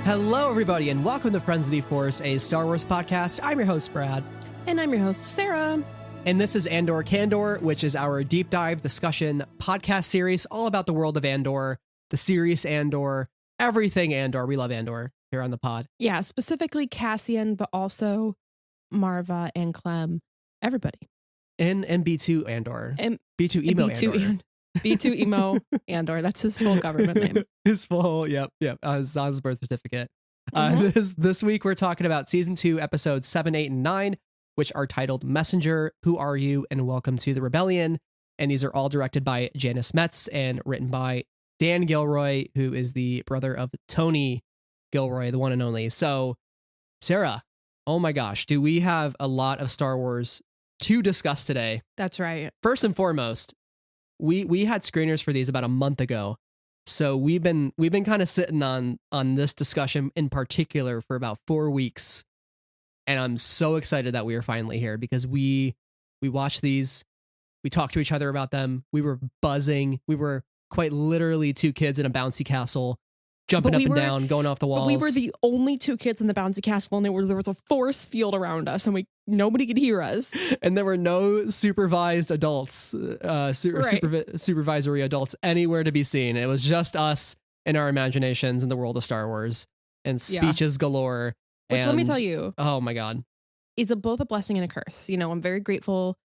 Hello, everybody, and welcome to Friends of the Force, a Star Wars podcast. I'm your host, Brad. And I'm your host, Sarah. And this is Andor Candor, which is our deep dive discussion podcast series all about the world of Andor, the series Andor, everything Andor. We love Andor here on the pod. Yeah, specifically Cassian, but also Marva and Clem, everybody. And B2 Andor. And B2 Emo Andor. B2 Emo Andor. That's his full government name. His full, yep. His on his birth certificate. This week we're talking about season 2, episodes 7, 8, and 9, which are titled Messenger, Who Are You, and Welcome to the Rebellion. And these are all directed by Janus Metz and written by Dan Gilroy, who is the brother of Tony Gilroy, the one and only. So, Sarah, oh my gosh, do we have a lot of Star Wars to discuss today? That's right. First and foremost, we had screeners for these about a month ago. So we've been kind of sitting on this discussion in particular for about 4 weeks. And I'm so excited that we are finally here because we watched these, we talked to each other about them. We were buzzing. We were quite literally two kids in a bouncy castle, jumping up and down, going off the walls. But we were the only two kids in the bouncy castle, and there was a force field around us, and nobody could hear us. And there were no supervised adults, supervisory adults anywhere to be seen. It was just us and our imaginations in the world of Star Wars and speeches galore. Which, let me tell you, oh my God, is both a blessing and a curse. You know, I'm very grateful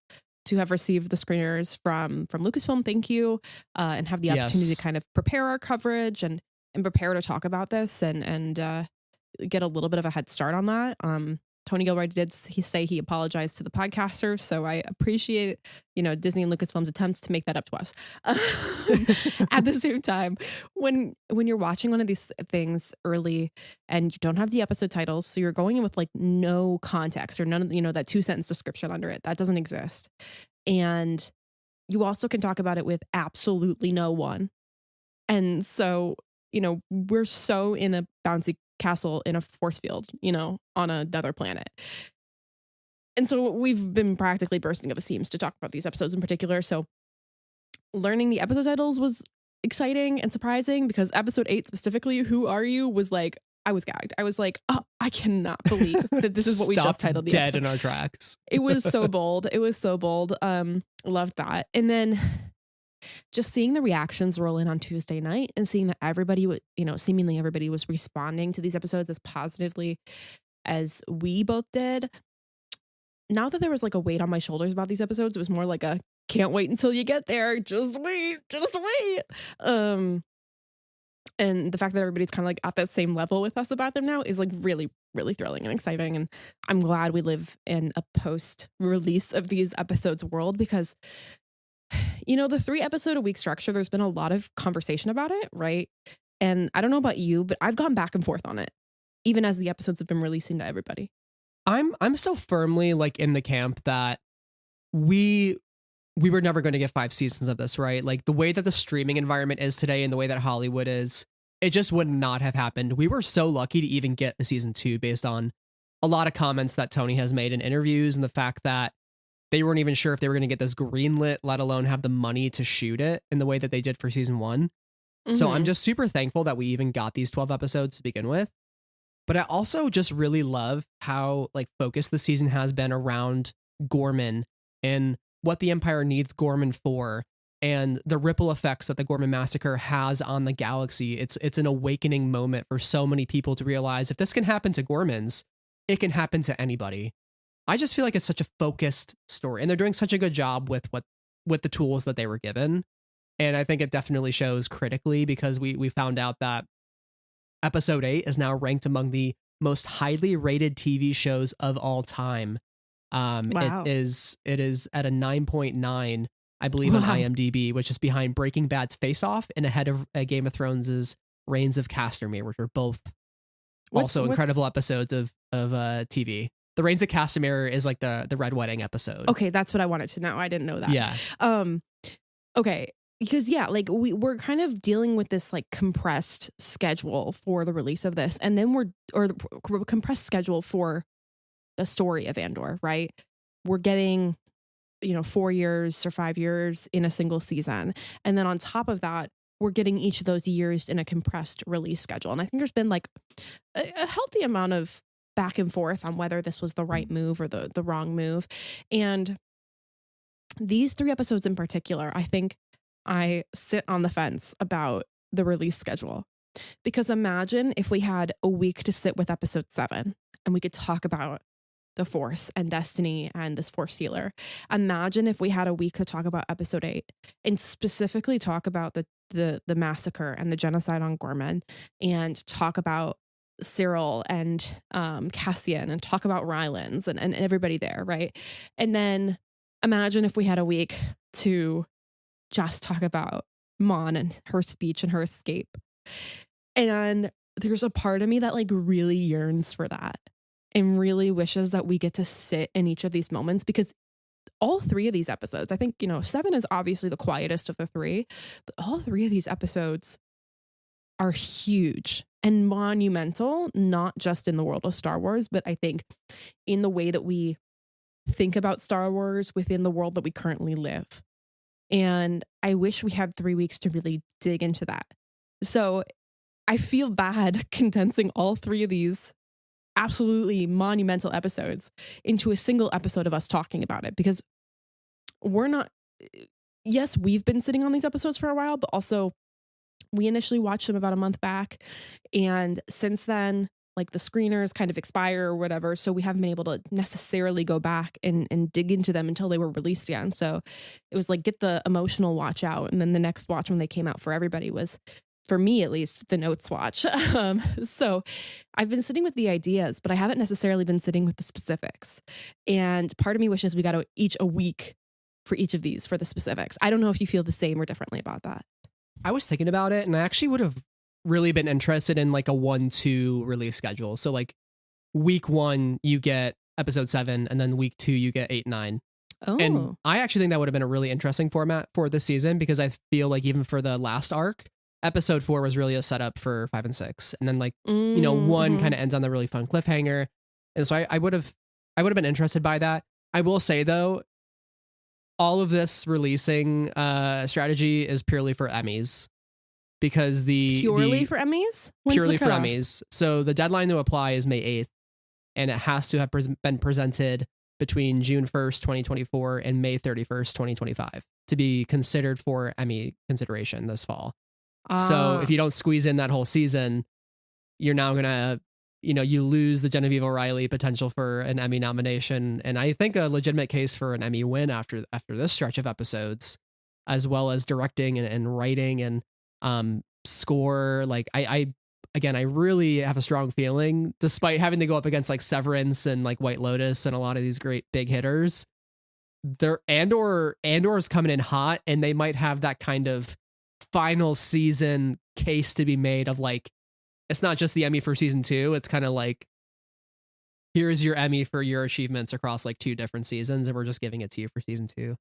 to have received the screeners from Lucasfilm. Thank you, and have the opportunity to kind of prepare our coverage and prepare to talk about this and get a little bit of a head start on that. Tony Gilroy did say he apologized to the podcasters, so I appreciate, Disney and Lucasfilm's attempts to make that up to us. At the same time, when you're watching one of these things early and you don't have the episode titles, so you're going in with like no context or none of that 2-sentence description under it, that doesn't exist, and you also can talk about it with absolutely no one, and so we're so in a bouncy castle in a force field, on another planet. And so we've been practically bursting at the seams to talk about these episodes in particular. So learning the episode titles was exciting and surprising because episode 8 specifically, Who Are You, was like, I was gagged. I was like, oh, I cannot believe that this is what we just titled the episode. Dead in our tracks. It was so bold. Loved that. And then just seeing the reactions roll in on Tuesday night and seeing that everybody would, seemingly everybody was responding to these episodes as positively as we both did. Not that there was like a weight on my shoulders about these episodes. It was more like a can't wait until you get there. Just wait. And the fact that everybody's kind of like at that same level with us about them now is like really, really thrilling and exciting. And I'm glad we live in a post release of these episodes world because the 3 episode a week structure, there's been a lot of conversation about it, right? And I don't know about you, but I've gone back and forth on it, even as the episodes have been releasing to everybody. I'm so firmly like in the camp that we were never going to get 5 seasons of this, right? Like the way that the streaming environment is today and the way that Hollywood is, it just would not have happened. We were so lucky to even get a season 2 based on a lot of comments that Tony has made in interviews and the fact that they weren't even sure if they were going to get this greenlit, let alone have the money to shoot it in the way that they did for season 1. Mm-hmm. So I'm just super thankful that we even got these 12 episodes to begin with. But I also just really love how like focused the season has been around Gorman and what the Empire needs Gorman for and the ripple effects that the Gorman massacre has on the galaxy. It's an awakening moment for so many people to realize if this can happen to Gormans, it can happen to anybody. I just feel like it's such a focused story and they're doing such a good job with the tools that they were given. And I think it definitely shows critically because we found out that episode 8 is now ranked among the most highly rated TV shows of all time. Wow. It is at a 9.9, I believe, on IMDb, which is behind Breaking Bad's Face Off and ahead of Game of Thrones' Reigns of Castamere, which are both also incredible episodes of TV. The Reigns of Castamere is like the Red Wedding episode. Okay, that's what I wanted to know. I didn't know that. Yeah. Okay, because like we're kind of dealing with this like compressed schedule for the release of this, and then the compressed schedule for the story of Andor, right? We're getting 4 years or 5 years in a single season, and then on top of that, we're getting each of those years in a compressed release schedule. And I think there's been like a healthy amount of back and forth on whether this was the right move or the wrong move. And these 3 episodes in particular, I think I sit on the fence about the release schedule. Because imagine if we had a week to sit with episode 7 and we could talk about the Force and Destiny and this Force healer. Imagine if we had a week to talk about episode 8 and specifically talk about the massacre and the genocide on Gorman, and talk about Cyril and Cassian, and talk about Rylance and everybody there, right? And then imagine if we had a week to just talk about Mon and her speech and her escape. And there's a part of me that like really yearns for that and really wishes that we get to sit in each of these moments, because all 3 of these episodes, I think, 7 is obviously the quietest of the 3, but all 3 of these episodes are huge and monumental, not just in the world of Star Wars, but I think in the way that we think about Star Wars within the world that we currently live. And I wish we had 3 weeks to really dig into that. So I feel bad condensing all 3 of these absolutely monumental episodes into a single episode of us talking about it, because we're not, yes, we've been sitting on these episodes for a while, but also we initially watched them about a month back. And since then, like the screeners kind of expire or whatever. So we haven't been able to necessarily go back and dig into them until they were released again. So it was like, get the emotional watch out. And then the next watch when they came out for everybody was, for me at least, the notes watch. So I've been sitting with the ideas, but I haven't necessarily been sitting with the specifics. And part of me wishes we got each a week for each of these for the specifics. I don't know if you feel the same or differently about that. I was thinking about it, and I actually would have really been interested in like a 1-2 release schedule. So like week 1, you get episode 7, and then week 2, you get 8, 9. Oh. And I actually think that would have been a really interesting format for this season, because I feel like even for the last arc, episode 4 was really a setup for 5 and 6. And then like, 1 kind of ends on the really fun cliffhanger. And so I would have been interested by that. I will say though, all of this releasing strategy is purely for Emmys, because purely for Emmys? When's purely the for cutoff? Emmys. So the deadline to apply is May 8th, and it has to have been presented between June 1st, 2024 and May 31st, 2025 to be considered for Emmy consideration this fall. So if you don't squeeze in that whole season, you're now going to, you lose the Genevieve O'Reilly potential for an Emmy nomination. And I think a legitimate case for an Emmy win after this stretch of episodes, as well as directing and writing and score. Like I really have a strong feeling, despite having to go up against like Severance and like White Lotus and a lot of these great big hitters, Andor is coming in hot, and they might have that kind of final season case to be made of like, it's not just the Emmy for season 2. It's kind of like, here's your Emmy for your achievements across like 2 different seasons, and we're just giving it to you for season 2.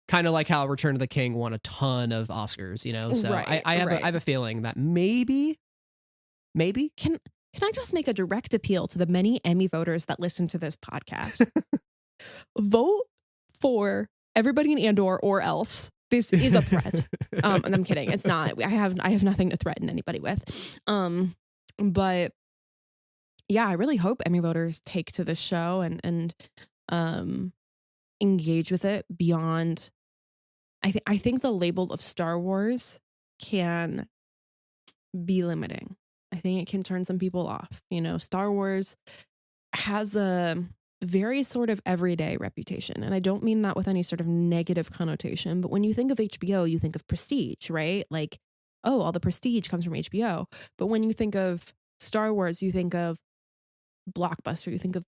Kind of like how Return of the King won a ton of Oscars, So Right, I have a feeling that maybe Can I just make a direct appeal to the many Emmy voters that listen to this podcast? Vote for everybody in Andor or else. This is a threat. And I'm kidding. It's not. I have nothing to threaten anybody with. But yeah, I really hope Emmy voters take to this show and engage with it beyond. I think the label of Star Wars can be limiting. I think it can turn some people off. Star Wars has a very sort of everyday reputation. And I don't mean that with any sort of negative connotation, but when you think of HBO, you think of prestige, right? Like, oh, all the prestige comes from HBO. But when you think of Star Wars, you think of blockbuster, you think of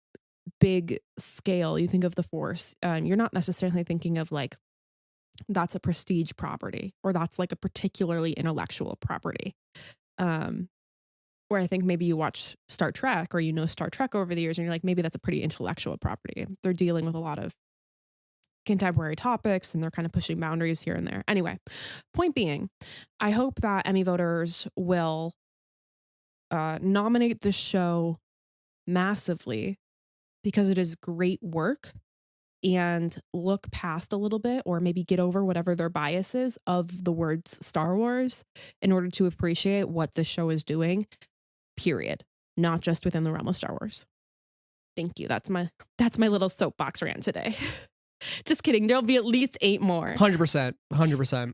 big scale, you think of the Force. You're not necessarily thinking of like, that's a prestige property, or that's like a particularly intellectual property. Where I think maybe you watch Star Trek, or Star Trek over the years, and you're like, maybe that's a pretty intellectual property. They're dealing with a lot of contemporary topics, and they're kind of pushing boundaries here and there. Anyway, point being, I hope that Emmy voters will nominate this show massively, because it is great work and look past a little bit, or maybe get over whatever their bias is of the words Star Wars in order to appreciate what the show is doing, period. Not just within the realm of Star Wars. Thank you. That's my little soapbox rant today. Just kidding. There'll be at least 8 more. 100%. 100%.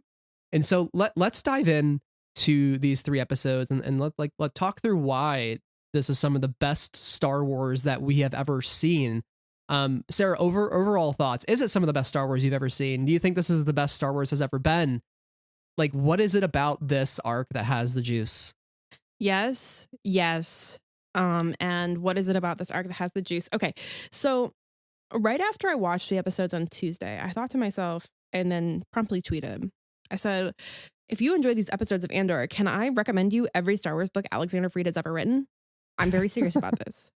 And so let's dive in to these 3 episodes and let's talk through why this is some of the best Star Wars that we have ever seen. Sarah, overall thoughts. Is it some of the best Star Wars you've ever seen? Do you think this is the best Star Wars has ever been? Like, what is it about this arc that has the juice? Yes. And what is it about this arc that has the juice? Okay. So right after I watched the episodes on Tuesday, I thought to myself, and then promptly tweeted, I said, if you enjoy these episodes of Andor, can I recommend you every Star Wars book Alexander Freed has ever written? I'm very serious about this.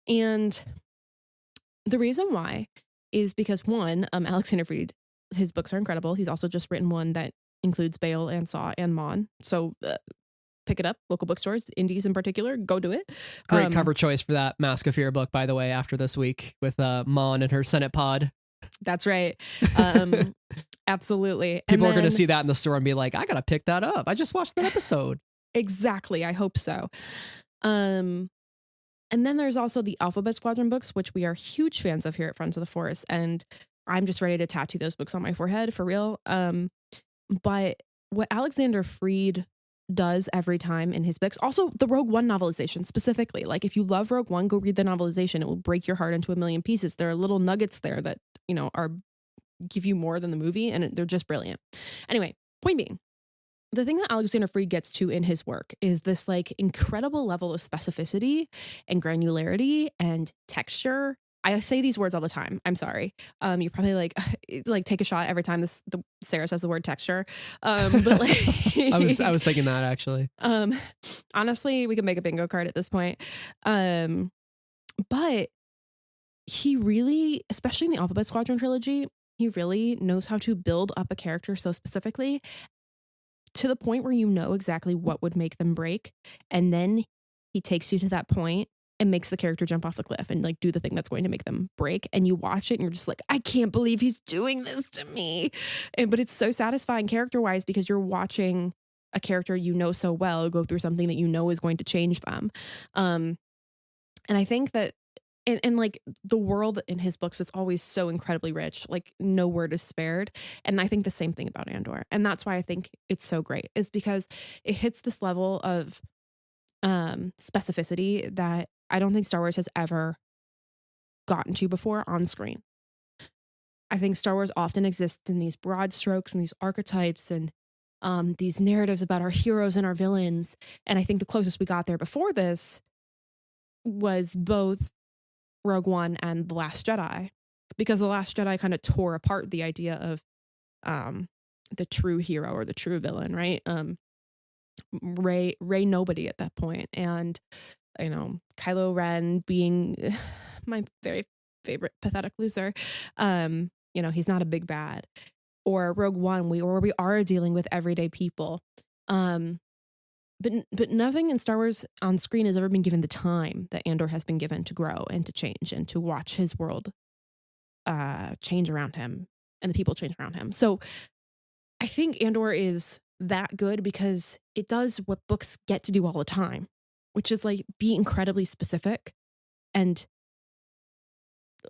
And the reason why is because, one, Alexander Freed, his books are incredible. He's also just written one that includes Bail and Saw and Mon. So pick it up, local bookstores, indies in particular, go do it. Great cover choice for that Mask of Fear book, by the way, after this week with Mon and her Senate pod. That's right. Absolutely. People are going to see that in the store and be like, I got to pick that up. I just watched that episode. Exactly. I hope so. And then there's also the Alphabet Squadron books, which we are huge fans of here at Friends of the Force. And I'm just ready to tattoo those books on my forehead for real. But what Alexander Freed does every time in his books, also the Rogue One novelization specifically, like if you love Rogue One, go read the novelization. It will break your heart into a million pieces. There are little nuggets there that, are give you more than the movie, and they're just brilliant. Anyway, point being, the thing that Alexander Freed gets to in his work is this like incredible level of specificity and granularity and texture. I say these words all the time. I'm sorry. You're probably like take a shot every time Sarah says the word texture. But like I was thinking that actually. Honestly, we could make a bingo card at this point. But he really, especially in the Alphabet Squadron trilogy, he really knows how to build up a character so specifically to the point where you know exactly what would make them break. And then he takes you to that point and makes the character jump off the cliff and like do the thing that's going to make them break. And you watch it and you're just like, I can't believe he's doing this to me. But it's so satisfying character wise because you're watching a character you know so well go through something that you know is going to change them. And I think that and like the world in his books is always so incredibly rich, like no word is spared. And I think the same thing about Andor. And that's why I think it's so great, is because it hits this level of specificity that I don't think Star Wars has ever gotten to before on screen. I think Star Wars often exists in these broad strokes and these archetypes and these narratives about our heroes and our villains. And I think the closest we got there before this was both Rogue One and The Last Jedi, because The Last Jedi kind of tore apart the idea of the true hero or the true villain, right? Rey nobody at that point, and Kylo Ren being my very favorite pathetic loser. He's not a big bad. Or Rogue One, we are dealing with everyday people. But nothing in Star Wars on screen has ever been given the time that Andor has been given to grow and to change and to watch his world change around him and the people change around him. So I think Andor is that good because it does what books get to do all the time, which is like be incredibly specific and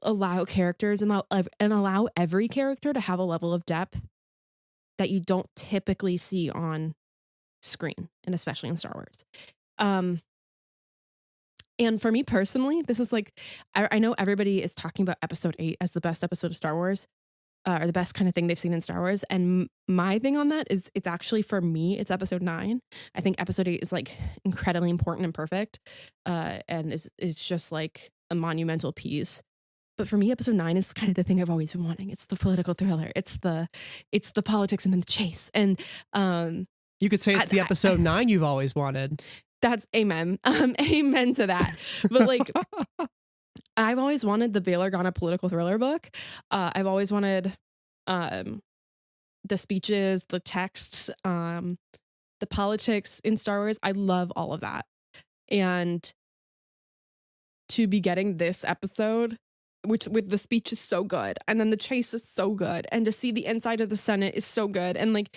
allow characters and allow every character to have a level of depth that you don't typically see on screen, and especially in Star Wars. And for me personally, this is like, I know everybody is talking about episode 8 as the best episode of Star Wars, or the best kind of thing they've seen in Star Wars. And my thing on that is it's actually, for me, it's episode 9. I think episode 8 is like incredibly important and perfect. And it's just like a monumental piece. But for me, episode 9 is kind of the thing I've always been wanting. It's the political thriller. It's the politics and then the chase. And you could say it's the episode 9 you've always wanted. That's amen. Amen to that. But like, I've always wanted the Bail Organa political thriller book. I've always wanted the speeches, the texts, the politics in Star Wars. I love all of that. And to be getting this episode which with the speech is so good, and then the chase is so good, and to see the inside of the Senate is so good, and like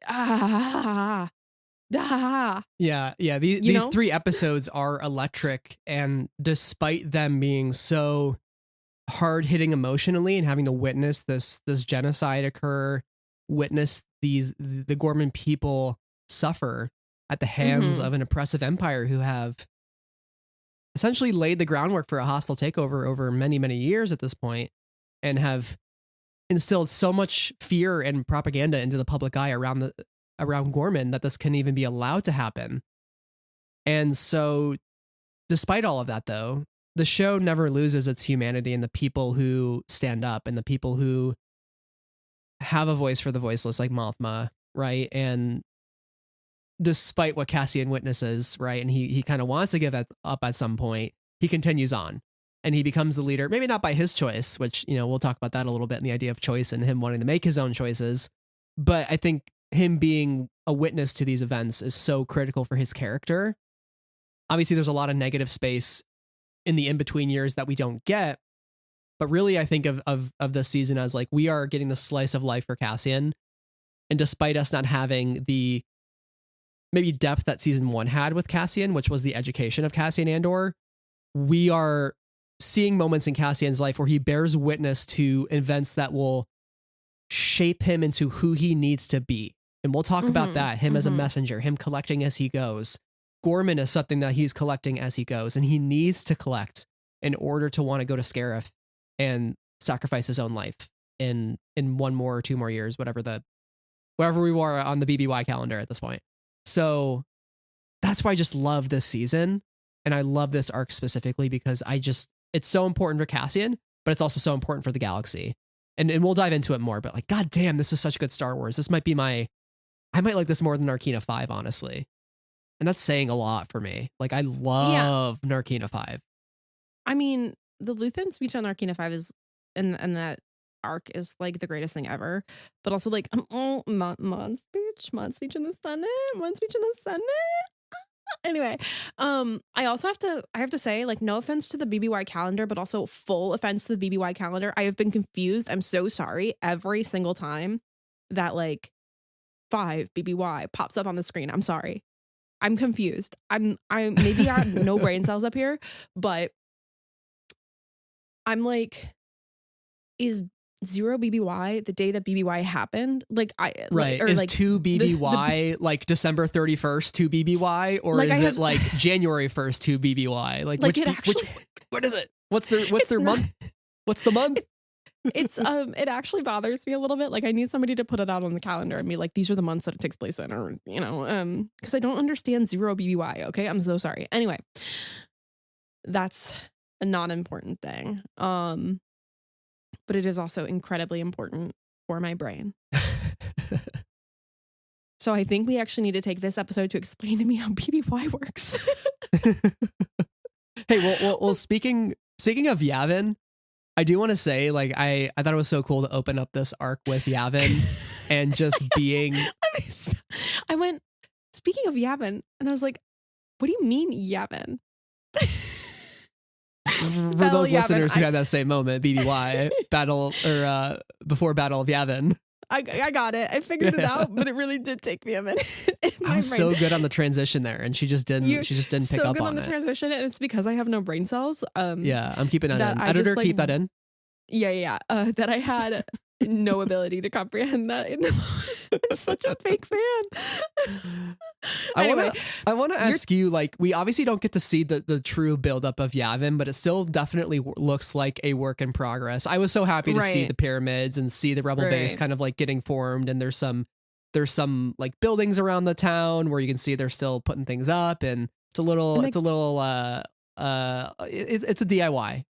ah, Yeah. These 3 episodes are electric, and despite them being so hard hitting emotionally and having to witness this genocide occur, witness the Gorman people suffer at the hands of an oppressive empire who have essentially laid the groundwork for a hostile takeover over many, many years at this point, and have instilled so much fear and propaganda into the public eye around Gorman that this can even be allowed to happen. And so, despite all of that, though, the show never loses its humanity and the people who stand up and the people who have a voice for the voiceless, like Mothma, right? And despite what Cassian witnesses, right, and he kind of wants to give up at some point, he continues on and he becomes the leader, maybe not by his choice, which, we'll talk about that a little bit in the idea of choice and him wanting to make his own choices. But I think him being a witness to these events is so critical for his character. Obviously, there's a lot of negative space in the in-between years that we don't get. But really, I think of this season as like, we are getting the slice of life for Cassian. And despite us not having the maybe depth that season 1 had with Cassian, which was the education of Cassian Andor, we are seeing moments in Cassian's life where he bears witness to events that will shape him into who he needs to be. And we'll talk about that, him as a messenger, him collecting as he goes. Gorman is something that he's collecting as he goes, and he needs to collect in order to want to go to Scarif and sacrifice his own life in 1 more or 2 more years, wherever we were on the BBY calendar at this point. So that's why I just love this season. And I love this arc specifically because it's so important for Cassian, but it's also so important for the galaxy. And we'll dive into it more, but like, God damn, this is such good Star Wars. This might be I might like this more than Narkina 5, honestly. And that's saying a lot for me. Like, I love Narkina 5. I mean, the Luthen speech on Narkina 5 is, and that arc is like the greatest thing ever. But also like, Mon speech in the Senate. Anyway, I also have to say, like, no offense to the BBY calendar, but also full offense to the BBY calendar. I have been confused. I'm so sorry every single time that like 5 BBY pops up on the screen. I'm sorry. I'm confused. I maybe I have no brain cells up here, but I'm like, is 0 BBY the day that BBY happened? Like, right. Or is like 2 BBY like December 31st 2 BBY, or like is it like January 1st 2 BBY? Like which what is it? What's their month? What's the month? It's it actually bothers me a little bit. Like, I need somebody to put it out on the calendar and be like, these are the months that it takes place in, or because I don't understand 0 BBY. Okay, I'm so sorry. Anyway, that's a non-important thing. But it is also incredibly important for my brain. So I think we actually need to take this episode to explain to me how BBY works. Hey, well, speaking of Yavin, I do want to say, like, I thought it was so cool to open up this arc with Yavin and just being. I went, speaking of Yavin, and I was like, what do you mean Yavin? For those listeners who had that same moment, BBY battle or before Battle of Yavin. I got it. I figured it out, but it really did take me a minute. I was so good on the transition there, and she just didn't pick up on it. So good on the transition, and it's because I have no brain cells. Yeah, I'm keeping that in. Editor, keep that in. Yeah. That I had no ability to comprehend that in the moment. I'm such a fake fan. Anyway, I want to ask you, like, we obviously don't get to see the true buildup of Yavin, but it still definitely looks like a work in progress. I was so happy to see the pyramids and see the rebel base kind of like getting formed, and there's some like buildings around the town where you can see they're still putting things up, and it's a little it's a DIY,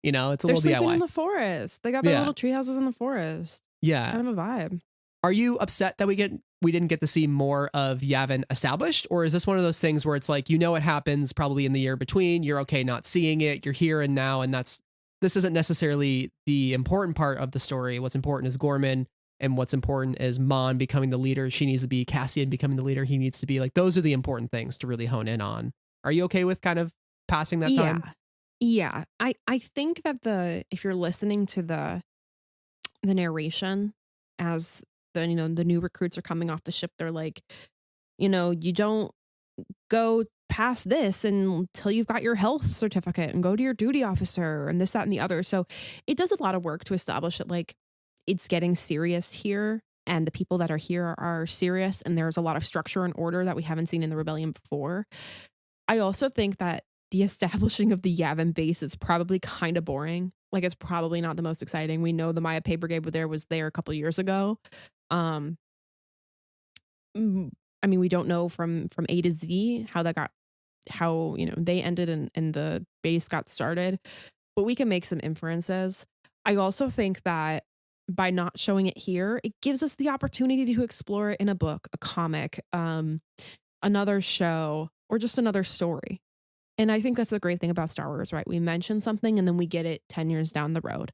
it's a little DIY. They're sleeping in the forest. They got their little tree houses in the forest. Yeah, it's kind of a vibe. Are you upset that we didn't get to see more of Yavin established, or is this one of those things where it's like, it happens probably in the year between, you're okay not seeing it, you're here and now, and this isn't necessarily the important part of the story. What's important is Gorman, and what's important is Mon becoming the leader she needs to be, Cassian becoming the leader he needs to be. Like, those are the important things to really hone in on. Are you okay with kind of passing that time? Yeah, I think that if you're listening to the narration as the new recruits are coming off the ship, they're like, you don't go past this until you've got your health certificate and go to your duty officer and this, that, and the other. So it does a lot of work to establish that like it's getting serious here and the people that are here are serious and there's a lot of structure and order that we haven't seen in the rebellion before. I also think that the establishing of the Yavin base is probably kind of boring. Like it's probably not the most exciting. We know the Maya Pay Brigade was there a couple years ago. Um, I mean, we don't know from A to Z how they ended and the base got started, but we can make some inferences. I also think that by not showing it here, it gives us the opportunity to explore it in a book, a comic, another show, or just another story. And I think that's the great thing about Star Wars, right? We mention something and then we get it 10 years down the road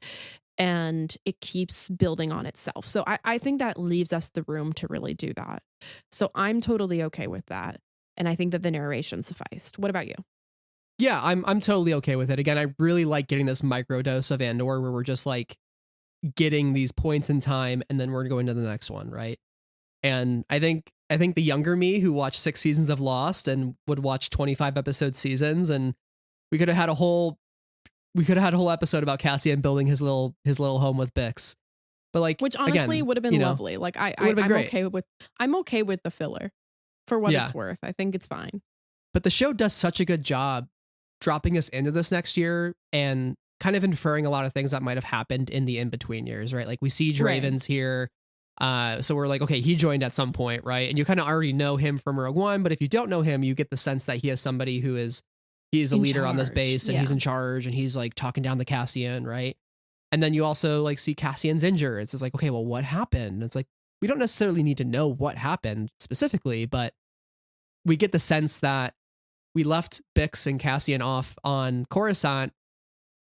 and it keeps building on itself. So I think that leaves us the room to really do that. So I'm totally okay with that. And I think that the narration sufficed. What about you? Yeah, I'm totally okay with it. Again, I really like getting this microdose of Andor where we're just like getting these points in time and then we're going to the next one, right? And I think the younger me who watched 6 seasons of Lost and would watch 25 episode seasons, and we could have had a whole episode about Cassian building his little home with Bix. But like, which honestly again, would have been lovely. Like I'm okay with the filler for what it's worth. I think it's fine. But the show does such a good job dropping us into this next year and kind of inferring a lot of things that might have happened in the in-between years, right? Like we see Draven's here. So we're like, okay, he joined at some point, right? And you kind of already know him from Rogue One, but if you don't know him, you get the sense that he is somebody he's a leader on this base and he's in charge and he's like talking down the Cassian, right? And then you also like see Cassian's injured. It's just like, okay, well, what happened? It's like, we don't necessarily need to know what happened specifically, but we get the sense that we left Bix and Cassian off on Coruscant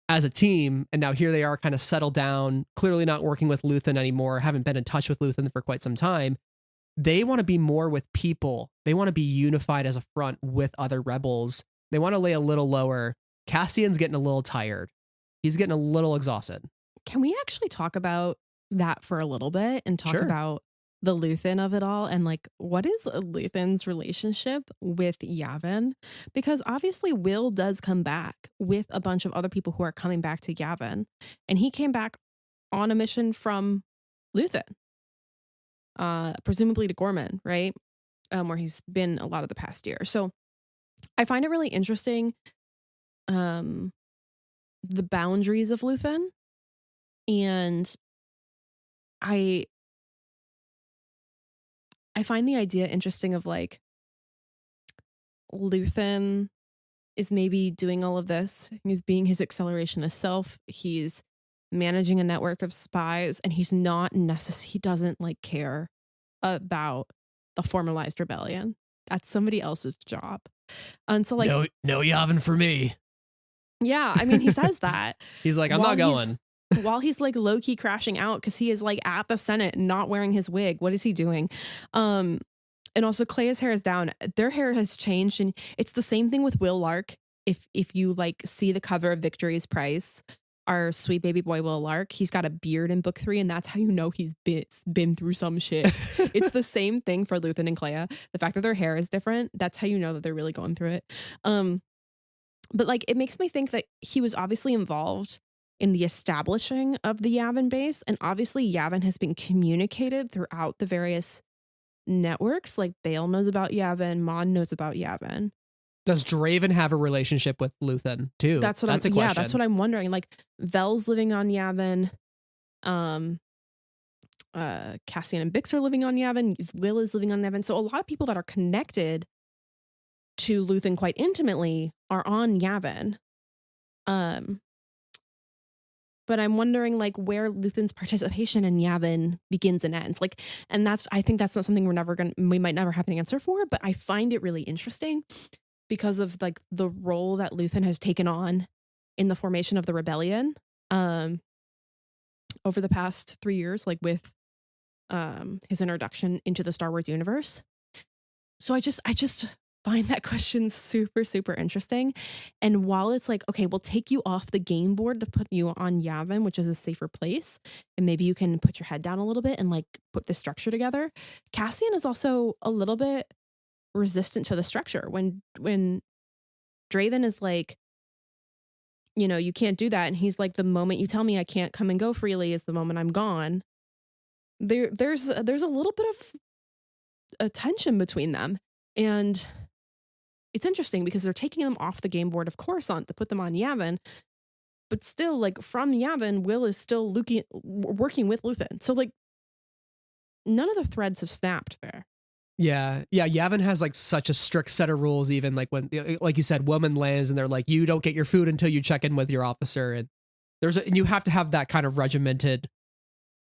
as a team, and now here they are kind of settled down, clearly not working with Luthen anymore, haven't been in touch with Luthen for quite some time. They want to be more with people. They want to be unified as a front with other rebels. They want to lay a little lower. Cassian's getting a little tired. He's getting a little exhausted. Can we actually talk about that for a little bit and talk about the Luthen of it all and like what is Luthen's relationship with Yavin? Because obviously Will does come back with a bunch of other people who are coming back to Yavin, and he came back on a mission from Luthen, presumably to Gorman, right? Where he's been a lot of the past year. So I find it really interesting, the boundaries of Luthen, and I find the idea interesting of like Luthen is maybe doing all of this. He's being his accelerationist self. He's managing a network of spies, and he's not he doesn't like care about the formalized rebellion. That's somebody else's job. And so like no Yavin for me. Yeah, I mean he says that. He's like, I'm not going. While he's like low-key crashing out because he is like at the Senate not wearing his wig. What is he doing? And also Clea's hair is down. Their hair has changed, and it's the same thing with Will Lark. If you like see the cover of Victory's Price, our sweet baby boy Will Lark, he's got a beard in book 3, and that's how you know he's been through some shit. It's the same thing for Luthen and Clea. The fact that their hair is different, that's how you know that they're really going through it. But like it makes me think that he was obviously involved in the establishing of the Yavin base, and obviously Yavin has been communicated throughout the various networks. Like Bail knows about Yavin, Mon knows about Yavin. Does Draven have a relationship with Luthen too? That's a question. Yeah, that's what I'm wondering. Like Vel's living on Yavin, Cassian and Bix are living on Yavin, Will is living on Yavin. So a lot of people that are connected to Luthen quite intimately are on Yavin. But I'm wondering like where Luthen's participation in Yavin begins and ends. Like, and I think that's not something we might never have an answer for, but I find it really interesting because of like the role that Luthen has taken on in the formation of the rebellion, over the past 3 years, like with, his introduction into the Star Wars universe. So I just find that question super, super interesting. And while it's like, okay, we'll take you off the game board to put you on Yavin, which is a safer place, and maybe you can put your head down a little bit and like put the structure together. Cassian is also a little bit resistant to the structure. When Draven is like, you know, you can't do that, and he's like, the moment you tell me I can't come and go freely is the moment I'm gone. There's a little bit of a tension between them, and it's interesting because they're taking them off the game board of Coruscant to put them on Yavin, but still, like, from Yavin, Will is still working with Luthen. So, like, none of the threads have snapped there. Yeah. Yavin has like such a strict set of rules, even like when, like you said, Woman lands and they're like, you don't get your food until you check in with your officer. And and you have to have that kind of regimented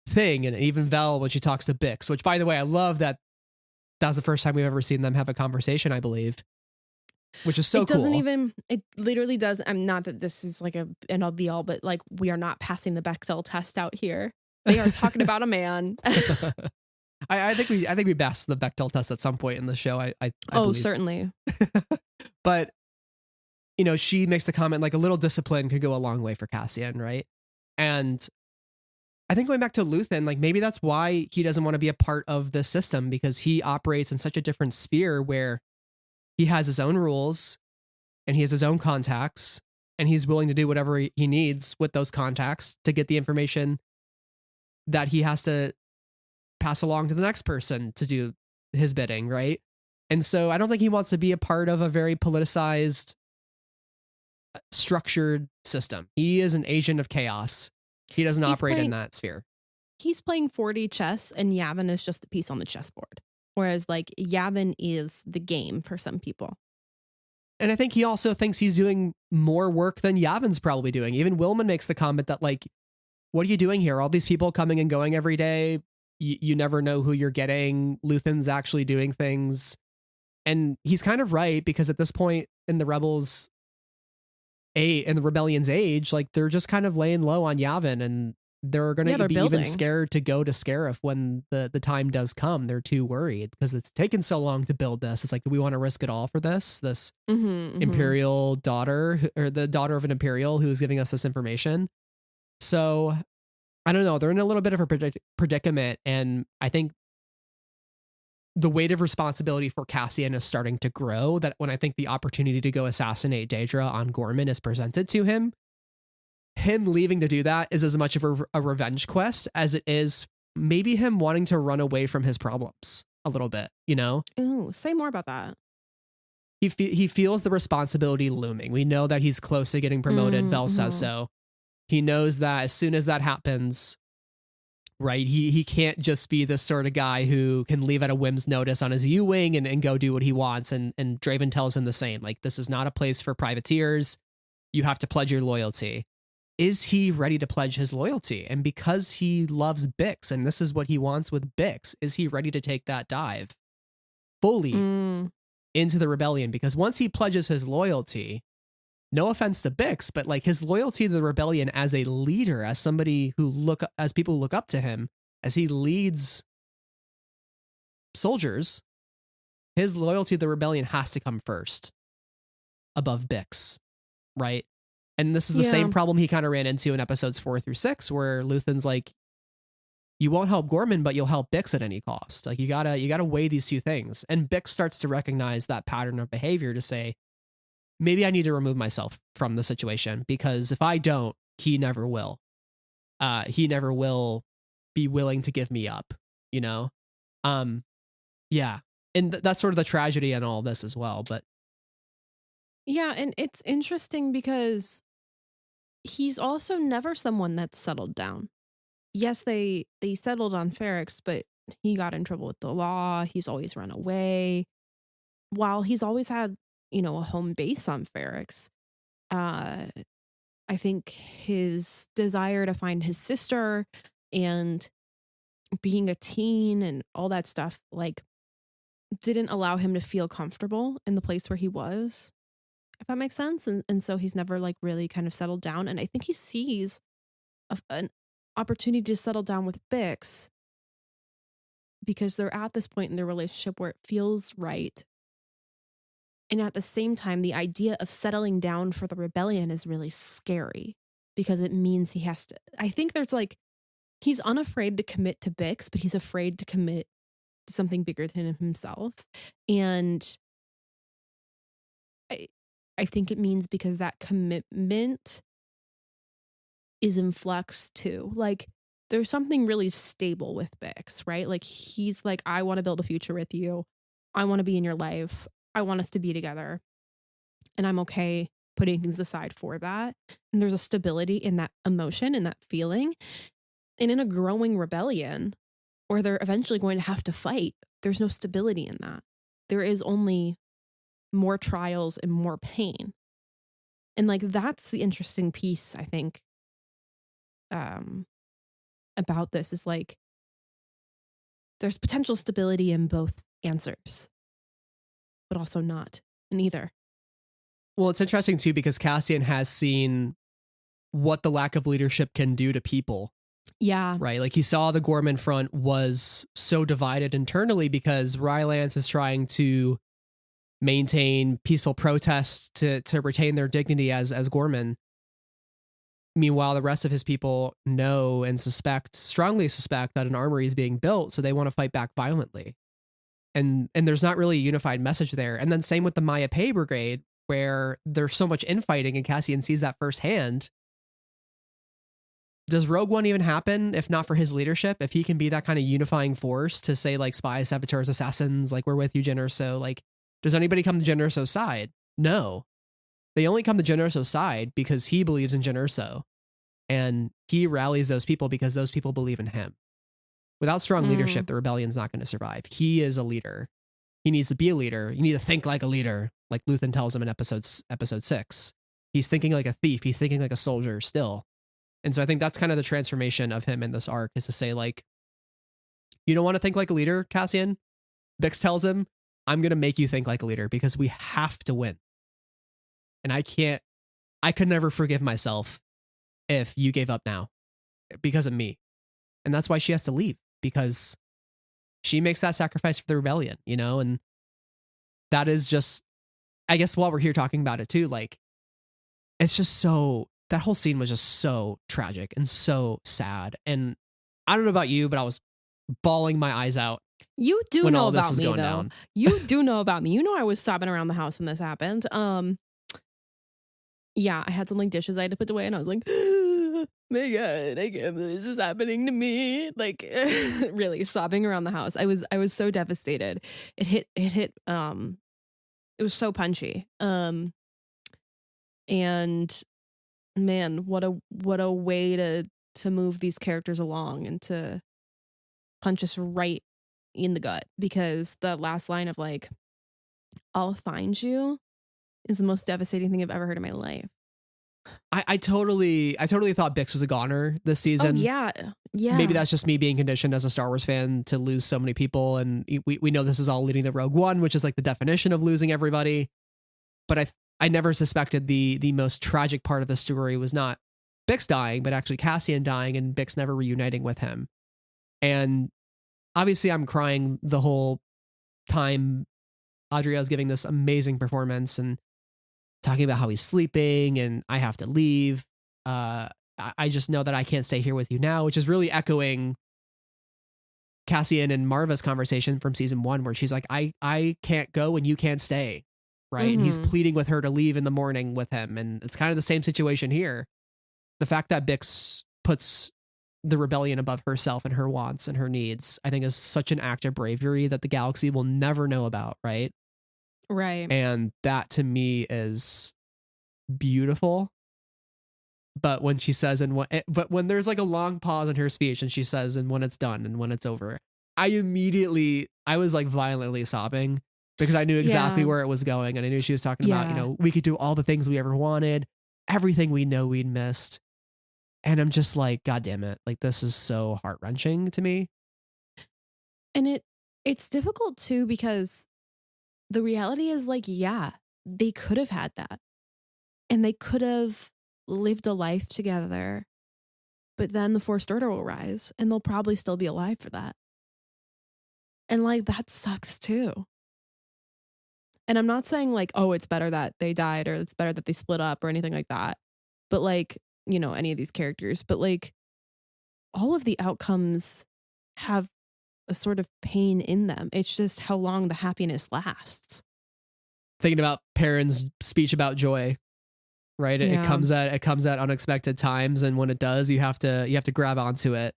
thing. And even Vel, when she talks to Bix, which by the way, I love that was the first time we've ever seen them have a conversation, I believe, which is so cool. It literally does. I'm not that this is like a end all be all, but like, we are not passing the Bechdel test out here. They are talking about a man. I think we passed the Bechdel test at some point in the show. I believe. Certainly. But you know, she makes the comment like a little discipline could go a long way for Cassian, right? And I think going back to Luthen, like maybe that's why he doesn't want to be a part of this system, because he operates in such a different sphere where he has his own rules and he has his own contacts, and he's willing to do whatever he needs with those contacts to get the information that he has to pass along to the next person to do his bidding, right? And so I don't think he wants to be a part of a very politicized, structured system. He is an agent of chaos. He doesn't operate in that sphere. He's playing 4D chess, and Yavin is just a piece on the chessboard. Whereas like Yavin is the game for some people. And I think he also thinks he's doing more work than Yavin's probably doing. Even Willman makes the comment that like, what are you doing here? All these people coming and going every day. You never know who you're getting. Luthen's actually doing things. And he's kind of right, because at this point in the rebellion's age, like they're just kind of laying low on Yavin, and they're going to be even scared to go to Scarif when the time does come. They're too worried because it's taken so long to build this. It's like, do we want to risk it all for this Imperial daughter, or the daughter of an Imperial who's giving us this information? So I don't know. They're in a little bit of a predicament, and I think the weight of responsibility for Cassian is starting to grow. That when I think the opportunity to go assassinate Daedra on Gorman is presented to him leaving to do that is as much of a revenge quest as it is maybe him wanting to run away from his problems a little bit, you know? Ooh, say more about that. He feels the responsibility looming. We know that he's close to getting promoted. Vel says so. He knows that as soon as that happens, right, he can't just be this sort of guy who can leave at a whim's notice on his U-Wing and go do what he wants. And Draven tells him the same. Like, this is not a place for privateers. You have to pledge your loyalty. Is he ready to pledge his loyalty? And because he loves Bix, and this is what he wants with Bix, is he ready to take that dive fully into the rebellion? Because once he pledges his loyalty, no offense to Bix, but like his loyalty to the rebellion as a leader, as somebody as people look up to him, as he leads soldiers, his loyalty to the rebellion has to come first above Bix, right? And this is the same problem he kind of ran into in episodes 4 through 6, where Luthen's like, you won't help Gorman, but you'll help Bix at any cost. Like, you gotta weigh these two things. And Bix starts to recognize that pattern of behavior to say, maybe I need to remove myself from the situation, because if I don't, he never will. He never will be willing to give me up, you know? Yeah. And that's sort of the tragedy in all this as well. But yeah, and it's interesting because he's also never someone that's settled down. Yes, they settled on Ferrix, but he got in trouble with the law. He's always run away. While he's always had, you know, a home base on Ferrix, I think his desire to find his sister and being a teen and all that stuff, like, didn't allow him to feel comfortable in the place where he was, if that makes sense. And so he's never like really kind of settled down. And I think he sees an opportunity to settle down with Bix because they're at this point in their relationship where it feels right. And at the same time, the idea of settling down for the rebellion is really scary because it means he has to. I think there's like, he's unafraid to commit to Bix, but he's afraid to commit to something bigger than himself. And I think it means because that commitment is in flux too. Like, there's something really stable with Bix, right? Like, he's like, I want to build a future with you. I want to be in your life. I want us to be together. And I'm okay putting things aside for that. And there's a stability in that emotion and that feeling. And in a growing rebellion where they're eventually going to have to fight, there's no stability in that. There is only more trials and more pain. And like, that's the interesting piece, I think, about this is like, there's potential stability in both answers, but also not in either. Well, it's interesting too, because Cassian has seen what the lack of leadership can do to people. Yeah. Right. Like, he saw the Gorman front was so divided internally because Rylance is trying to maintain peaceful protests to retain their dignity as Gorman. Meanwhile, the rest of his people know and strongly suspect that an armory is being built, so they want to fight back violently. And there's not really a unified message there. And then same with the Maya Pei Brigade, where there's so much infighting and Cassian sees that firsthand. Does Rogue One even happen if not for his leadership? If he can be that kind of unifying force to say, like, spies, saboteurs, assassins, like, we're with you, Jyn Erso. Like, does anybody come to Jyn Erso's side? No. They only come to Jyn Erso's side because he believes in Jyn Erso. And he rallies those people because those people believe in him. Without strong leadership, the rebellion's not going to survive. He is a leader. He needs to be a leader. You need to think like a leader, like Luthen tells him in episode 6. He's thinking like a thief. He's thinking like a soldier still. And so I think that's kind of the transformation of him in this arc, is to say, like, you don't want to think like a leader, Cassian? Bix tells him, I'm going to make you think like a leader because we have to win. And I could never forgive myself if you gave up now because of me. And that's why she has to leave, because she makes that sacrifice for the rebellion, you know? And that is just, I guess while we're here talking about it too, like, it's just so, that whole scene was just so tragic and so sad. And I don't know about you, but I was bawling my eyes out. You do when know all this about was me, going though. down. You do know about me. You know I was sobbing around the house when this happened. Yeah, I had some like dishes I had to put away, and I was like, my God, I can't believe this is happening to me. Like, really sobbing around the house. I was so devastated. It hit. It was so punchy. And man, what a way to move these characters along and to punch us right in the gut, because the last line of like, I'll find you, is the most devastating thing I've ever heard in my life. I totally thought Bix was a goner this season. Oh, yeah. Maybe that's just me being conditioned as a Star Wars fan to lose so many people. And we know this is all leading to Rogue One, which is like the definition of losing everybody. But I never suspected the most tragic part of the story was not Bix dying, but actually Cassian dying and Bix never reuniting with him. And obviously I'm crying the whole time Adriel's giving this amazing performance and talking about how he's sleeping and I have to leave. I just know that I can't stay here with you now, which is really echoing Cassian and Marva's conversation from season 1, where she's like, I can't go and you can't stay. Right. Mm-hmm. And he's pleading with her to leave in the morning with him. And it's kind of the same situation here. The fact that Bix puts the rebellion above herself and her wants and her needs, I think is such an act of bravery that the galaxy will never know about. Right. Right. And that to me is beautiful. But when she says, but when there's like a long pause in her speech and she says, and when it's done and when it's over, I was like violently sobbing because I knew exactly where it was going. And I knew she was talking about, you know, we could do all the things we ever wanted, everything we know we'd missed. And I'm just like, God damn it. Like, this is so heart wrenching to me. And it's difficult too, because the reality is like, yeah, they could have had that and they could have lived a life together, but then the Forced Order will rise and they'll probably still be alive for that. And like, that sucks too. And I'm not saying like, oh, it's better that they died or it's better that they split up or anything like that. But like, you know, any of these characters, but like all of the outcomes have a sort of pain in them. It's just how long the happiness lasts. Thinking about Perrin's speech about joy, right? It comes at unexpected times, and when it does, you have to grab onto it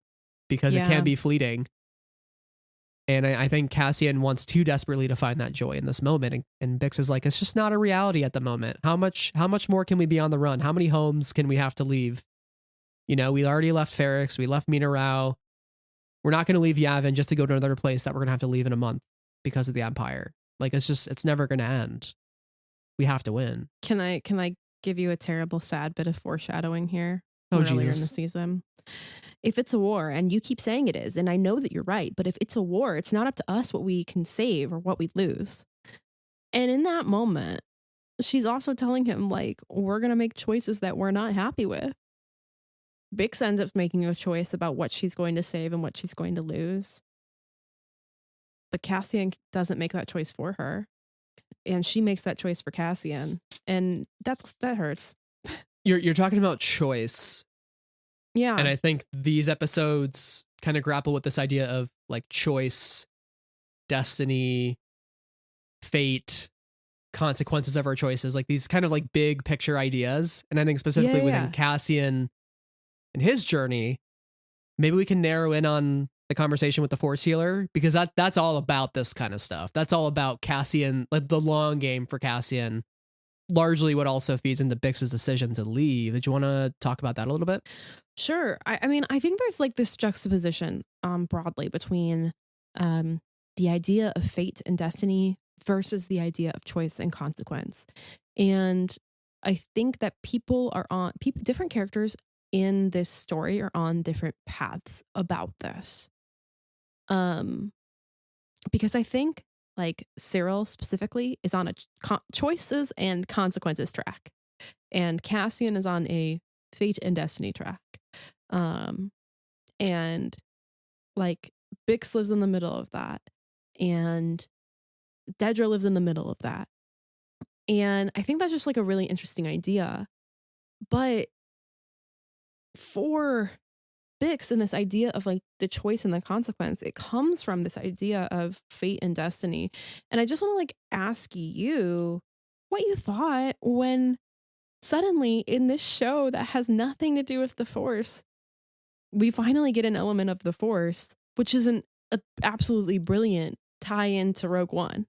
because it can be fleeting. And I think Cassian wants too desperately to find that joy in this moment, and Bix is like, it's just not a reality at the moment. How much more can we be on the run? How many homes can we have to leave? You know, we already left Ferrix, we left Mina Rao. We're not going to leave Yavin just to go to another place that we're going to have to leave in a month because of the Empire. Like, it's never going to end. We have to win. Can I give you a terrible, sad bit of foreshadowing here? Oh, earlier Jesus. in the season. If it's a war, and you keep saying it is, and I know that you're right, but if it's a war, it's not up to us what we can save or what we lose. And in that moment, she's also telling him, like, we're going to make choices that we're not happy with. Bix ends up making a choice about what she's going to save and what she's going to lose. But Cassian doesn't make that choice for her. And she makes that choice for Cassian. And that hurts. You're talking about choice. Yeah. And I think these episodes kind of grapple with this idea of like choice, destiny, fate, consequences of our choices, like these kind of like big picture ideas. And I think specifically within Cassian and his journey, maybe we can narrow in on the conversation with the Force Healer, because that's all about this kind of stuff. That's all about Cassian, like the long game for Cassian, largely what also feeds into Bix's decision to leave. Did you want to talk about that a little bit? Sure. I mean, I think there's like this juxtaposition broadly between the idea of fate and destiny versus the idea of choice and consequence. And I think that different characters in this story are on different paths about this. Because I think like Cyril specifically is on a choices and consequences track, and Cassian is on a fate and destiny track. And like Bix lives in the middle of that, and Dedra lives in the middle of that. And I think that's just like a really interesting idea. But for Bix and this idea of like the choice and the consequence, it comes from this idea of fate and destiny. And I just want to like ask you what you thought when suddenly in this show that has nothing to do with the Force, we finally get an element of the Force, which is an absolutely brilliant tie-in to Rogue One.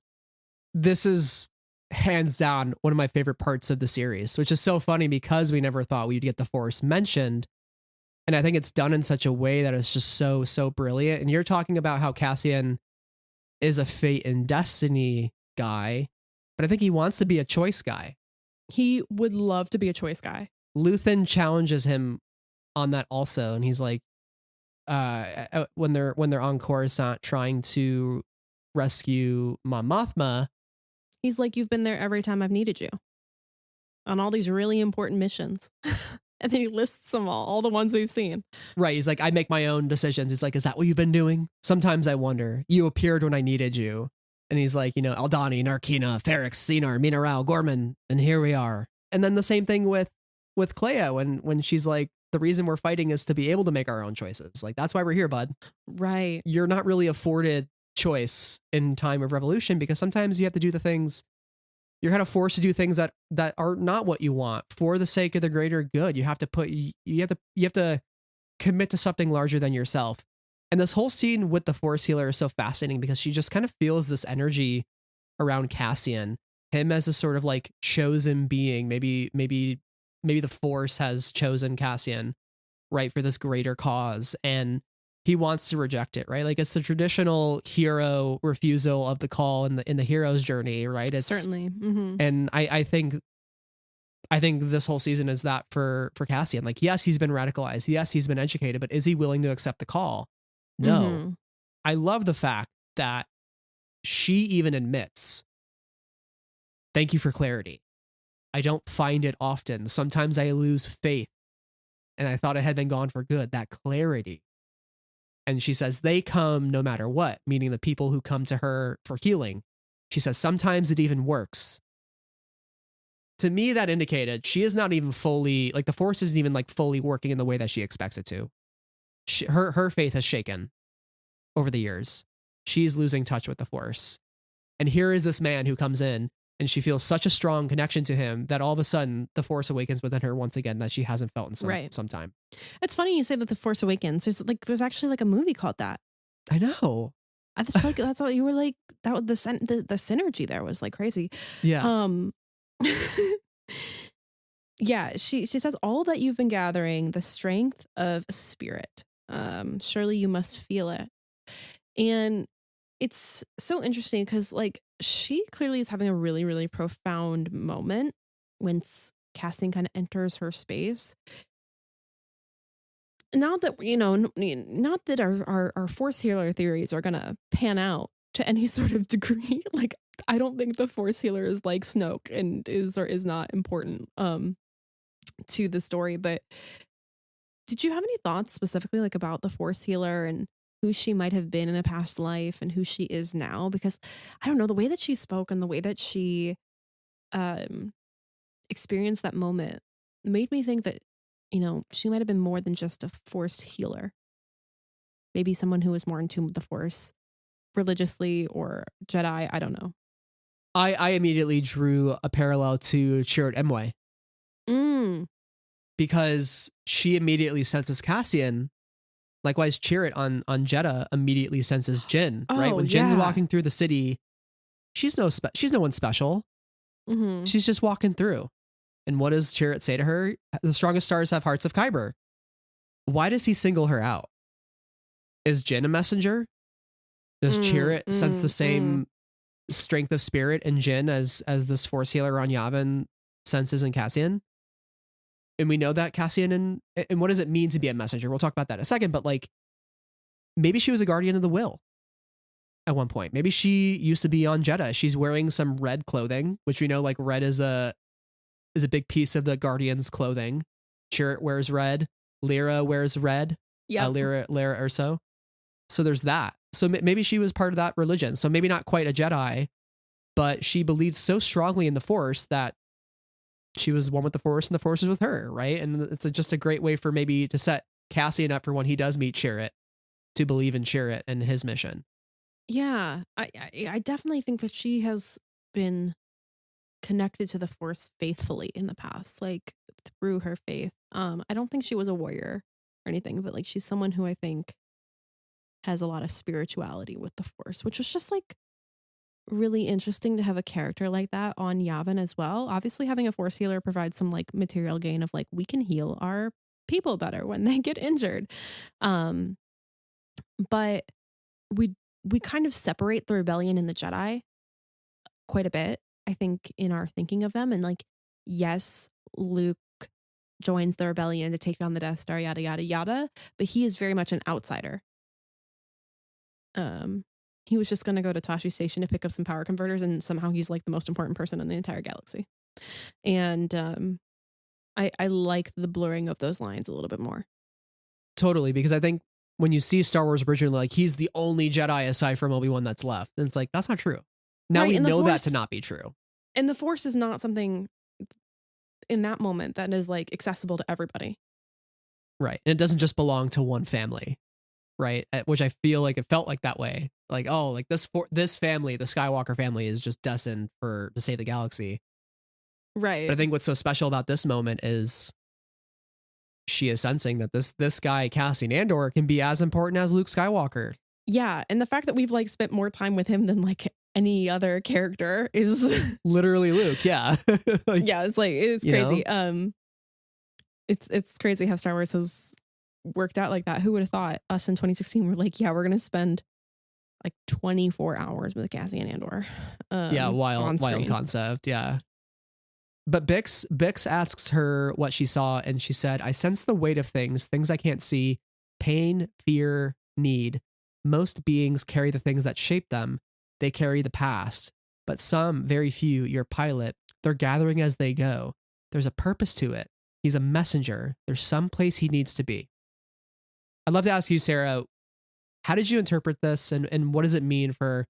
This is hands down one of my favorite parts of the series, which is so funny because we never thought we'd get the Force mentioned. And I think it's done in such a way that is just so, so brilliant. And you're talking about how Cassian is a fate and destiny guy, but I think he wants to be a choice guy. He would love to be a choice guy. Luthen challenges him on that also. And he's like, when they're on Coruscant trying to rescue Mon Mothma, he's like, you've been there every time I've needed you on all these really important missions. And then he lists them all the ones we've seen. Right. He's like, I make my own decisions. He's like, is that what you've been doing? Sometimes I wonder. You appeared when I needed you. And he's like, you know, Aldani, Narkina, Ferrix, Sinar, Mina Rao, Gorman, and here we are. And then the same thing with Clea when she's like, the reason we're fighting is to be able to make our own choices. Like, that's why we're here, bud. Right. You're not really afforded choice in time of revolution, because sometimes you have to do the things, you're kind of forced to do things that are not what you want for the sake of the greater good. You have to commit to something larger than yourself. And this whole scene with the Force Healer is so fascinating because she just kind of feels this energy around Cassian, him as a sort of like chosen being. Maybe the Force has chosen Cassian, right, for this greater cause, and he wants to reject it, right? Like, it's the traditional hero refusal of the call in the hero's journey, right? It's certainly. Mm-hmm. And I think this whole season is that for Cassian. Like, yes, he's been radicalized. Yes, he's been educated, but is he willing to accept the call? No. Mm-hmm. I love the fact that she even admits, thank you for clarity. I don't find it often. Sometimes I lose faith, and I thought it had been gone for good. That clarity. And she says they come no matter what, meaning the people who come to her for healing. She says, sometimes it even works. To me, that indicated she is not even fully, like the Force isn't even like fully working in the way that she expects it to. Her faith has shaken over the years. She's losing touch with the Force. And here is this man who comes in and she feels such a strong connection to him that all of a sudden the Force awakens within her once again that she hasn't felt in some time. It's funny you say that the Force Awakens. There's actually like a movie called that. I know. I just feel like that's what you were like. That was the synergy there was like crazy. Yeah. Yeah, she says all that you've been gathering, the strength of a spirit. Surely you must feel it. And it's so interesting because like she clearly is having a really, really profound moment when Cassian kind of enters her space. Not that, not that our Force healer theories are going to pan out to any sort of degree. Like, I don't think the Force healer is like Snoke and is or is not important to the story. But did you have any thoughts specifically like about the Force healer and who she might have been in a past life and who she is now? Because I don't know, the way that she spoke and the way that she experienced that moment made me think that, she might have been more than just a Force healer. Maybe someone who was more in tune with the Force religiously or Jedi. I don't know. I immediately drew a parallel to Chirrut Imwe. Because she immediately senses Cassian. Likewise, Chirrut on Jeddah immediately senses Jyn. Right when Jin's walking through the city, she's no one special. Mm-hmm. She's just walking through. And what does Chirrut say to her? The strongest stars have hearts of Kyber. Why does he single her out? Is Jyn a messenger? Does Chirrut sense the same strength of spirit in Jyn as this Force healer on Yavin senses in Cassian? And we know that Cassian and what does it mean to be a messenger? We'll talk about that in a second, but like maybe she was a guardian of the will at one point. Maybe she used to be on Jeddah. She's wearing some red clothing, which we know like red is a big piece of the Guardian's clothing. Chirrut wears red. Lyra wears red. Yeah, Lyra Urso. So there's that. So maybe she was part of that religion. So maybe not quite a Jedi, but she believed so strongly in the Force that she was one with the Force and the Force is with her, right? And it's just a great way for maybe to set Cassian up for when he does meet Chirrut to believe in Chirrut and his mission. Yeah, I definitely think that she has been connected to the Force faithfully in the past, like through her faith. I don't think she was a warrior or anything, but like she's someone who I think has a lot of spirituality with the Force, which was just like really interesting to have a character like that on Yavin as well. Obviously having a Force healer provides some like material gain of like we can heal our people better when they get injured. But we kind of separate the rebellion and the Jedi quite a bit, I think, in our thinking of them. And like, yes, Luke joins the rebellion to take down the Death Star, yada, yada, yada. But he is very much an outsider. He was just going to go to Tashi Station to pick up some power converters, and somehow he's like the most important person in the entire galaxy. And I like the blurring of those lines a little bit more. Totally, because I think when you see Star Wars originally, like he's the only Jedi aside from Obi-Wan that's left. And it's like, that's not true. Now right, we know Force, that to not be true. And the Force is not something in that moment that is like accessible to everybody. Right. And it doesn't just belong to one family. Right. Which I feel like it felt like that way. Like, oh, like this family, the Skywalker family is just destined to save the galaxy. Right. But I think what's so special about this moment is she is sensing that this guy, Cassian Andor, can be as important as Luke Skywalker. Yeah. And the fact that we've like spent more time with him than like any other character is literally Luke. Yeah. Like, yeah. It's crazy. It's crazy how Star Wars has worked out like that. Who would have thought us in 2016 were like, yeah, we're going to spend like 24 hours with Cassian Andor. Yeah. Wild concept. Yeah. But Bix asks her what she saw, and she said, I sense the weight of things I can't see, pain, fear, need. Most beings carry the things that shape them. They carry the past. But some, very few, your pilot, they're gathering as they go. There's a purpose to it. He's a messenger. There's some place he needs to be. I'd love to ask you, Sarah, how did you interpret this, and what does it mean for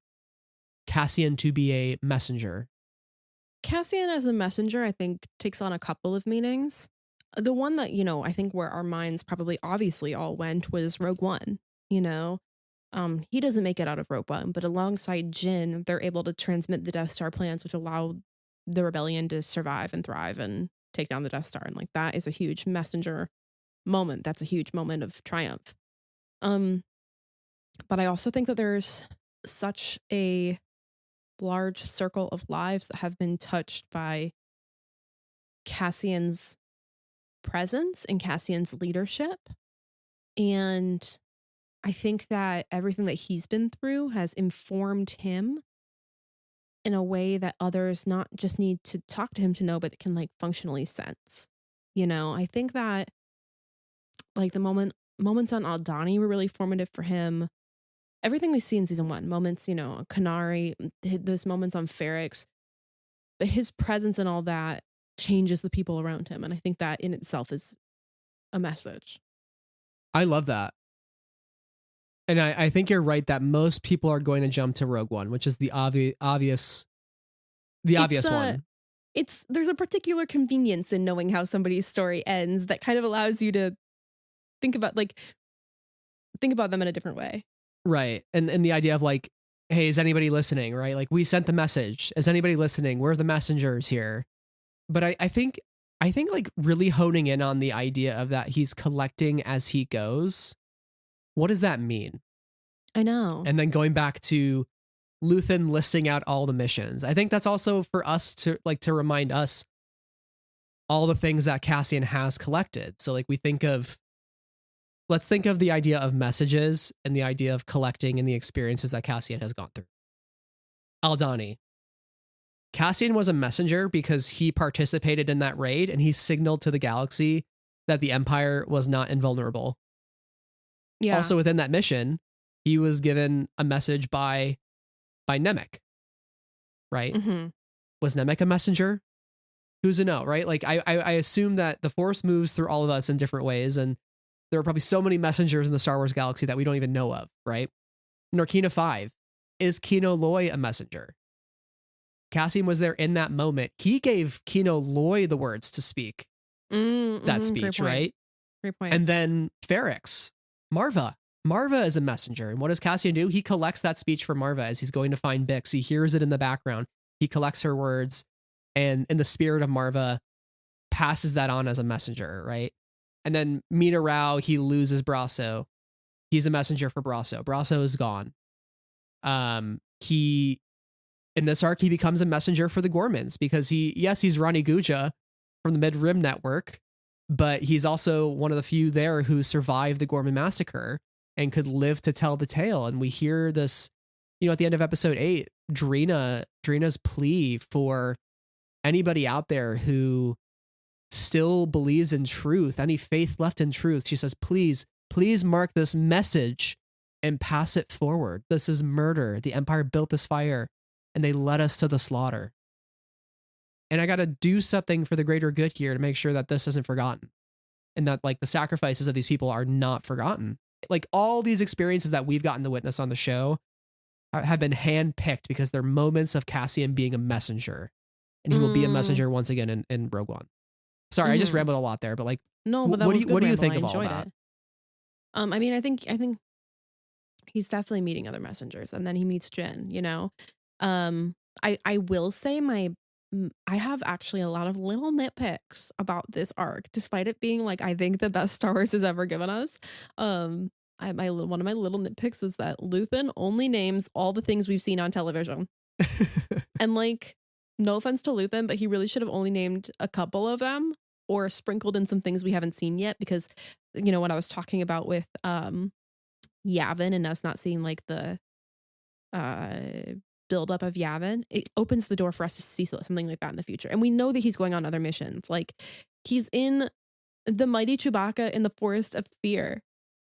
Cassian to be a messenger? Cassian as a messenger, I think, takes on a couple of meanings. The one that, I think where our minds probably obviously all went was Rogue One, you know? He doesn't make it out of Rogue One, but alongside Jin, they're able to transmit the Death Star plans, which allow the rebellion to survive and thrive and take down the Death Star. And like that is a huge messenger moment. That's a huge moment of triumph. But I also think that there's such a large circle of lives that have been touched by Cassian's presence and Cassian's leadership. And I think that everything that he's been through has informed him in a way that others not just need to talk to him to know, but can like functionally sense. I think that like the moments on Aldhani were really formative for him. Everything we see in season 1, moments, Kanari, those moments on Ferrix, but his presence and all that changes the people around him. And I think that in itself is a message. I love that. And I think you're right that most people are going to jump to Rogue One, which is the obvious one. There's a particular convenience in knowing how somebody's story ends that kind of allows you to think about them in a different way. Right. And the idea of like, hey, is anybody listening? Right. Like we sent the message. Is anybody listening? We're the messengers here. But I think like really honing in on the idea of that he's collecting as he goes. What does that mean? I know. And then going back to Luthen listing out all the missions. I think that's also for us to remind us all the things that Cassian has collected. So like let's think of the idea of messages and the idea of collecting and the experiences that Cassian has gone through. Aldhani. Cassian was a messenger because he participated in that raid and he signaled to the galaxy that the Empire was not invulnerable. Yeah. Also within that mission, he was given a message by Nemec, right? Mm-hmm. Was Nemec a messenger? Who's to know, right? Like I assume that the Force moves through all of us in different ways, and there are probably so many messengers in the Star Wars galaxy that we don't even know of, right? Narkina 5. Is Kino Loy a messenger? Cassian was there in that moment. He gave Kino Loy the words to speak that speech, right? Great point. And then Ferrix, Marva. Marva is a messenger. And what does Cassian do? He collects that speech for Marva as he's going to find Bix. He hears it in the background. He collects her words and in the spirit of Marva passes that on as a messenger, right? And then Mina Rao, he loses Brasso. He's a messenger for Brasso. Brasso is gone. In this arc, he becomes a messenger for the Gormans because he's Rani Guja from the Mid-Rim Network, but he's also one of the few there who survived the Gorman massacre and could live to tell the tale. And we hear this, at the end of episode 8, Drina's plea for anybody out there who still believes in truth, any faith left in truth. She says, please mark this message and pass it forward. This is murder. The Empire built this fire and they led us to the slaughter. And I got to do something for the greater good here to make sure that this isn't forgotten and that like the sacrifices of these people are not forgotten. Like all these experiences that we've gotten to witness on the show have been handpicked because they're moments of Cassian being a messenger, and he will be a messenger once again in Rogue One. Sorry, I just rambled a lot there, but like, no, but what do you think of all that? I mean, I think he's definitely meeting other messengers, and then he meets Jin. I will say I have actually a lot of little nitpicks about this arc, despite it being like I think the best Star Wars has ever given us. One of my little nitpicks is that Luthen only names all the things we've seen on television, and like, no offense to Luthen, but he really should have only named a couple of them or sprinkled in some things we haven't seen yet. Because what I was talking about with Yavin and us not seeing like the buildup of Yavin, it opens the door for us to see something like that in the future. And we know that he's going on other missions. Like he's in the mighty Chewbacca in the Forest of Fear.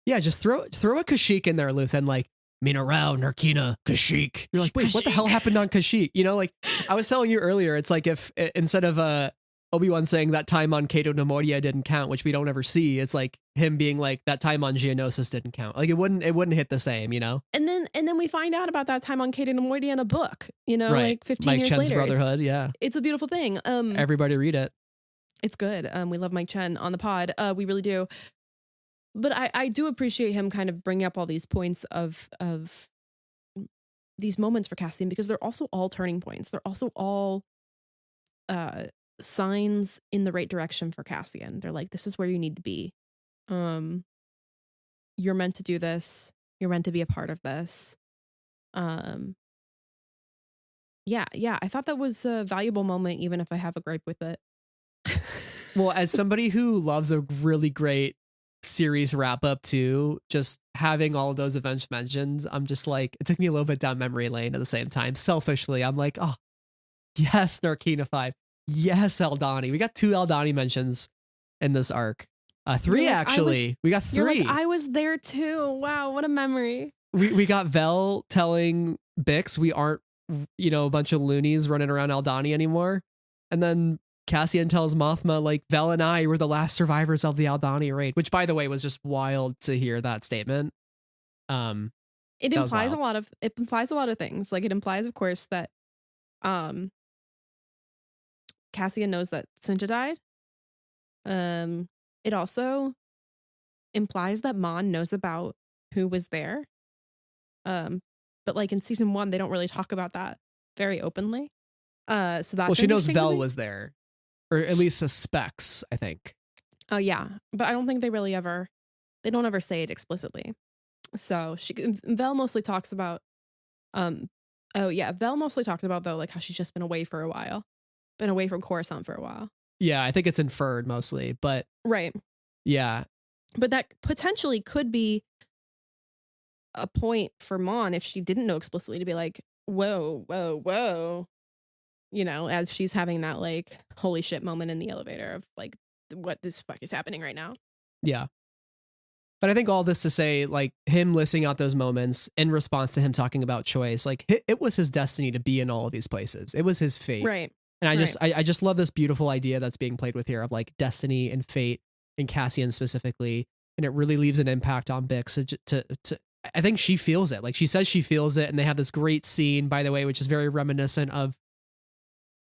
Yeah, just throw a Kashyyyk in there, Luthen, like Mina Rao, Narkina, Kashyyyk. You're like, wait, what the hell happened on Kashyyyk? Like I was telling you earlier, it's like if instead of Obi-Wan saying that time on Cato Nemoria didn't count, which we don't ever see. It's like him being like that time on Geonosis didn't count. Like it wouldn't hit the same, you know? And then we find out about that time on Cato Nemoria in a book, you know, Right. like 15 Mike years Chen's later. Brotherhood, yeah. It's a beautiful thing. Everybody read it. It's good. We love Mike Chen on the pod. We really do. But I do appreciate him kind of bringing up all these points of these moments for Cassian, because they're also all turning points. They're also all signs in the right direction for Cassian. They're like, this is where you need to be. You're meant to do this. You're meant to be a part of this. Yeah. I thought that was a valuable moment, even if I have a gripe with it. Well, as somebody who loves a really great series wrap up too, just having all of those events mentioned, I'm just like, it took me a little bit down memory lane at the same time. Selfishly, I'm like, oh, yes, Narkina 5. Yes, Aldani. We got 2 Aldani mentions in this arc. 3 actually. We got 3. I was there too. Wow, what a memory. We got Vel telling Bix we aren't, a bunch of loonies running around Aldani anymore. And then Cassian tells Mothma, like, Vel and I were the last survivors of the Aldani raid, which, by the way, was just wild to hear that statement. It implies a lot of things. Like, it implies, of course, that Cassian knows that Cinta died. It also implies that Mon knows about who was there. But like in season 1, they don't really talk about that very openly. So that's, she knows Vel was there, or at least suspects, I think. Oh yeah, but I don't think they don't ever say it explicitly. So Vel mostly talks about, Vel mostly talks about though, like how she's just been away for a while, been away from Coruscant for a while. Yeah, I think it's inferred mostly, but right. Yeah, but that potentially could be a point for Mon if she didn't know explicitly to be like, whoa, as she's having that like holy shit moment in the elevator of like, what this fuck is happening right now. Yeah. But I think all this to say, like, him listing out those moments in response to him talking about choice, like it was his destiny to be in all of these places. It was his fate. Right. And I just love this beautiful idea that's being played with here of like destiny and fate, and Cassian specifically. And it really leaves an impact on Bix to I think she feels it. Like she says she feels it. And they have this great scene, by the way, which is very reminiscent of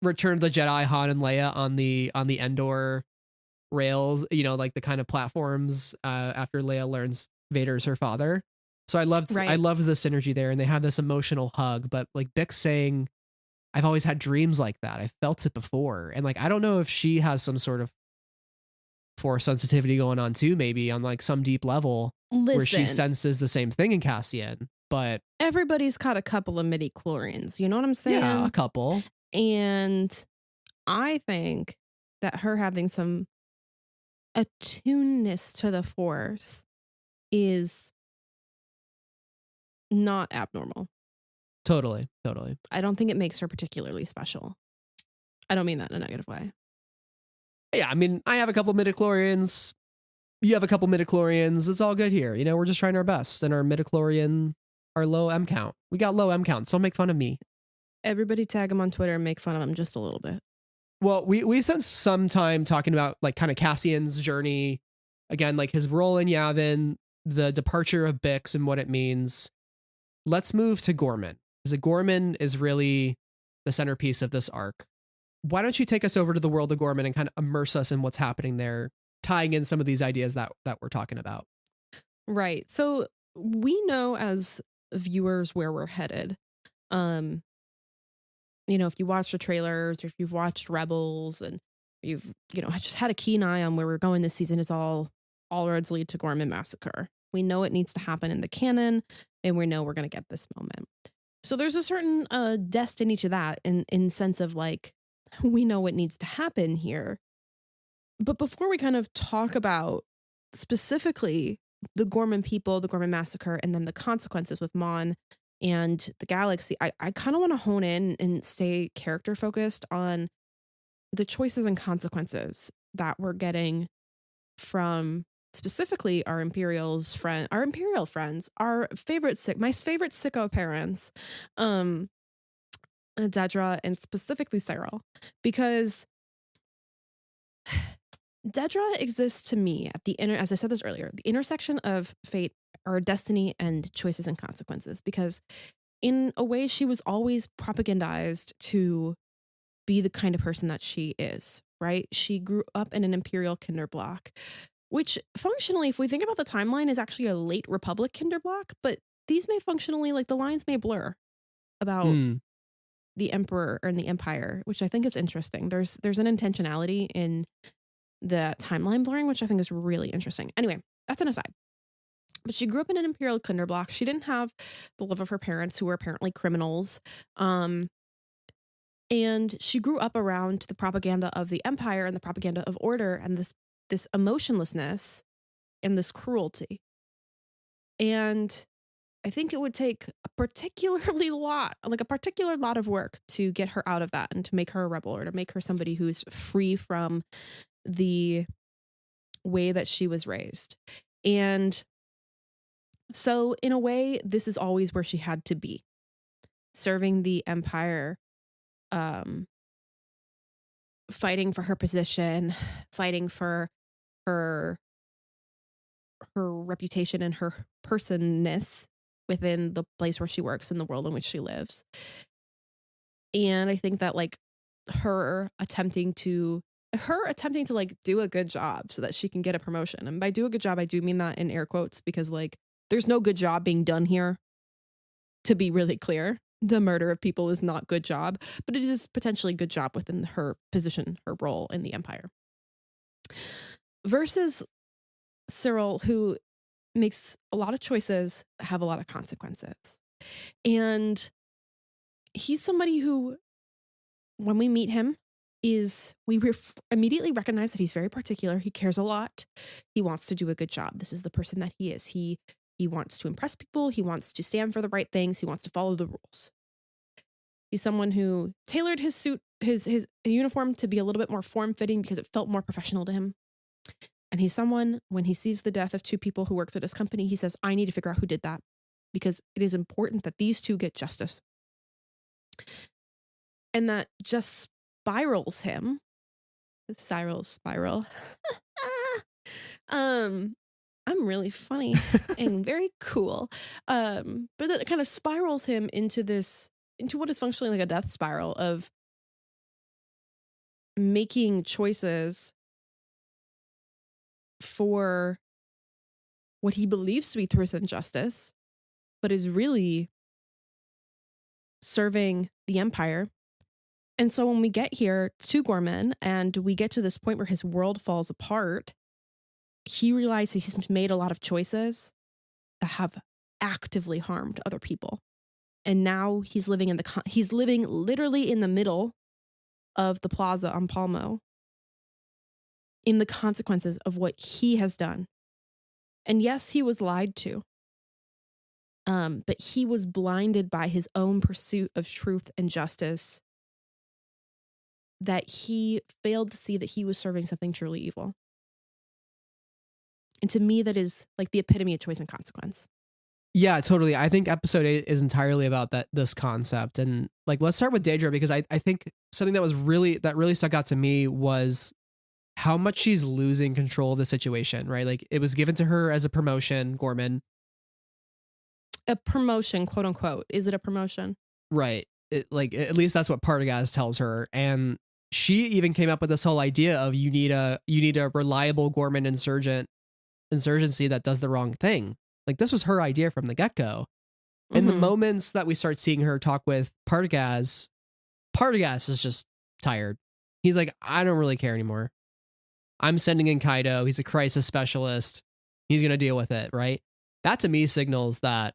Return of the Jedi, Han and Leia on the Andor rails, like the kind of platforms after Leia learns Vader's her father. So I loved the synergy there, and they have this emotional hug. But like Bix saying, I've always had dreams like that. I felt it before. And like, I don't know if she has some sort of force sensitivity going on too, maybe on like some deep level. Where she senses the same thing in Cassian, but everybody's caught a couple of midi-chlorians. You know what I'm saying? Yeah, a couple. And I think that her having some attuneness to the force is not abnormal. Totally. I don't think it makes her particularly special. I don't mean that in a negative way. Yeah, I mean, I have a couple midichlorians. You have a couple midichlorians. It's all good here. We're just trying our best. And our midichlorian, our low M count. We got low M counts. Don't make fun of me. Everybody tag him on Twitter and make fun of him just a little bit. Well, we spent some time talking about like kind of Cassian's journey. Again, like his role in Yavin, the departure of Bix and what it means. Let's move to Gorman. Because Gorman is really the centerpiece of this arc. Why don't you take us over to the world of Gorman and kind of immerse us in what's happening there, tying in some of these ideas that we're talking about. Right. So we know as viewers where we're headed. If you watch the trailers or if you've watched Rebels and you've, just had a keen eye on where we're going this season, is all roads lead to Gorman Massacre. We know it needs to happen in the canon, and we know we're going to get this moment. So there's a certain destiny to that in sense of like, we know what needs to happen here. But before we kind of talk about specifically the Gorman people, the Gorman Massacre, and then the consequences with Mon and the galaxy, I kind of want to hone in and stay character focused on the choices and consequences that we're getting from specifically our imperial friends, my favorite sicko parents, Dedra and specifically Cyril, because Dedra exists to me at as I said this earlier, the intersection of fate or destiny and choices and consequences, because in a way she was always propagandized to be the kind of person that she is, right? She grew up in an imperial kinderblock, which functionally, if we think about the timeline, is actually a late republic kinderblock, but these may functionally, like the lines may blur about the emperor and the empire, which I think is interesting. There's an intentionality in the timeline blurring, which I think is really interesting. Anyway, that's an aside. But she grew up in an imperial kinderblock. She didn't have the love of her parents, who were apparently criminals. And she grew up around the propaganda of the empire and the propaganda of order and this emotionlessness and this cruelty. And I think it would take a particular lot of work to get her out of that and to make her a rebel, or to make her somebody who's free from the way that she was raised. And so in a way, this is always where she had to be, serving the empire, fighting for her position, fighting for her reputation and her personness within the place where she works and the world in which she lives. And I think that like her attempting to like do a good job so that she can get a promotion. And by do a good job, I do mean that in air quotes, because like there's no good job being done here. To be really clear, the murder of people is not good job, but it is potentially good job within her position, her role in the empire. Versus Cyril, who makes a lot of choices that have a lot of consequences. And he's somebody who, when we meet him, we immediately recognize that he's very particular. He cares a lot. He wants to do a good job. This is the person that he is. He wants to impress people. He wants to stand for the right things. He wants to follow the rules. He's someone who tailored his suit, his uniform to be a little bit more form-fitting because it felt more professional to him. And he's someone, when he sees the death of two people who worked at his company, he says, I need to figure out who did that, because it is important that these two get justice. And that just spirals him. Spiral. I'm really funny and very cool. But that kind of spirals him into what is functionally like a death spiral of making choices for what he believes to be truth and justice, but is really serving the empire. And so when we get here to Gorman and we get to this point where his world falls apart, he realizes he's made a lot of choices that have actively harmed other people. And now he's living literally in the middle of the plaza on Palmo, in the consequences of what he has done. And yes, he was lied to. But he was blinded by his own pursuit of truth and justice, that he failed to see that he was serving something truly evil. And to me, that is like the epitome of choice and consequence. Yeah, totally. I think episode 8 is entirely about this concept. And like, let's start with Daedra, because I think something that really stuck out to me was how much she's losing control of the situation, right? Like, it was given to her as a promotion, Gorman. A promotion, quote unquote. Is it a promotion? Right. Like, at least that's what Partagaz tells her. And she even came up with this whole idea of you need a reliable Gorman insurgency that does the wrong thing. Like, this was her idea from the get-go. In the moments that we start seeing her talk with Partagaz is just tired. He's like, I don't really care anymore. I'm sending in Kaido. He's a crisis specialist. He's going to deal with it, right? That to me signals that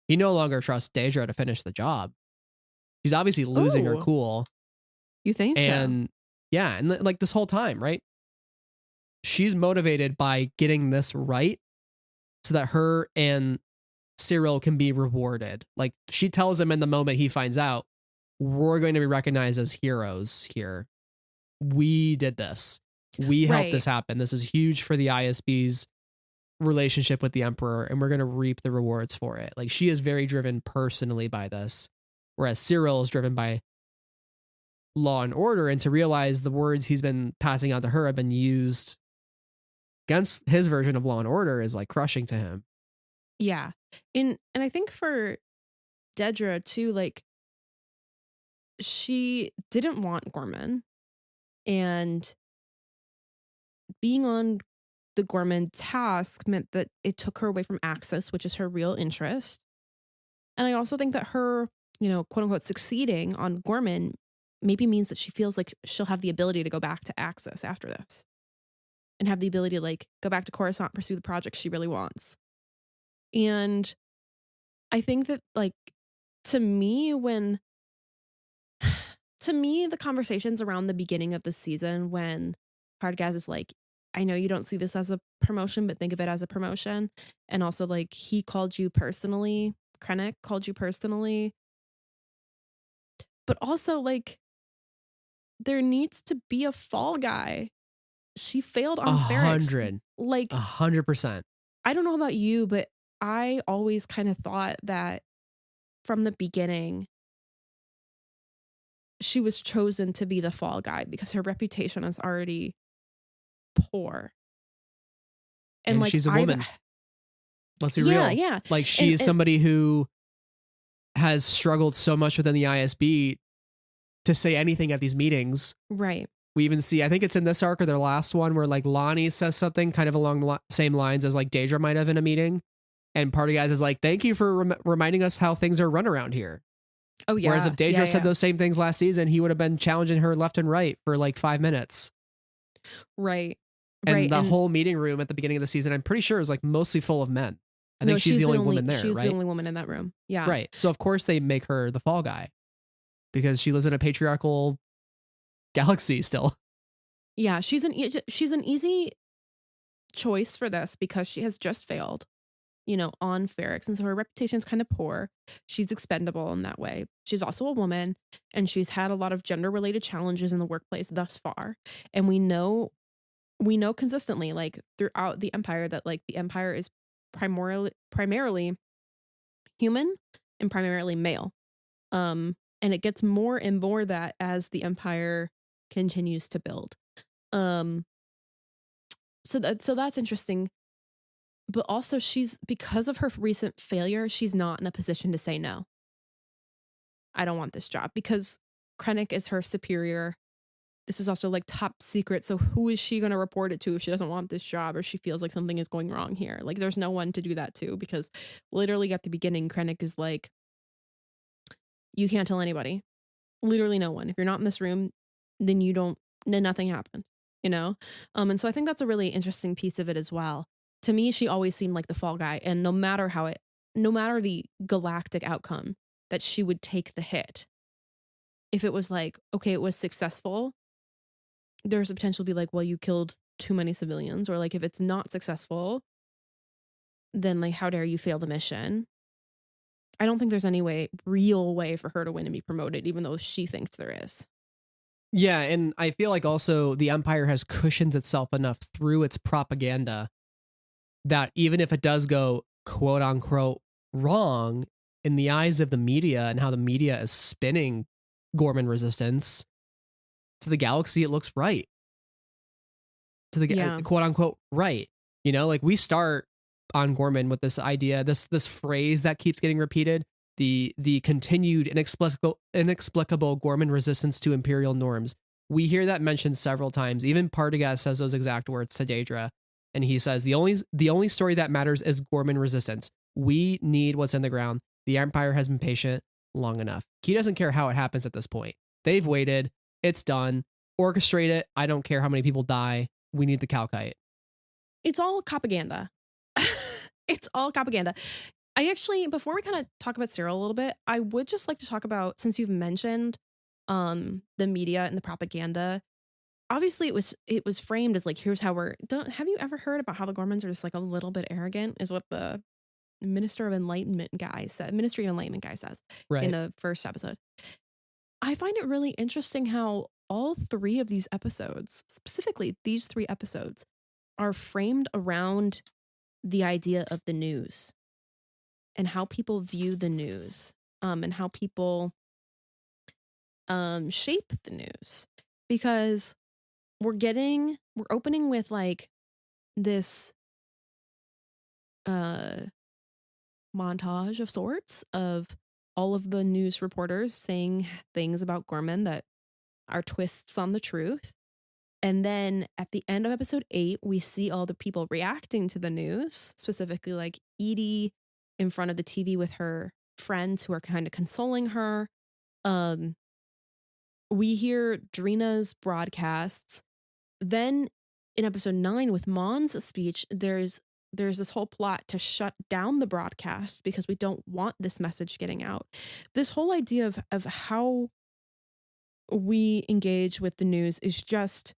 he no longer trusts Daedra to finish the job. She's obviously losing her cool. You think and, so? Yeah, and like this whole time, right? She's motivated by getting this right so that her and Cyril can be rewarded. Like, she tells him in the moment he finds out, we're going to be recognized as heroes here. We did this. We helped this happen. This is huge for the ISB's relationship with the Emperor, and we're going to reap the rewards for it. Like, she is very driven personally by this, whereas Cyril is driven by Law and Order, and to realize the words he's been passing on to her have been used against his version of Law and Order is like crushing to him. Yeah. And I think for Dedra too, like, she didn't want Gorman, and being on the Gorman task meant that it took her away from Axis, which is her real interest. And I also think that her, quote unquote, succeeding on Gorman maybe means that she feels like she'll have the ability to go back to Axis after this and have the ability to like go back to Coruscant, pursue the project she really wants. And I think that, like, to me, the conversations around the beginning of the season when Partagaz is like, I know you don't see this as a promotion, but think of it as a promotion. And also, like, he called you personally, Krennic called you personally. But also, like, there needs to be a fall guy. She failed on Ferrix. Like, 100%. I don't know about you, but I always kind of thought that from the beginning, she was chosen to be the fall guy because her reputation is already poor. And like, she's a woman. Let's be real. Yeah. Like, she is somebody who has struggled so much within the ISB to say anything at these meetings. Right. We even see, I think it's in this arc or their last one, where like Lonnie says something kind of along the same lines as like Dedra might have in a meeting. And Partagaz is like, thank you for reminding us how things are run around here. Oh, yeah. Whereas if Dedra said those same things last season, he would have been challenging her left and right for like 5 minutes. Right. And the whole meeting room at the beginning of the season, I'm pretty sure, is like mostly full of men. I think she's the only woman there, she's right? the only woman in that room. Yeah. Right. So of course they make her the fall guy because she lives in a patriarchal galaxy still. Yeah, she's an easy choice for this because she has just failed, on Ferrix, and so her reputation's kind of poor. She's expendable in that way. She's also a woman, and she's had a lot of gender-related challenges in the workplace thus far. And we know consistently, like, throughout the Empire, that like the Empire is primarily human and primarily male. And it gets more and more that as the Empire continues to build. So that's interesting. But also, because of her recent failure, she's not in a position to say no. I don't want this job because Krennic is her superior. This is also like top secret. So who is she going to report it to if she doesn't want this job or she feels like something is going wrong here? Like, there's no one to do that to, because literally at the beginning, Krennic is like, you can't tell anybody. Literally no one. If you're not in this room, then nothing happened, And so I think that's a really interesting piece of it as well. To me, she always seemed like the fall guy. And no matter the galactic outcome, that she would take the hit. If it was like, okay, it was successful, there's a potential to be like, well, you killed too many civilians. Or like, if it's not successful, then like, how dare you fail the mission? I don't think there's any real way for her to win and be promoted, even though she thinks there is. Yeah, and I feel like also the Empire has cushioned itself enough through its propaganda that even if it does go quote unquote wrong in the eyes of the media and how the media is spinning Gorman resistance, to the galaxy it looks right. To the quote unquote right. Like, we start on Gorman with this idea, this phrase that keeps getting repeated, the continued inexplicable Gorman resistance to imperial norms. We hear that mentioned several times. Even Partagaz says those exact words to Dedra, and he says the only story that matters is Gorman resistance. We need what's in the ground. The Empire has been patient long enough. He doesn't care how it happens at this point. They've waited. It's done. Orchestrate it. I don't care how many people die. We need the Calcite. It's all propaganda. It's all propaganda. I actually, before we kind of talk about Cyril a little bit, I would just like to talk about, since you've mentioned the media and the propaganda, obviously it was framed as like, here's how have you ever heard about how the Gormans are just like a little bit arrogant, is what the Ministry of Enlightenment guy says right in the first episode. I find it really interesting how all three of these episodes, specifically these 3 episodes, are framed around the idea of the news and how people view the news, and how people shape the news, because we're opening with like this montage of sorts of all of the news reporters saying things about Gorman that are twists on the truth. And then at the end of episode 8, we see all the people reacting to the news, specifically like Edie in front of the TV with her friends who are kind of consoling her. We hear Drina's broadcasts. Then in episode 9 with Mon's speech, there's this whole plot to shut down the broadcast because we don't want this message getting out. This whole idea of how we engage with the news is just,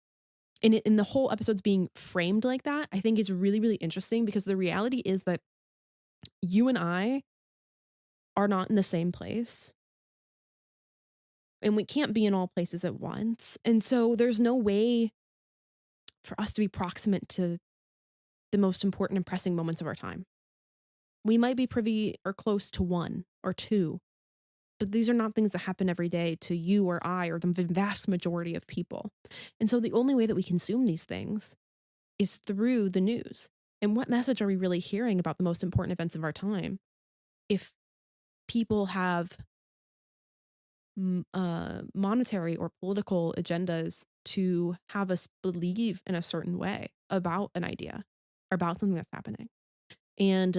in the whole episodes being framed like that, I think is really, really interesting, because the reality is that you and I are not in the same place. And we can't be in all places at once. And so there's no way for us to be proximate to the most important and pressing moments of our time. We might be privy or close to one or two, but these are not things that happen every day to you or I or the vast majority of people. And so the only way that we consume these things is through the news. And what message are we really hearing about the most important events of our time if people have monetary or political agendas to have us believe in a certain way about an idea or about something that's happening? And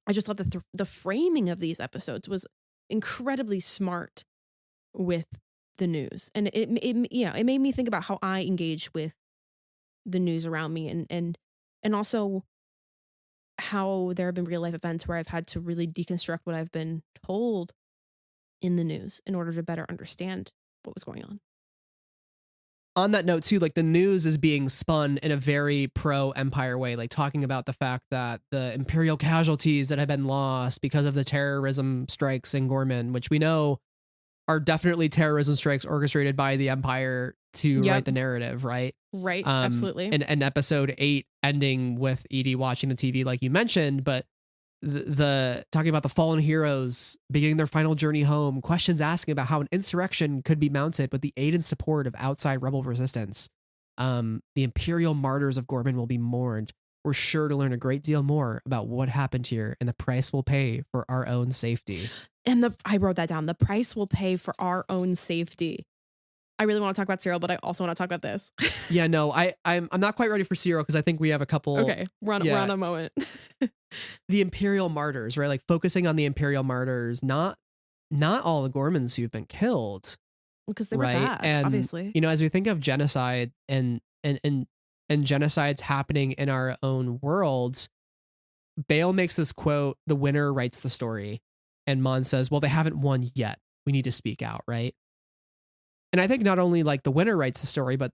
I just thought that the framing of these episodes was incredibly smart with the news, and it made me think about how I engage with the news around me, and also how there have been real life events where I've had to really deconstruct what I've been told in the news in order to better understand what was going on. On that note too, like the news is being spun in a very pro-Empire way, like talking about the fact that the Imperial casualties that have been lost because of the terrorism strikes in Gorman, which we know are definitely terrorism strikes orchestrated by the Empire to write the narrative, right? Right, absolutely. And episode 8 ending with Edie watching the TV, like you mentioned, but the talking about the fallen heroes beginning their final journey home, questions asking about how an insurrection could be mounted with the aid and support of outside rebel resistance. The Imperial martyrs of Gorman will be mourned. We're sure to learn a great deal more about what happened here and the price we'll pay for our own safety. And I wrote that down. The price we'll pay for our own safety. I really want to talk about Serial, but I also want to talk about this. Yeah, no, I'm not quite ready for Serial because I think we have a couple. Okay, we're on a moment. The Imperial martyrs, right? Like focusing on the Imperial martyrs, not all the Gormans who've been killed, because they were bad, and obviously. You know, as we think of genocide and genocides happening in our own worlds, Bale makes this quote: "The winner writes the story," and Mon says, "Well, they haven't won yet. We need to speak out," right? And I think not only like the winner writes the story, but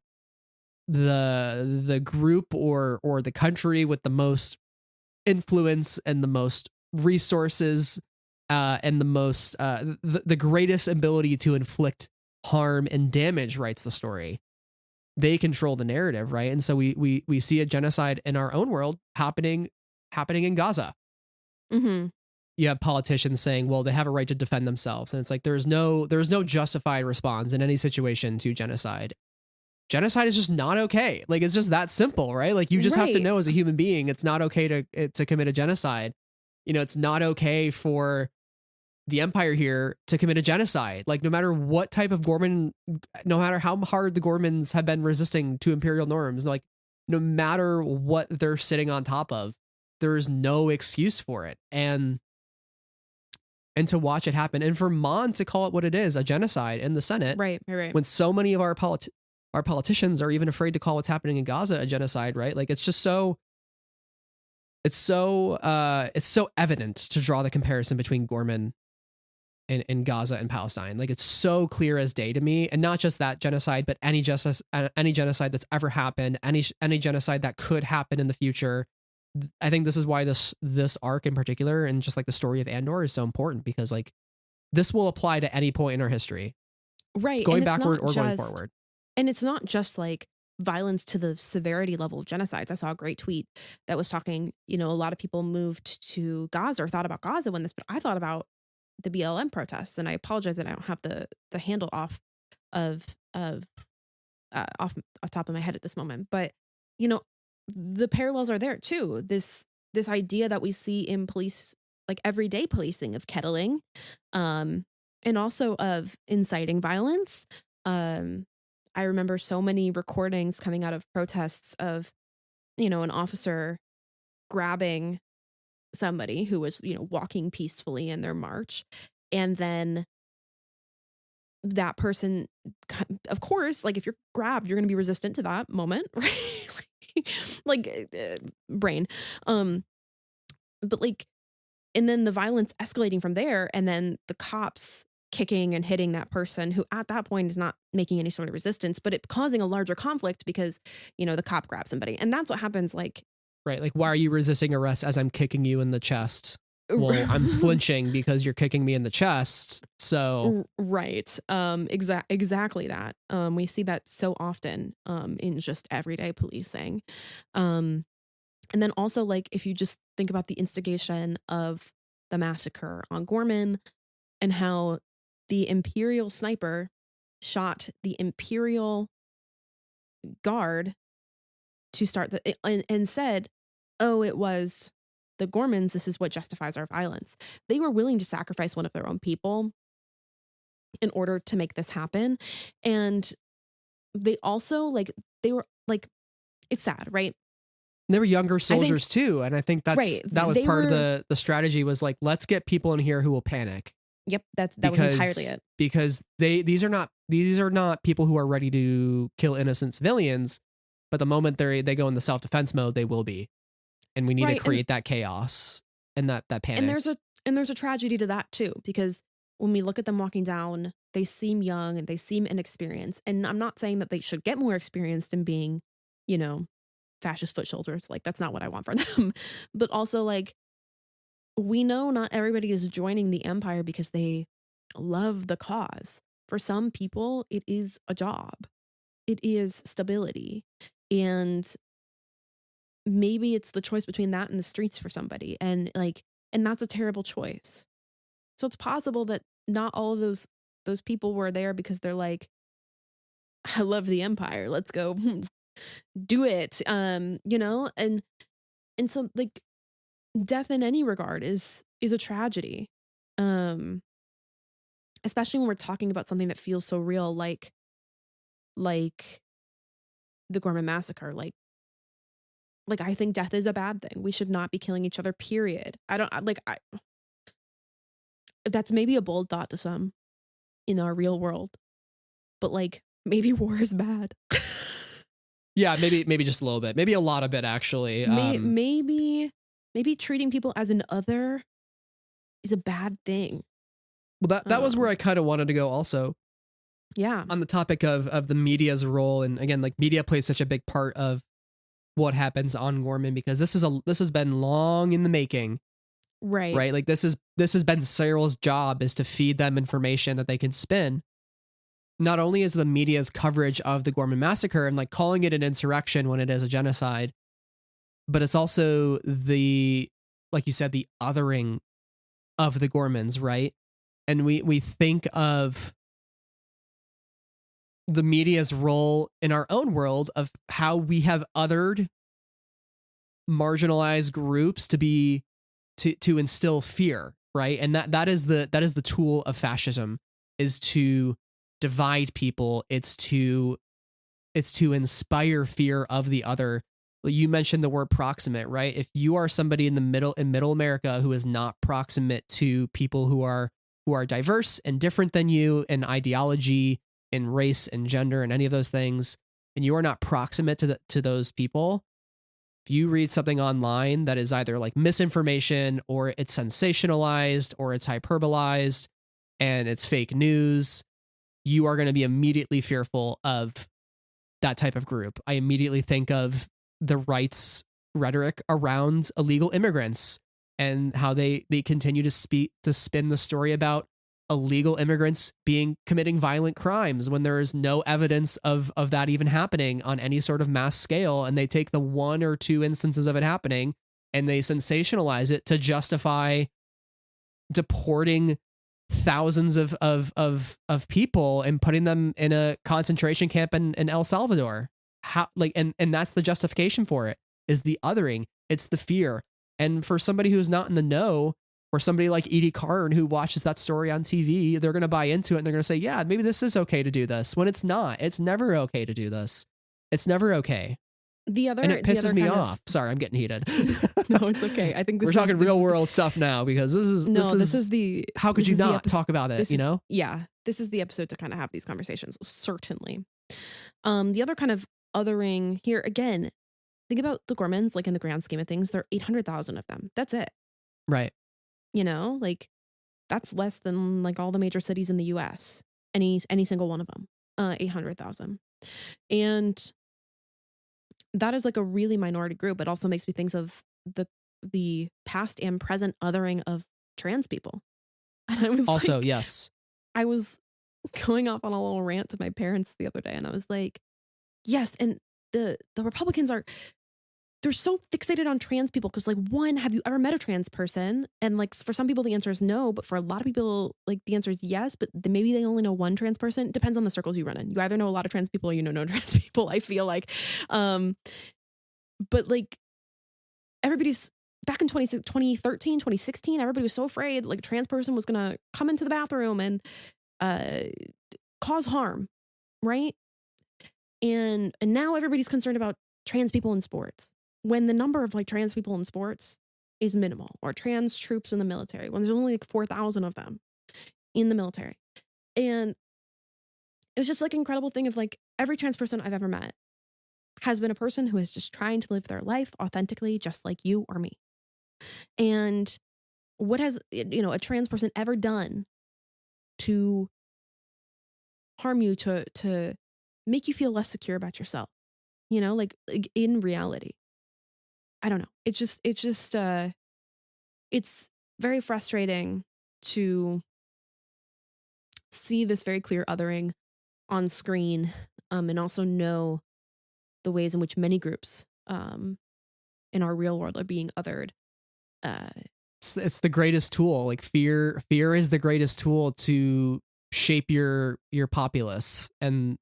the group or the country with the most influence and the most resources and the most the greatest ability to inflict harm and damage writes the story. They control the narrative, right? And so we see a genocide in our own world happening in Gaza. Mm-hmm. You have politicians saying, well, they have a right to defend themselves. And it's like, there's no justified response in any situation to genocide. Genocide is just not okay. Like, it's just that simple, right? Like, you just have to know as a human being, it's not okay to commit a genocide. You know, it's not okay for the Empire here to commit a genocide. Like, no matter what type of Gorman, no matter how hard the Gormans have been resisting to Imperial norms, like, no matter what they're sitting on top of, there's no excuse for it. And to watch it happen, and for Mon to call it what it is, a genocide in the Senate, right, when so many of our politicians are even afraid to call what's happening in Gaza a genocide, right? Like, it's just it's so evident to draw the comparison between Gorman and Gaza and Palestine. Like, it's so clear as day to me, and not just that genocide, but any genocide that's ever happened, any genocide that could happen in the future. I think this is why this arc in particular, and just like the story of Andor, is so important, because like this will apply to any point in our history, right? Going backward or going forward. And it's not just like violence to the severity level of genocides. I saw a great tweet that was talking, you know, a lot of people moved to Gaza or thought about Gaza when this, but I thought about the BLM protests, and I apologize that I don't have the handle of off the top of my head at this moment, but you know, the parallels are there too. This idea that we see in police, like everyday policing, of kettling, and also of inciting violence. I remember so many recordings coming out of protests of, you know, an officer grabbing somebody who was, you know, walking peacefully in their march, and then that person, of course, like if you're grabbed, you're going to be resistant to that moment, right? Brain. But like, and then the violence escalating from there, and then the cops kicking and hitting that person who at that point is not making any sort of resistance, but it causing a larger conflict because, you know, the cop grabs somebody. And that's what happens. Like, right. Like, why are you resisting arrest as I'm kicking you in the chest? Well, I'm flinching because you're kicking me in the chest. So right. Exactly that. We see that so often in just everyday policing. And then also, like, if you just think about the instigation of the massacre on Gorman and how the Imperial sniper shot the Imperial guard to start and said, oh, it was the Gormans, this is what justifies our violence. They were willing to sacrifice one of their own people in order to make this happen. And they also, like, they were like, it's sad, right? They were younger soldiers too. And I think that was part of the strategy, was like, let's get people in here who will panic. Yep. That was entirely it. Because these are not people who are ready to kill innocent civilians, but the moment they go in the self-defense mode, they will be. And we need to create that chaos and that panic. And there's a tragedy to that too, because when we look at them walking down, they seem young and they seem inexperienced. And I'm not saying that they should get more experienced in being, you know, fascist foot soldiers. Like, that's not what I want for them. But also, like, we know not everybody is joining the empire because they love the cause. For some people, it is a job. It is stability. And maybe it's the choice between that and the streets for somebody. And that's a terrible choice. So it's possible that not all of those people were there because they're like, I love the empire. Let's go do it. You know, and so, like, death in any regard is a tragedy. Especially when we're talking about something that feels so real, like the Gorman massacre. Like, I think death is a bad thing. We should not be killing each other, period. That's maybe a bold thought to some in our real world, but like, maybe war is bad. Yeah, maybe just a little bit, maybe a lot of it, actually. Maybe treating people as an other is a bad thing. Well, that was where I kind of wanted to go also. Yeah. On the topic of the media's role. And again, like, media plays such a big part of what happens on Gorman, because this has been long in the making. Right. Like, this has been Cyril's job, is to feed them information that they can spin. Not only is the media's coverage of the Gorman massacre and like calling it an insurrection when it is a genocide, but it's also like you said, the othering of the Gormans, right? And we think of the media's role in our own world of how we have othered marginalized groups to instill fear, right? And that is the tool of fascism, is to divide people. It's to inspire fear of the other. You mentioned the word proximate, right? If you are somebody in middle America who is not proximate to people who are diverse and different than you in ideology, in race and gender and any of those things, and you are not proximate to those people, if you read something online that is either like misinformation, or it's sensationalized, or it's hyperbolized and it's fake news, you are going to be immediately fearful of that type of group. I immediately think of the right's rhetoric around illegal immigrants and how they continue to spin the story about illegal immigrants committing violent crimes when there is no evidence of that even happening on any sort of mass scale. And they take the one or two instances of it happening and they sensationalize it to justify deporting thousands of people and putting them in a concentration camp in El Salvador. How, like, and that's the justification for it, is the othering. It's the fear. And for somebody who's not in the know, or somebody like Edie Karn who watches that story on TV, they're going to buy into it and they're going to say, yeah, maybe this is okay to do this, when it's not. It's never okay to do this. It's never okay. And it pisses me off. Sorry, I'm getting heated. No, it's okay. I think we're talking real world stuff now, because this is the, how could you not talk about it, you know? Yeah, this is the episode to kind of have these conversations, certainly. The other kind of othering here, again, think about the Gormans, like in the grand scheme of things, there are 800,000 of them. That's it. Right. You know, like that's less than like all the major cities in the US, any single one of them, 800,000. And that is like a really minority group. It also makes me think of the past and present othering of trans people. And I was also, like, yes, I was going off on a little rant to my parents the other day, and I was like, yes, and the Republicans they're so fixated on trans people because, like, one, have you ever met a trans person? And like, for some people the answer is no, but for a lot of people, like, the answer is yes, but maybe they only know one trans person. It depends on the circles you run in. You either know a lot of trans people or you know no trans people, I feel like. But like, everybody's back in 2013, 2016, everybody was so afraid like a trans person was gonna come into the bathroom and cause harm, right? And now everybody's concerned about trans people in sports, when the number of like trans people in sports is minimal, or trans troops in the military, when there's only like 4,000 of them in the military. And it was just like an incredible thing of like, every trans person I've ever met has been a person who is just trying to live their life authentically, just like you or me. And what has, you know, a trans person ever done to harm you, to make you feel less secure about yourself? You know, like in reality, I don't know. It's very frustrating to see this very clear othering on screen, and also know the ways in which many groups in our real world are being othered. It's the greatest tool. Like fear is the greatest tool to shape your populace, and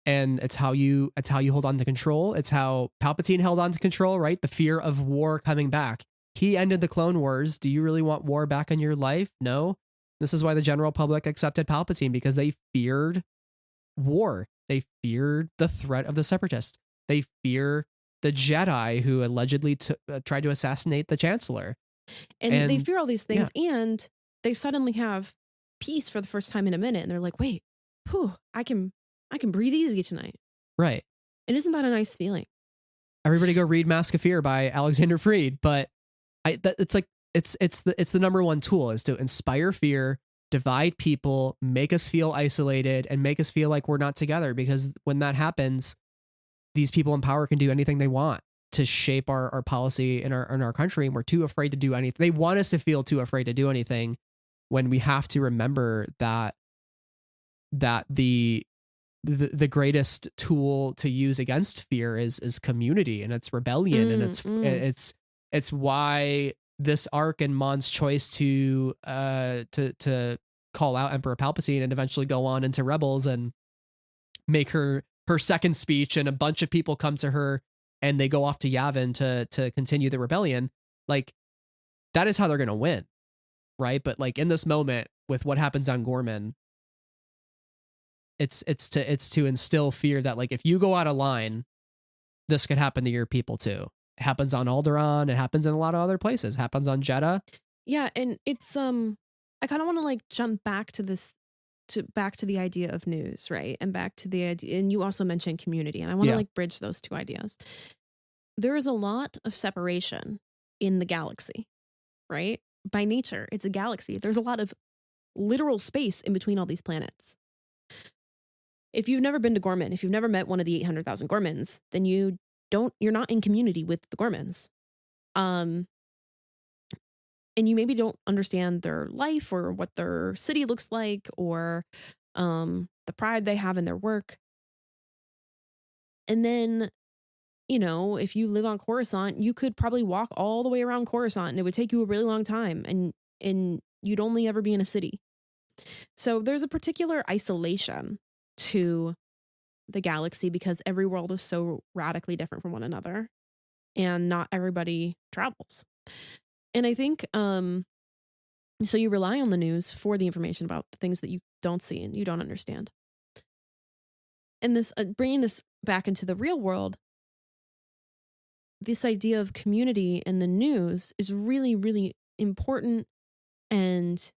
it's how you hold on to control. It's how Palpatine held on to control, right? The fear of war coming back. He ended the Clone Wars. Do you really want war back in your life? No. This is why the general public accepted Palpatine, because they feared war. They feared the threat of the Separatists. They fear the Jedi who allegedly tried to assassinate the Chancellor. And they fear all these things, and they suddenly have peace for the first time in a minute, and they're like, wait, I can breathe easy tonight. Right. And isn't that a nice feeling? Everybody go read Mask of Fear by Alexander Freed. But it's the number one tool, is to inspire fear, divide people, make us feel isolated, and make us feel like we're not together. Because when that happens, these people in power can do anything they want to shape our policy in our country, and we're too afraid to do anything. They want us to feel too afraid to do anything, when we have to remember that the greatest tool to use against fear is community, and it's rebellion, and it's why this arc in Mon's choice to call out Emperor Palpatine and eventually go on into Rebels and make her second speech, and a bunch of people come to her and they go off to Yavin to continue the rebellion. Like, that is how they're going to win, right? But like, in this moment with what happens on Gorman, it's to instill fear that, like, if you go out of line, this could happen to your people too. It happens on Alderaan. It happens in a lot of other places. It happens on Jeddah. Yeah, and it's I kind of want to like jump back to this, back to the idea of news, right? And back to the idea, and you also mentioned community, and I want to like bridge those two ideas. There is a lot of separation in the galaxy, right? By nature, it's a galaxy. There's a lot of literal space in between all these planets. If you've never been to Gorman, if you've never met one of the 800,000 Gormans, then you're not in community with the Gormans. And you maybe don't understand their life, or what their city looks like, or the pride they have in their work. And then, you know, if you live on Coruscant, you could probably walk all the way around Coruscant, and it would take you a really long time, and you'd only ever be in a city. So there's a particular isolation to the galaxy because every world is so radically different from one another and not everybody travels. And I think so you rely on the news for the information about the things that you don't see and you don't understand. And this bringing this back into the real world, this idea of community in the news is really, really important. And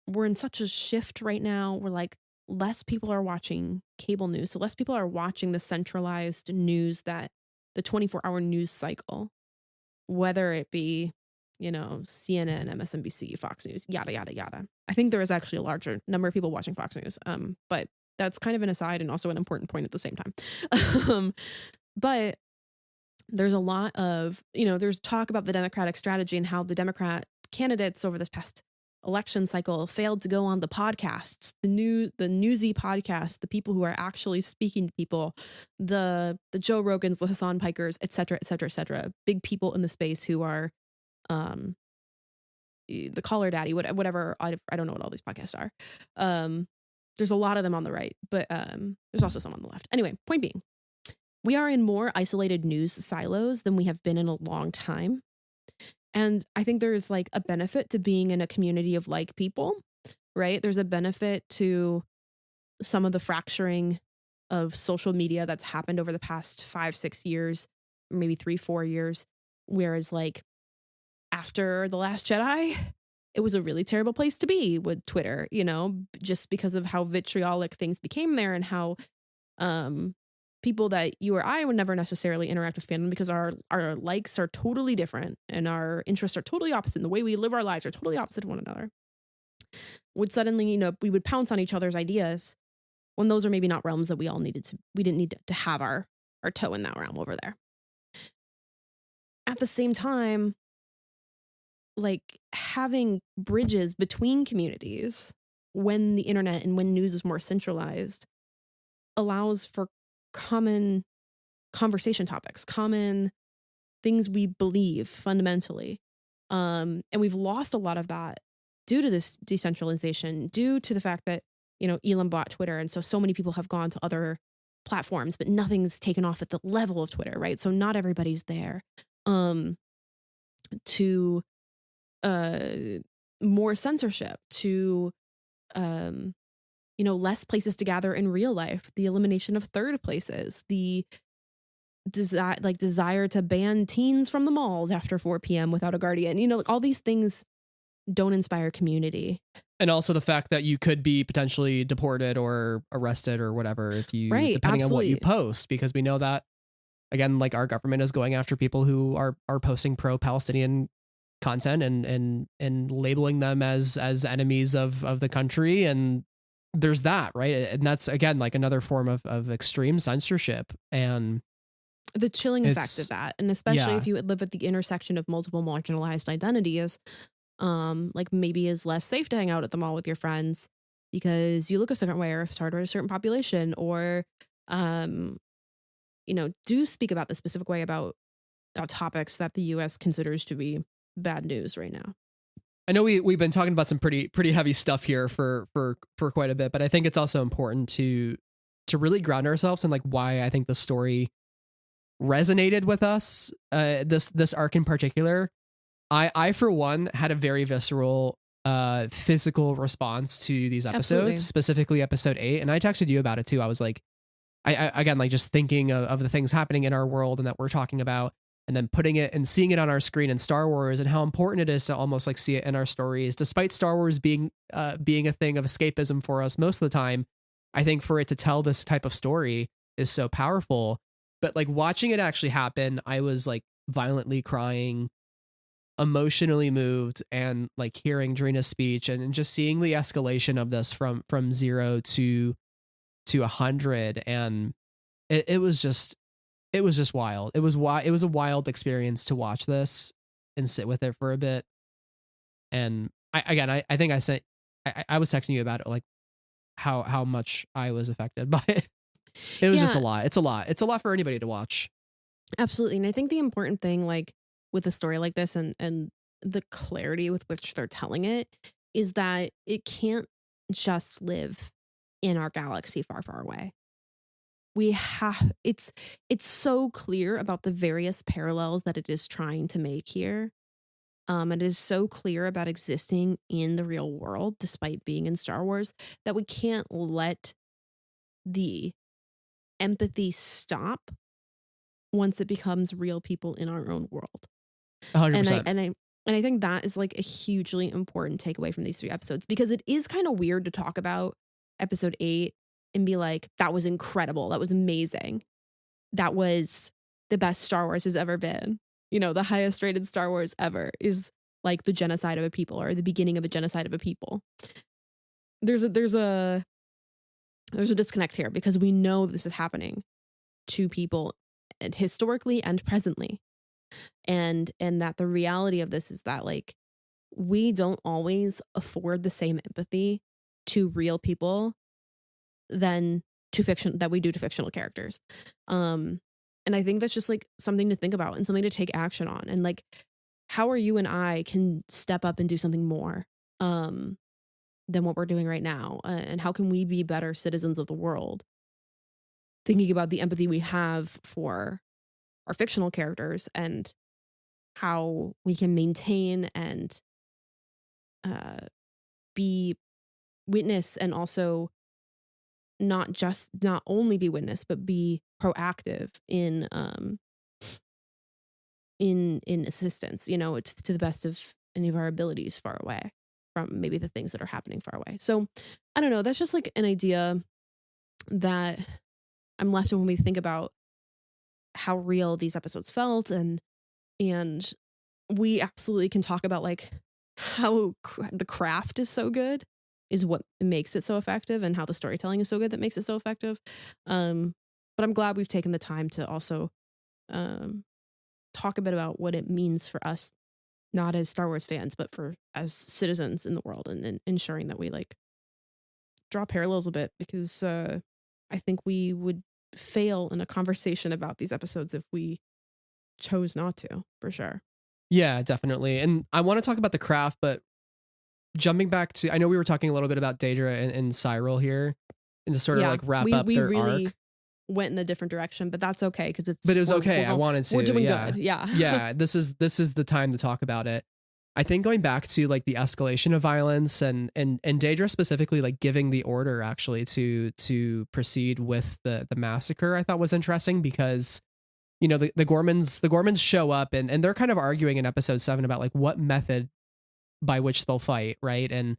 we're in such a shift right now where like less people are watching cable news. So less people are watching the centralized news, that the 24-hour news cycle, whether it be, you know, CNN, MSNBC, Fox News, yada, yada, yada. I think there is actually a larger number of people watching Fox News. But that's kind of an aside and also an important point at the same time. But there's a lot of, you know, there's talk about the Democratic strategy and how the Democrat candidates over this past election cycle failed to go on the podcasts, the newsy podcasts, the people who are actually speaking to people, the Joe Rogans, the Hassan Pikers, et cetera, et cetera, et cetera. Big people in the space who are the Caller Daddy, whatever. I don't know what all these podcasts are. There's a lot of them on the right, but there's also some on the left. Anyway, point being, we are in more isolated news silos than we have been in a long time. And I think there's like a benefit to being in a community of like people, right? There's a benefit to some of the fracturing of social media that's happened over the past 5-6 years, maybe 3-4 years. Whereas like after The Last Jedi, it was a really terrible place to be with Twitter, you know, just because of how vitriolic things became there and how people that you or I would never necessarily interact with fandom because our likes are totally different and our interests are totally opposite and the way we live our lives are totally opposite of one another, would suddenly, you know, we would pounce on each other's ideas when those are maybe not realms that we didn't need to have our toe in that realm over there. At the same time, like having bridges between communities when the internet and when news is more centralized allows for common conversation topics, common things we believe fundamentally. And we've lost a lot of that due to this decentralization, due to the fact that, you know, Elon bought Twitter. And so many people have gone to other platforms, but nothing's taken off at the level of Twitter, right? So not everybody's there. To more censorship, to you know, less places to gather in real life, the elimination of third places, the desire to ban teens from the malls after 4 p.m. without a guardian. You know, like all these things don't inspire community. And also the fact that you could be potentially deported or arrested or whatever if you, right, depending absolutely. on what you post, because we know that, again, like our government is going after people who are posting pro-Palestinian content and labeling them as enemies of the country. And there's that, right? And that's, again, like another form of extreme censorship and the chilling effect of that. And especially if you live at the intersection of multiple marginalized identities, like maybe is less safe to hang out at the mall with your friends because you look a certain way or if it's hard to a certain population, or you know, do speak about the specific way about topics that the US considers to be bad news right now. I know we've been talking about some pretty heavy stuff here for quite a bit, but I think it's also important to really ground ourselves in like why I think the story resonated with us. This arc in particular, I for one had a very visceral physical response to these episodes. Absolutely. Specifically episode 8, and I texted you about it too. I was like, I again, like just thinking of the things happening in our world and that we're talking about, and then putting it and seeing it on our screen in Star Wars and how important it is to almost like see it in our stories, despite Star Wars being a thing of escapism for us most of the time. I think for it to tell this type of story is so powerful. But like watching it actually happen, I was like violently crying, emotionally moved, and like hearing Drina's speech and just seeing the escalation of this from 0 to 100. And it was just wild. It was a wild experience to watch this and sit with it for a bit. And I think I sent, I was texting you about it, like how much I was affected by it. It was just a lot. It's a lot for anybody to watch. Absolutely. And I think the important thing, like with a story like this and the clarity with which they're telling it, is that it can't just live in our galaxy far, far away. It's so clear about the various parallels that it is trying to make here. It is so clear about existing in the real world despite being in Star Wars that we can't let the empathy stop once it becomes real people in our own world. 100%. And I think that is like a hugely important takeaway from these 3 episodes, because it is kind of weird to talk about episode 8 and be like, that was incredible. That was amazing. That was the best Star Wars has ever been. You know, the highest rated Star Wars ever is like the genocide of a people, or the beginning of a genocide of a people. There's a disconnect here, because we know this is happening to people historically and presently. And that the reality of this is that, like, we don't always afford the same empathy to real people than to fiction that we do to fictional characters. And I think that's just like something to think about and something to take action on. And like, how are you and I can step up and do something more than what we're doing right now? And how can we be better citizens of the world? Thinking about the empathy we have for our fictional characters and how we can maintain and be witness, and also not only be witness, but be proactive in assistance. You know, it's to the best of any of our abilities far away from maybe the things that are happening far away. So I don't know, that's just like an idea that I'm left with when we think about how real these episodes felt, and we absolutely can talk about like how the craft is so good is what makes it so effective, and how the storytelling is so good that makes it so effective. But I'm glad we've taken the time to also talk a bit about what it means for us, not as Star Wars fans, but as citizens in the world, and ensuring that we like draw parallels a bit, because I think we would fail in a conversation about these episodes if we chose not to, for sure. Yeah, definitely. And I want to talk about the craft, but jumping back to, I know we were talking a little bit about Daedra and Cyril here, and to sort of like wrap up we their really arc. Went in a different direction, but that's okay, because it's. But it was okay. I wanted to. We're doing yeah. good. Yeah. Yeah. This is the time to talk about it. I think going back to like the escalation of violence and Daedra specifically like giving the order actually to proceed with the massacre, I thought was interesting, because you know the Gormans show up and they're kind of arguing in episode 7 about like what method by which they'll fight, right? And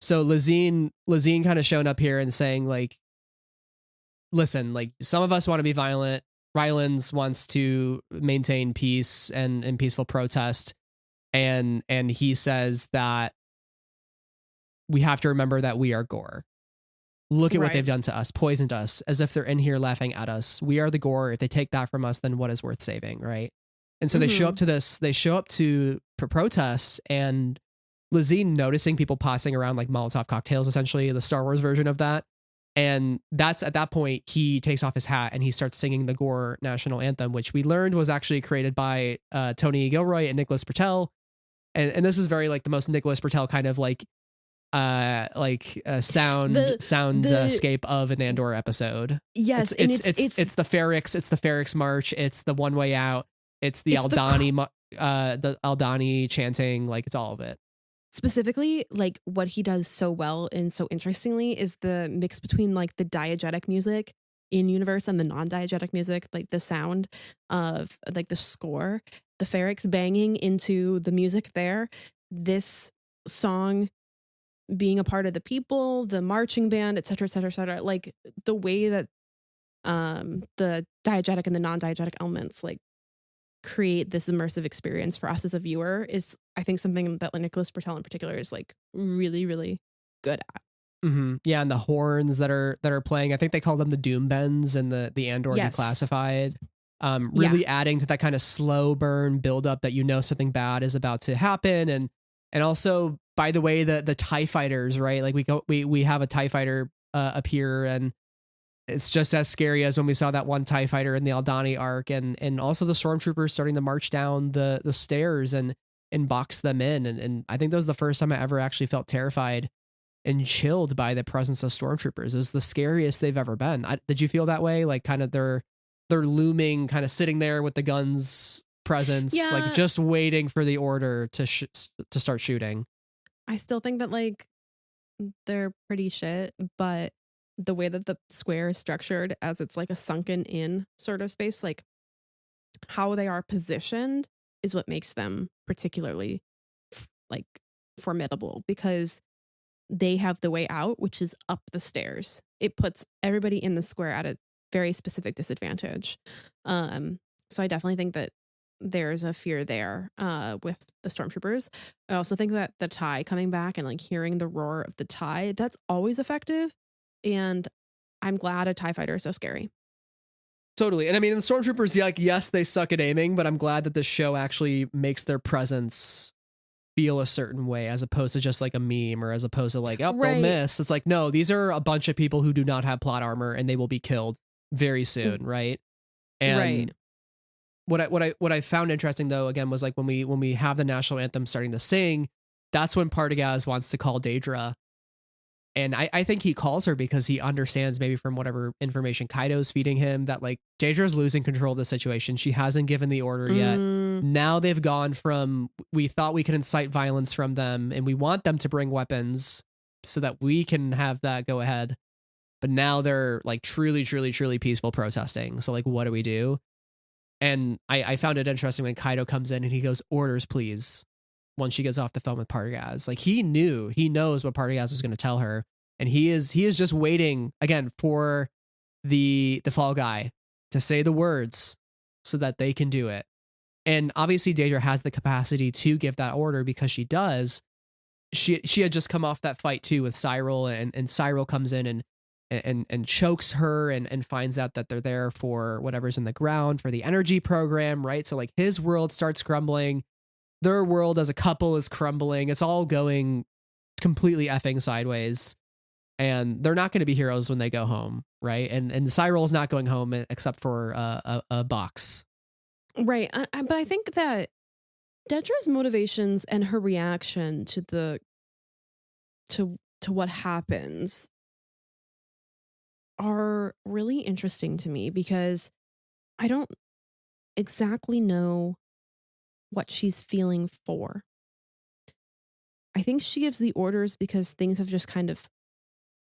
so Lazine kind of showing up here and saying like, listen, like some of us want to be violent. Rylands wants to maintain peace and peaceful protest. And he says that we have to remember that we are Gore. Look at what they've done to us, poisoned us, as if they're in here laughing at us. We are the Gore. If they take that from us, then what is worth saving, right? And so they show up to this. They show up to protest, and Lazine noticing people passing around like Molotov cocktails, essentially the Star Wars version of that. And that's at that point he takes off his hat and he starts singing the Gore national anthem, which we learned was actually created by Tony Gilroy and Nicholas Pertel. And this is very like the most Nicholas Pertel kind of like soundscape of an Andor episode. Yes, it's the Ferrix march, it's the One Way Out, it's the Aldani chanting, like it's all of it. Specifically, like what he does so well and so interestingly is the mix between like the diegetic music in universe and the non-diegetic music, like the sound of like the score, the Ferrix banging into the music there, this song being a part of the people, the marching band, et cetera, et cetera, et cetera. Like the way that the diegetic and the non-diegetic elements like create this immersive experience for us as a viewer is, I think, something that like Nicholas Pertel in particular is like really, really good at. Mm-hmm. Yeah, and the horns that are playing, I think they call them the Doom Bends and the Andor Declassified. Really adding to that kind of slow burn buildup that you know something bad is about to happen, and also, by the way, the TIE fighters, right? Like we have a TIE fighter appear, and it's just as scary as when we saw that one TIE fighter in the Aldani arc, and also the stormtroopers starting to march down the stairs and box them in, and I think that was the first time I ever actually felt terrified and chilled by the presence of stormtroopers. It was the scariest they've ever been. Did you feel that way? Like kind of they're looming, kind of sitting there with the guns presence, like Yeah. just waiting for the order to start shooting. I still think that like they're pretty shit, but the way that the square is structured as it's like a sunken in sort of space, like how they are positioned is what makes them particularly like formidable, because they have the way out, which is up the stairs. It puts everybody in the square at a very specific disadvantage. So I definitely think that there's a fear there with the stormtroopers. I also think that the TIE coming back and like hearing the roar of the TIE, that's always effective. And I'm glad a TIE fighter is so scary. Totally. And I mean, the stormtroopers, like, yes, they suck at aiming, but I'm glad that this show actually makes their presence feel a certain way, as opposed to just like a meme, or as opposed to like, oh, they'll miss. It's like, no, these are a bunch of people who do not have plot armor and they will be killed very soon. Right. And what I found interesting though, again, was like when we have the national anthem starting to sing, that's when Partagaz wants to call Daedra. And I think he calls her because he understands, maybe from whatever information Kaido's feeding him, that like Daedra's losing control of the situation. She hasn't given the order yet. Now they've gone from, we thought we could incite violence from them and we want them to bring weapons so that we can have that go ahead. But now they're like truly, truly, truly peaceful protesting. So like, what do we do? And I found it interesting when Kaido comes in and he goes, orders, please. Once she gets off the phone with Partagaz, like he knows what Partagaz is going to tell her. And he is just waiting again for the fall guy to say the words so that they can do it. And obviously Daedra has the capacity to give that order because she does. She had just come off that fight too with Cyril, and Cyril comes in and chokes her and finds out that they're there for whatever's in the ground for the energy program, right? So like his world starts crumbling. Their world as a couple is crumbling. It's all going completely effing sideways. And they're not going to be heroes when they go home, right? And Cyril's not going home except for a box. Right. But I think that Daedra's motivations and her reaction to what happens are really interesting to me, because I don't exactly know what she's feeling for. I think she gives the orders because things have just kind of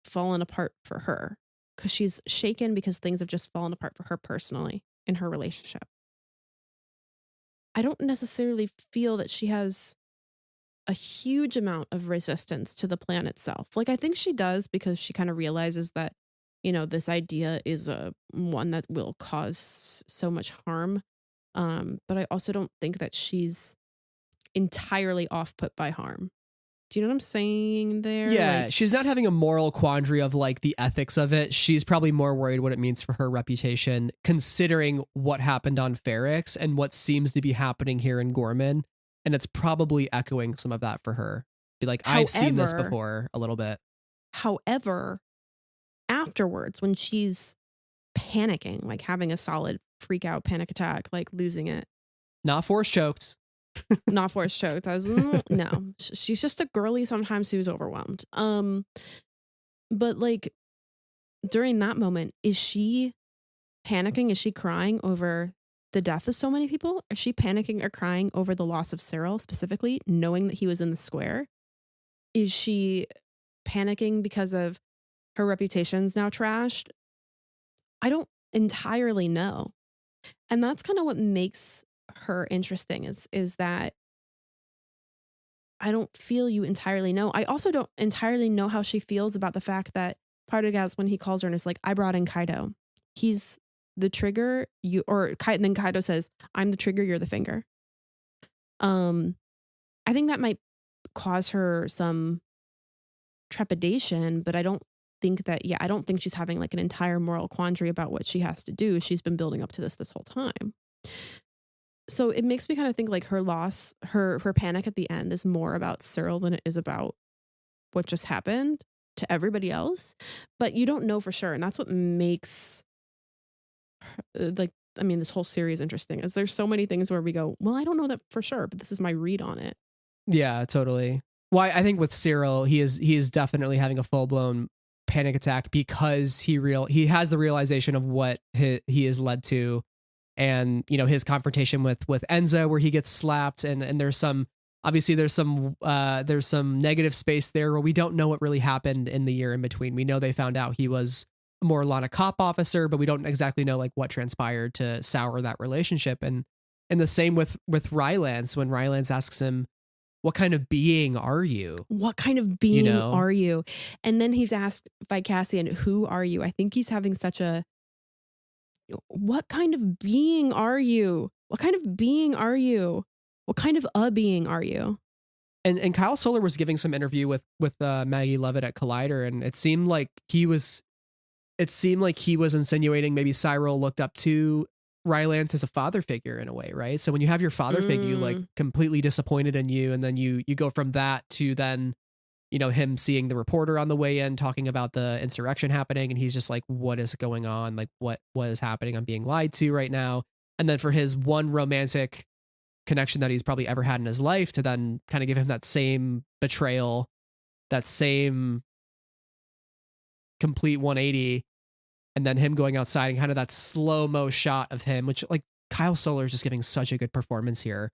fallen apart for her, because she's shaken because things have just fallen apart for her personally in her relationship. I don't necessarily feel that she has a huge amount of resistance to the plan itself. Like I think she does, because she kind of realizes that, you know, this idea is one that will cause so much harm. But I also don't think that she's entirely off put by harm. Do you know what I'm saying there? Yeah, like, she's not having a moral quandary of like the ethics of it. She's probably more worried what it means for her reputation, considering what happened on Ferrix and what seems to be happening here in Gorman. And it's probably echoing some of that for her. Be like, I've seen this before a little bit. However, afterwards, when she's panicking, like having a solid freak out panic attack, like losing it. Not force choked. Not force choked. I was no. She's just a girly sometimes who's overwhelmed. But like during that moment, is she panicking? Is she crying over the death of so many people? Is she panicking or crying over the loss of Cyril specifically, knowing that he was in the square? Is she panicking because of her reputation's now trashed? I don't entirely know. And that's kind of what makes her interesting, is that I don't feel you entirely know. I also don't entirely know how she feels about the fact that Partagaz, when he calls her and is like, I brought in Kaido. He's the trigger, and then Kaido says, I'm the trigger, you're the finger. I think that might cause her some trepidation, but I don't think she's having like an entire moral quandary about what she has to do. She's been building up to this whole time. So it makes me kind of think like her loss, her panic at the end is more about Cyril than it is about what just happened to everybody else. But you don't know for sure. And that's what makes this whole series interesting, is there's so many things where we go, well, I don't know that for sure, but this is my read on it. Yeah, totally. Well, I think with Cyril, he is definitely having a full blown panic attack because he has the realization of what he is led to, and his confrontation with Enza where he gets slapped, and there's some obviously there's some negative space there where we don't know what really happened in the year in between. We know they found out he was a Morlana cop officer, but we don't exactly know like what transpired to sour that relationship. And the same with Rylance, when Rylance asks him, what kind of being are you? What kind of being are you? And then he's asked by Cassian, who are you? I think he's having such a, what kind of being are you? What kind of being are you? What kind of a being are you? And Kyle Soller was giving some interview with Maggie Lovett at Collider, and it seemed like he was insinuating maybe Cyril looked up to Rylance as a father figure in a way, right? So when you have your father figure like completely disappointed in you, and then you go from that to then him seeing the reporter on the way in talking about the insurrection happening, and he's just like, what is going on? Like what is happening? I'm being lied to right now. And then for his one romantic connection that he's probably ever had in his life to then kind of give him that same betrayal, that same complete 180, and then him going outside and kind of that slow-mo shot of him, which like Kyle Soller is just giving such a good performance here.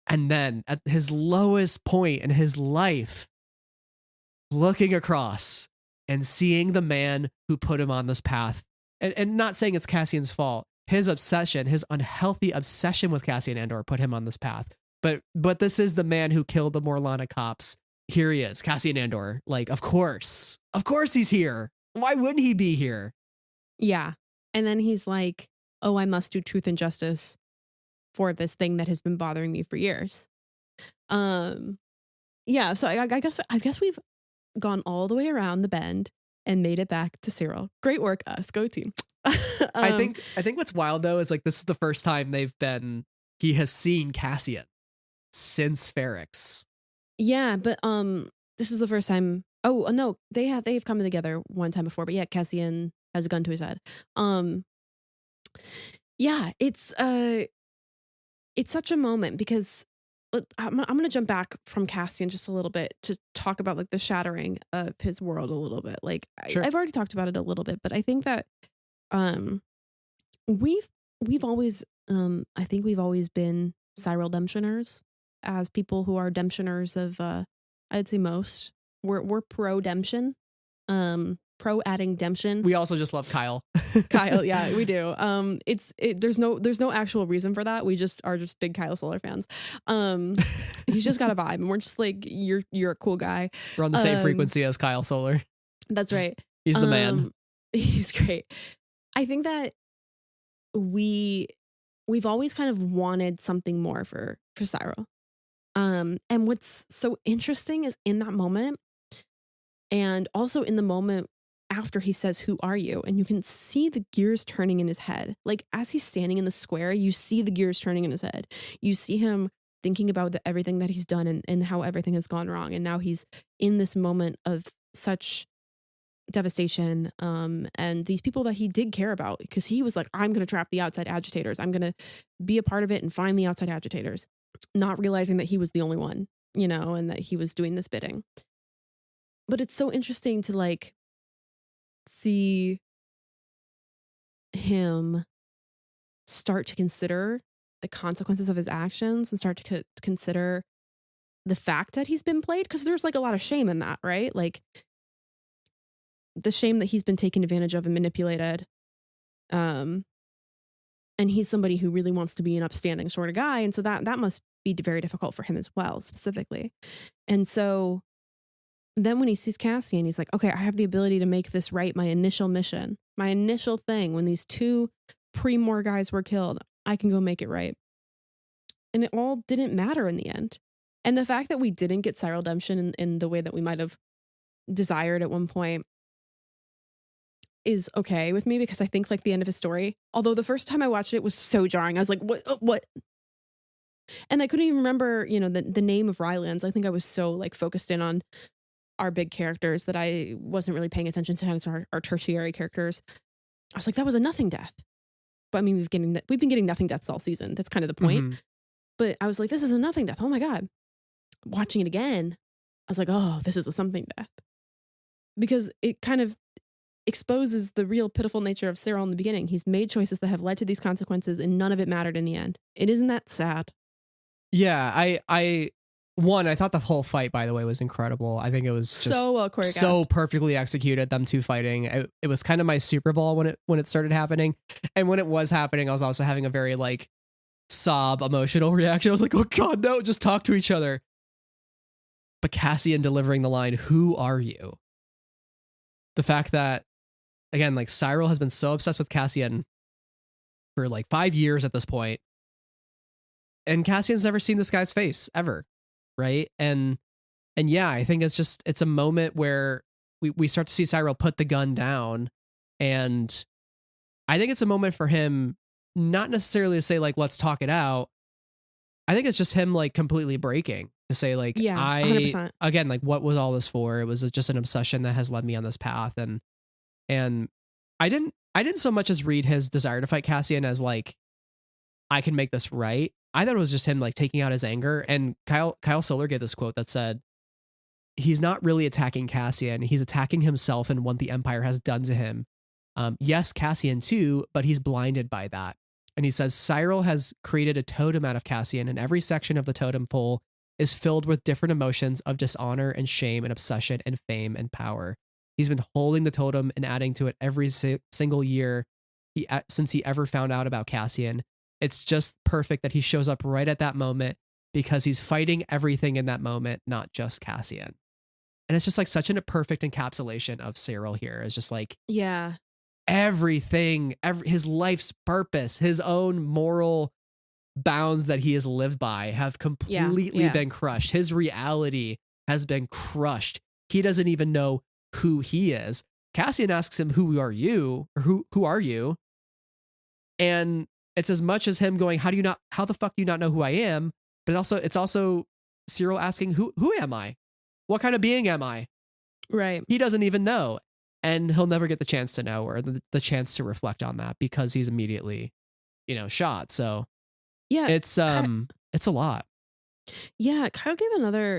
And then at his lowest point in his life, looking across and seeing the man who put him on this path, and not saying it's Cassian's fault, his obsession, his unhealthy obsession with Cassian Andor put him on this path. But this is the man who killed the Morlana cops. Here he is, Cassian Andor. Like, of course he's here. Why wouldn't he be here? Yeah. And then he's like, oh, I must do truth and justice for this thing that has been bothering me for years. Yeah. So I guess we've gone all the way around the bend and made it back to Cyril. Great work, us. Go team. I think what's wild though is like this is the first time he has seen Cassian since Ferrix. Yeah, but this is the first time. Oh no, they've come together one time before, but yeah, Cassian has a gun to his head. Yeah, it's such a moment because I'm gonna jump back from Cassian just a little bit to talk about like the shattering of his world a little bit. Like sure. I've already talked about it a little bit, but I think that we've always I think we've always been Cyril Demptioners as people who are Demptioners of I'd say most. We're pro Demption. Pro adding Demption. We also just love Kyle. Kyle, yeah, we do. There's no actual reason for that. We just are big Kyle Soller fans. He's just got a vibe, and we're just like, you're a cool guy. We're on the same frequency as Kyle Soller. That's right. He's the man. He's great. I think that we've always kind of wanted something more for Cyril. And what's so interesting is in that moment, and also in the moment after he says, who are you? And you can see the gears turning in his head. Like as he's standing in the square, you see the gears turning in his head. You see him thinking about everything that he's done and how everything has gone wrong. And now he's in this moment of such devastation. And these people that he did care about, because he was like, I'm going to trap the outside agitators. I'm going to be a part of it and find the outside agitators, not realizing that he was the only one, and that he was doing this bidding. But it's so interesting to like see him start to consider the consequences of his actions and start to consider the fact that he's been played, because there's like a lot of shame in that, right? Like the shame that he's been taken advantage of and manipulated. And he's somebody who really wants to be an upstanding sort of guy, and so that must be very difficult for him as well, specifically. And so then when he sees Cassian, he's like, okay, I have the ability to make this right. My initial mission, my initial thing, when these two pre-Mor guys were killed, I can go make it right. And it all didn't matter in the end. And the fact that we didn't get Cyril Demption in the way that we might have desired at one point is okay with me, because I think like the end of his story, although the first time I watched it was so jarring. I was like, what? And I couldn't even remember, the name of Rylance. I think I was so like focused in on our big characters that I wasn't really paying attention to our tertiary characters. I was like, that was a nothing death. But I mean, we've been getting nothing deaths all season. That's kind of the point. Mm-hmm. But I was like, this is a nothing death. Oh my God. watching it again, I was like, oh, this is a something death. Because it kind of exposes the real pitiful nature of Cyril in the beginning. He's made choices that have led to these consequences, and none of it mattered in the end. It isn't that sad. Yeah, I thought the whole fight, by the way, was incredible. I think it was just so well choreographed, so perfectly executed. Them two fighting. It was kind of my Super Bowl when it started happening, and when it was happening, I was also having a very like sob emotional reaction. I was like, oh god, no, just talk to each other. But Cassian delivering the line, "Who are you?" The fact that, again, like Cyril has been so obsessed with Cassian for like 5 years at this point, and Cassian's never seen this guy's face ever, right? And yeah, I think it's a moment where we start to see Cyril put the gun down, and I think it's a moment for him not necessarily to say like let's talk it out. I think it's just him like completely breaking to say like, yeah, 100%. Again, like what was all this for? It was just an obsession that has led me on this path, and I didn't so much as read his desire to fight Cassian as like I can make this right. I thought it was just him like taking out his anger. And Kyle Solar gave this quote that said, he's not really attacking Cassian. He's attacking himself and what the Empire has done to him. Yes, Cassian too, but he's blinded by that. And he says, Cyril has created a totem out of Cassian, and every section of the totem pole is filled with different emotions of dishonor and shame and obsession and fame and power. He's been holding the totem and adding to it every single year since he ever found out about Cassian. It's just perfect that he shows up right at that moment because he's fighting everything in that moment, not just Cassian. And it's just like such a perfect encapsulation of Cyril here. It's just like, yeah, everything, his life's purpose, his own moral bounds that he has lived by have completely been crushed. His reality has been crushed. He doesn't even know who he is. Cassian asks him, who are you? Or who are you? And it's as much as him going, how the fuck do you not know who I am? But it's also Cyril asking, who am I? What kind of being am I? Right. He doesn't even know. And he'll never get the chance to know or the chance to reflect on that because he's immediately, shot. So yeah, it's a lot. Yeah, Kyle gave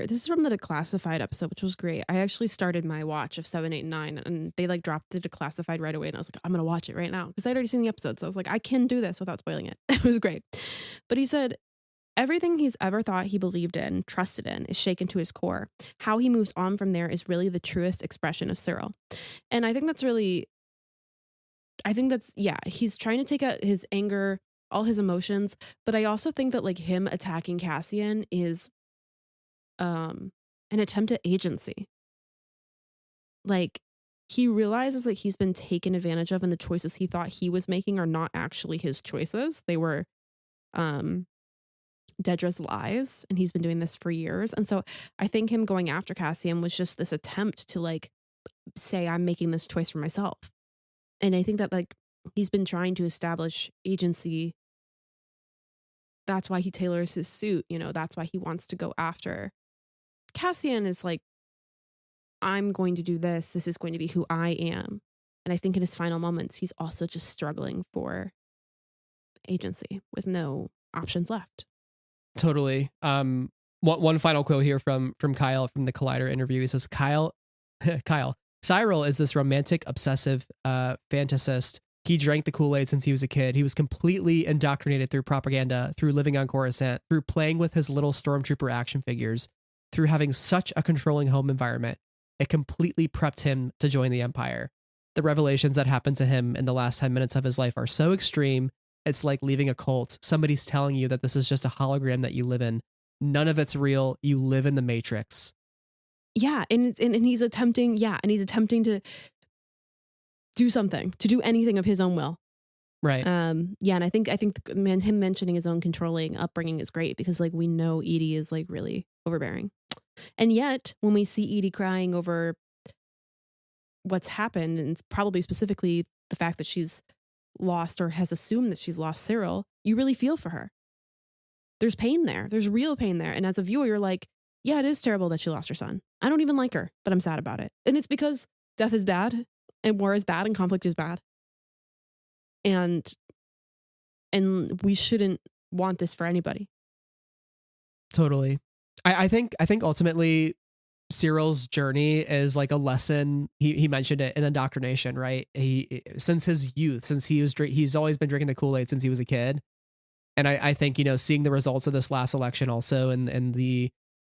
this is from the Declassified episode, which was great. I actually started my watch of 7, 8, and 9, and they like dropped the Declassified right away. And I was like, I'm going to watch it right now because I'd already seen the episode. So I was like, I can do this without spoiling it. It was great. But he said, everything he's ever thought he believed in, trusted in, is shaken to his core. How he moves on from there is really the truest expression of Cyril. And I think that's he's trying to take out his anger, all his emotions, but I also think that like him attacking Cassian is an attempt at agency. Like he realizes that he's been taken advantage of and the choices he thought he was making are not actually his choices. They were Dedra's lies, and he's been doing this for years. And so I think him going after Cassian was just this attempt to like say, I'm making this choice for myself. And I think that like he's been trying to establish agency. That's why he tailors his suit. That's why he wants to go after. Cassian is like, I'm going to do this. This is going to be who I am. And I think in his final moments, he's also just struggling for agency with no options left. Totally. One final quote here from Kyle from the Collider interview. He says, Kyle, Cyril is this romantic, obsessive fantasist. He drank the Kool-Aid since he was a kid. He was completely indoctrinated through propaganda, through living on Coruscant, through playing with his little stormtrooper action figures, through having such a controlling home environment. It completely prepped him to join the Empire. The revelations that happened to him in the last 10 minutes of his life are so extreme. It's like leaving a cult. Somebody's telling you that this is just a hologram that you live in. None of it's real. You live in the Matrix. Yeah, and he's attempting to do something, to do anything of his own will. Right. And I think him mentioning his own controlling upbringing is great because like we know Edie is like really overbearing. And yet when we see Edie crying over what's happened, and it's probably specifically the fact that she's lost or has assumed that she's lost Cyril, you really feel for her. There's pain there. There's real pain there. And as a viewer, you're like, yeah, it is terrible that she lost her son. I don't even like her, but I'm sad about it. And it's because death is bad and war is bad and conflict is bad. And we shouldn't want this for anybody. Totally. I think ultimately Cyril's journey is like a lesson. He mentioned it in indoctrination, right? Since his youth, since he's always been drinking the Kool-Aid since he was a kid. And I think, seeing the results of this last election also and the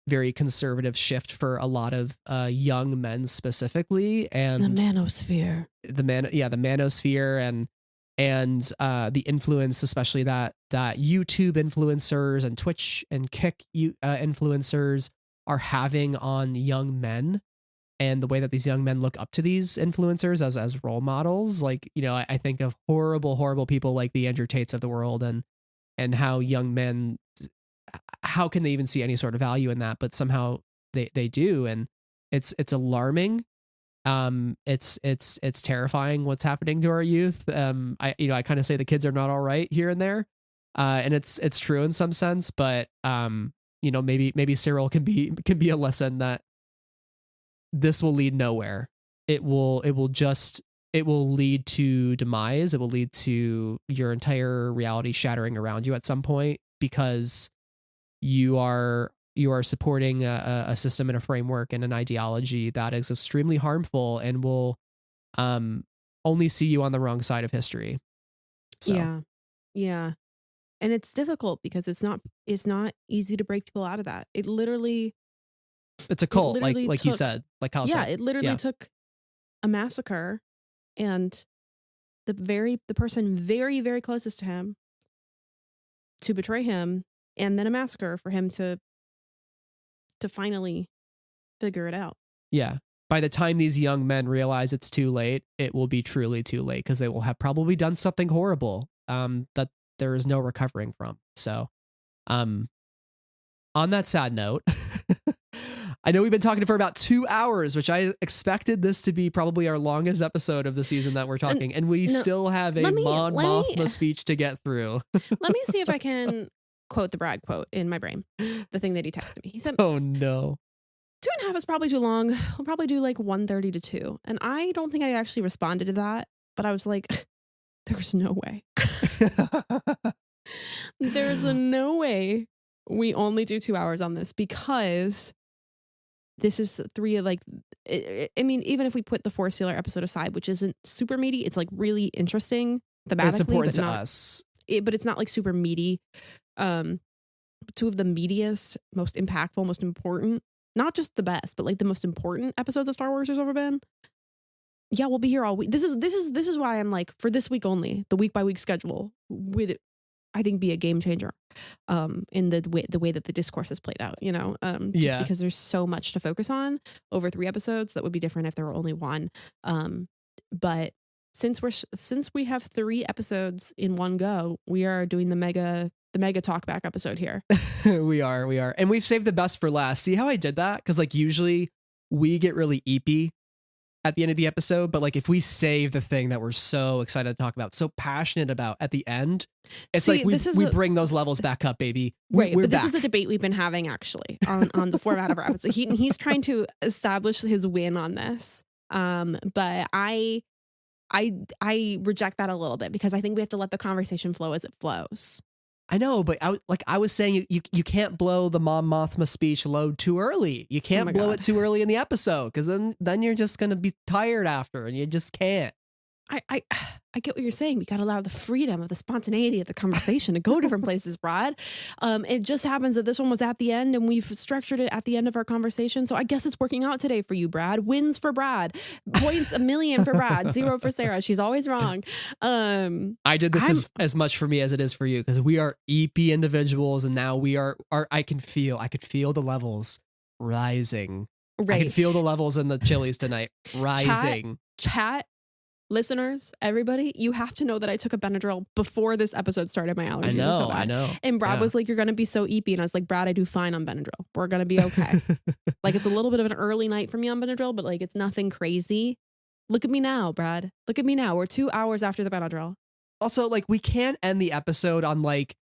very conservative shift for a lot of young men specifically, and the manosphere, the manosphere and the influence, especially that YouTube influencers and Twitch and Kick influencers are having on young men, and the way that these young men look up to these influencers as role models. Like, I think of horrible people like the Andrew Tates of the world, and how young men, how can they even see any sort of value in that? But somehow they do. And it's alarming. It's terrifying what's happening to our youth. I kind of say the kids are not all right here and there. And it's true in some sense, but, maybe Cyril can be a lesson that this will lead nowhere. It will lead to demise. It will lead to your entire reality shattering around you at some point, because you are supporting a system and a framework and an ideology that is extremely harmful and will only see you on the wrong side of history. So. Yeah. And it's difficult because it's not easy to break people out of that. It's a cult, like you said, like Kyle said. Yeah, it literally took a massacre and the person very, very closest to him to betray him, and then a massacre for him to finally figure it out. Yeah. By the time these young men realize it's too late, it will be truly too late, because they will have probably done something horrible that there is no recovering from. So, on that sad note, I know we've been talking for about 2 hours, which I expected this to be probably our longest episode of the season that we're talking, and we still have a Mon Mothma speech to get through. Let me see if I can quote the Brad quote in my brain, the thing that he texted me. He said, "Oh no, 2.5 is probably too long. We'll probably do like 1:30 to 2." And I don't think I actually responded to that, but I was like, there's no way. There's no way we only do 2 hours on this, because this is I mean, even if we put the Force Sealer episode aside, which isn't super meaty, it's like really interesting thematically. It's important to us. But it's not like super meaty. Two of the meatiest, most impactful, most important, not just the best, but like the most important episodes of Star Wars there's ever been. Yeah, we'll be here all week. This is why I'm like, for this week only, the week by week schedule would, I think, be a game changer in the way that the discourse has played out, just because there's so much to focus on over 3 episodes that would be different if there were only one. But since we have 3 episodes in one go, we are doing the mega talkback episode here. we are. And we've saved the best for last. See how I did that? Because like usually we get really eepy at the end of the episode, but like if we save the thing that we're so excited to talk about, so passionate about at the end, it's like we bring those levels back up, baby. Right, we're but this back. is a debate we've been having actually on the format of our episode. He's trying to establish his win on this, but I reject that a little bit, because I think we have to let the conversation flow as it flows. I know, but I was saying you can't blow the Mon Mothma speech load too early. You can't blow it too early in the episode, because then you're just gonna be tired after, and you just can't. I get what you're saying. We got to allow the freedom of the spontaneity of the conversation to go different places, Brad. It just happens that this one was at the end, and we've structured it at the end of our conversation. So I guess it's working out today for you, Brad. Wins for Brad. Points 1,000,000 for Brad. 0 for Sarah. She's always wrong. I did this as much for me as it is for you, because we are EP individuals, and now we are I could feel the levels rising. Right. I can feel the levels in the chilies tonight rising. Chat. Listeners, everybody, you have to know that I took a Benadryl before this episode started. My allergies were so bad. I know. And Brad was like, "You're going to be so eepy." And I was like, "Brad, I do fine on Benadryl. We're going to be okay." Like, it's a little bit of an early night for me on Benadryl, but like, it's nothing crazy. Look at me now, Brad. Look at me now. We're 2 hours after the Benadryl. Also, like, we can't end the episode on like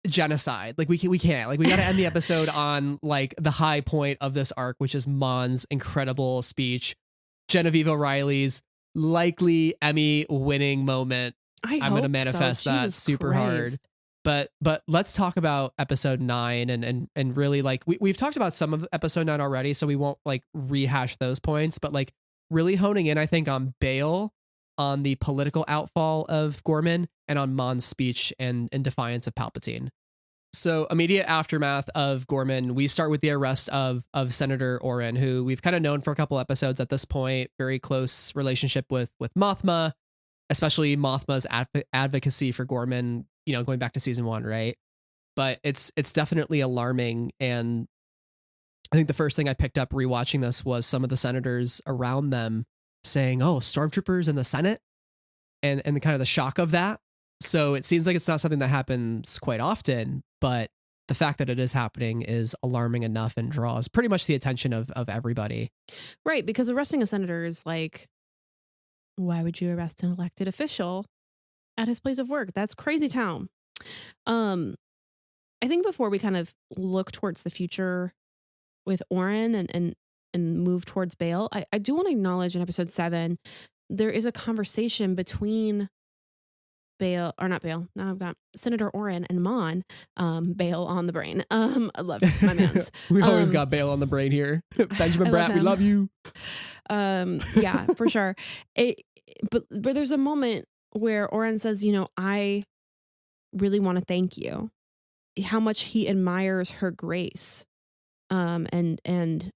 genocide. Like we can't. Like, we got to end the episode on like the high point of this arc, which is Mon's incredible speech, Genevieve O'Reilly's likely Emmy winning moment. I'm going to manifest that super hard. But let's talk about episode 9 and really like we've talked about some of episode 9 already, so we won't like rehash those points, but like really honing in, I think, on Bale, on the political outfall of Gorman, and on Mon's speech and in defiance of Palpatine. So immediate aftermath of Gorman, we start with the arrest of Senator Oren, who we've kind of known for a couple episodes at this point. Very close relationship with Mothma, especially Mothma's advocacy for Gorman, going back to season 1, right? But it's definitely alarming. And I think the first thing I picked up rewatching this was some of the senators around them saying, "Oh, stormtroopers in the Senate," and kind of the shock of that. So it seems like it's not something that happens quite often, but the fact that it is happening is alarming enough and draws pretty much the attention of everybody. Right, because arresting a senator is like, why would you arrest an elected official at his place of work? That's crazy town. I think before we kind of look towards the future with Oren and move towards Bale, I do want to acknowledge in episode 7, there is a conversation between Bale, or not Bale, now I've got Senator Oren and Mon, Bale on the brain. I love my mans. We always got Bale on the brain here. Benjamin Bratt, we love you. Yeah, for sure. But there's a moment where Oren says, I really want to thank you. How much he admires her grace, and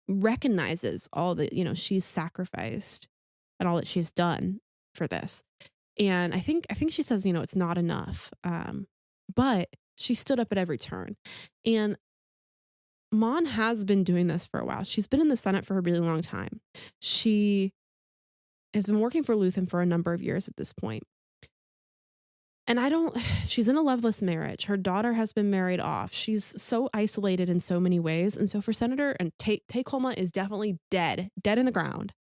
recognizes all that, she's sacrificed and all that she's done for this. And I think she says, it's not enough. But she stood up at every turn. And Mon has been doing this for a while. She's been in the Senate for a really long time. She has been working for Luthen for a number of years at this point. And she's in a loveless marriage. Her daughter has been married off. She's so isolated in so many ways. And so for Senator, and Tay Kolma is definitely dead in the ground.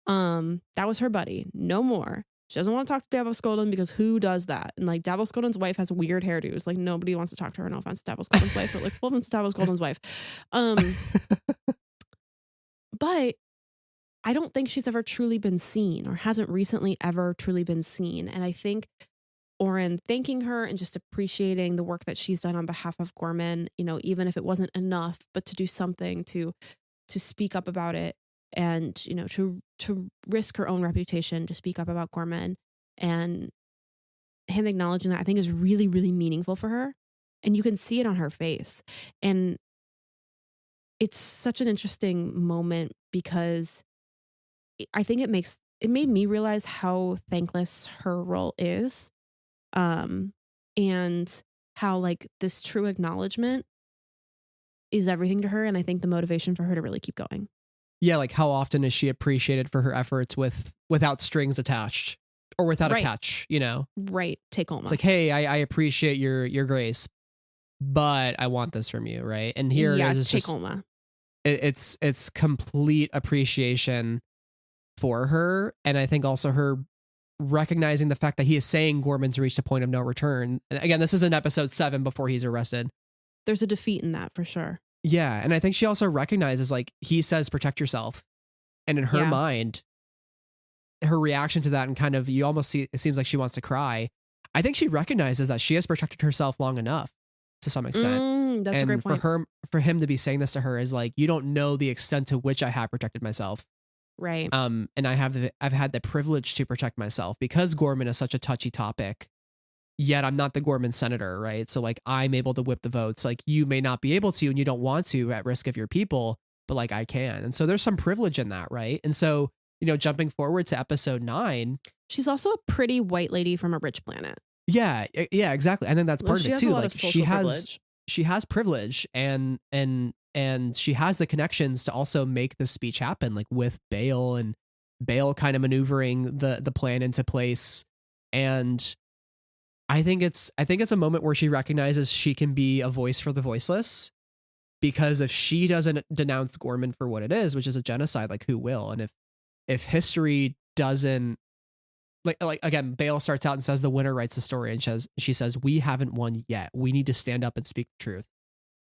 That was her buddy. No more. She doesn't want to talk to Davos Golden because who does that? And like Davos Golden's wife has weird hairdos. Like nobody wants to talk to her. No offense to Davos Golden's wife, but like full offense to Davos Golden's wife. But I don't think she's ever truly been seen, or hasn't recently ever truly been seen. And I think Oren thanking her and just appreciating the work that she's done on behalf of Gorman, even if it wasn't enough, but to do something to speak up about it, and to risk her own reputation to speak up about Gorman, and him acknowledging that, I think is really, really meaningful for her, and you can see it on her face. And it's such an interesting moment because I think it made me realize how thankless her role is, and how like this true acknowledgement is everything to her, and I think the motivation for her to really keep going. Yeah, like how often is she appreciated for her efforts without strings attached, or without a catch, Right. Take Kolma. It's like, hey, I appreciate your grace, but I want this from you, right? And here is take just Kolma. It's complete appreciation for her, and I think also her recognizing the fact that he is saying Gorman's reached a point of no return. And again, this is in episode 7 before he's arrested. There's a defeat in that for sure. Yeah, and I think she also recognizes, like, he says protect yourself, and in her mind, her reaction to that, and kind of you almost see it seems like she wants to cry. I think she recognizes that she has protected herself long enough to some extent. That's a great point. For him to be saying this to her is like, you don't know the extent to which I have protected myself. Right. And I've had the privilege to protect myself because Gorman is such a touchy topic. Yet I'm not the Gorman senator, right? So like I'm able to whip the votes. Like you may not be able to, and you don't want to at risk of your people, but like I can. And so there's some privilege in that, right? And so, jumping forward to episode 9, she's also a pretty white lady from a rich planet. Yeah, exactly. And then that's part of it too. Like she has privilege and she has the connections to also make the speech happen, like with Bale, and Bale kind of maneuvering the plan into place. And I think it's a moment where she recognizes she can be a voice for the voiceless, because if she doesn't denounce Gorman for what it is, which is a genocide, like who will? And if history doesn't, like again, Bale starts out and says the winner writes the story, and she says we haven't won yet. We need to stand up and speak the truth,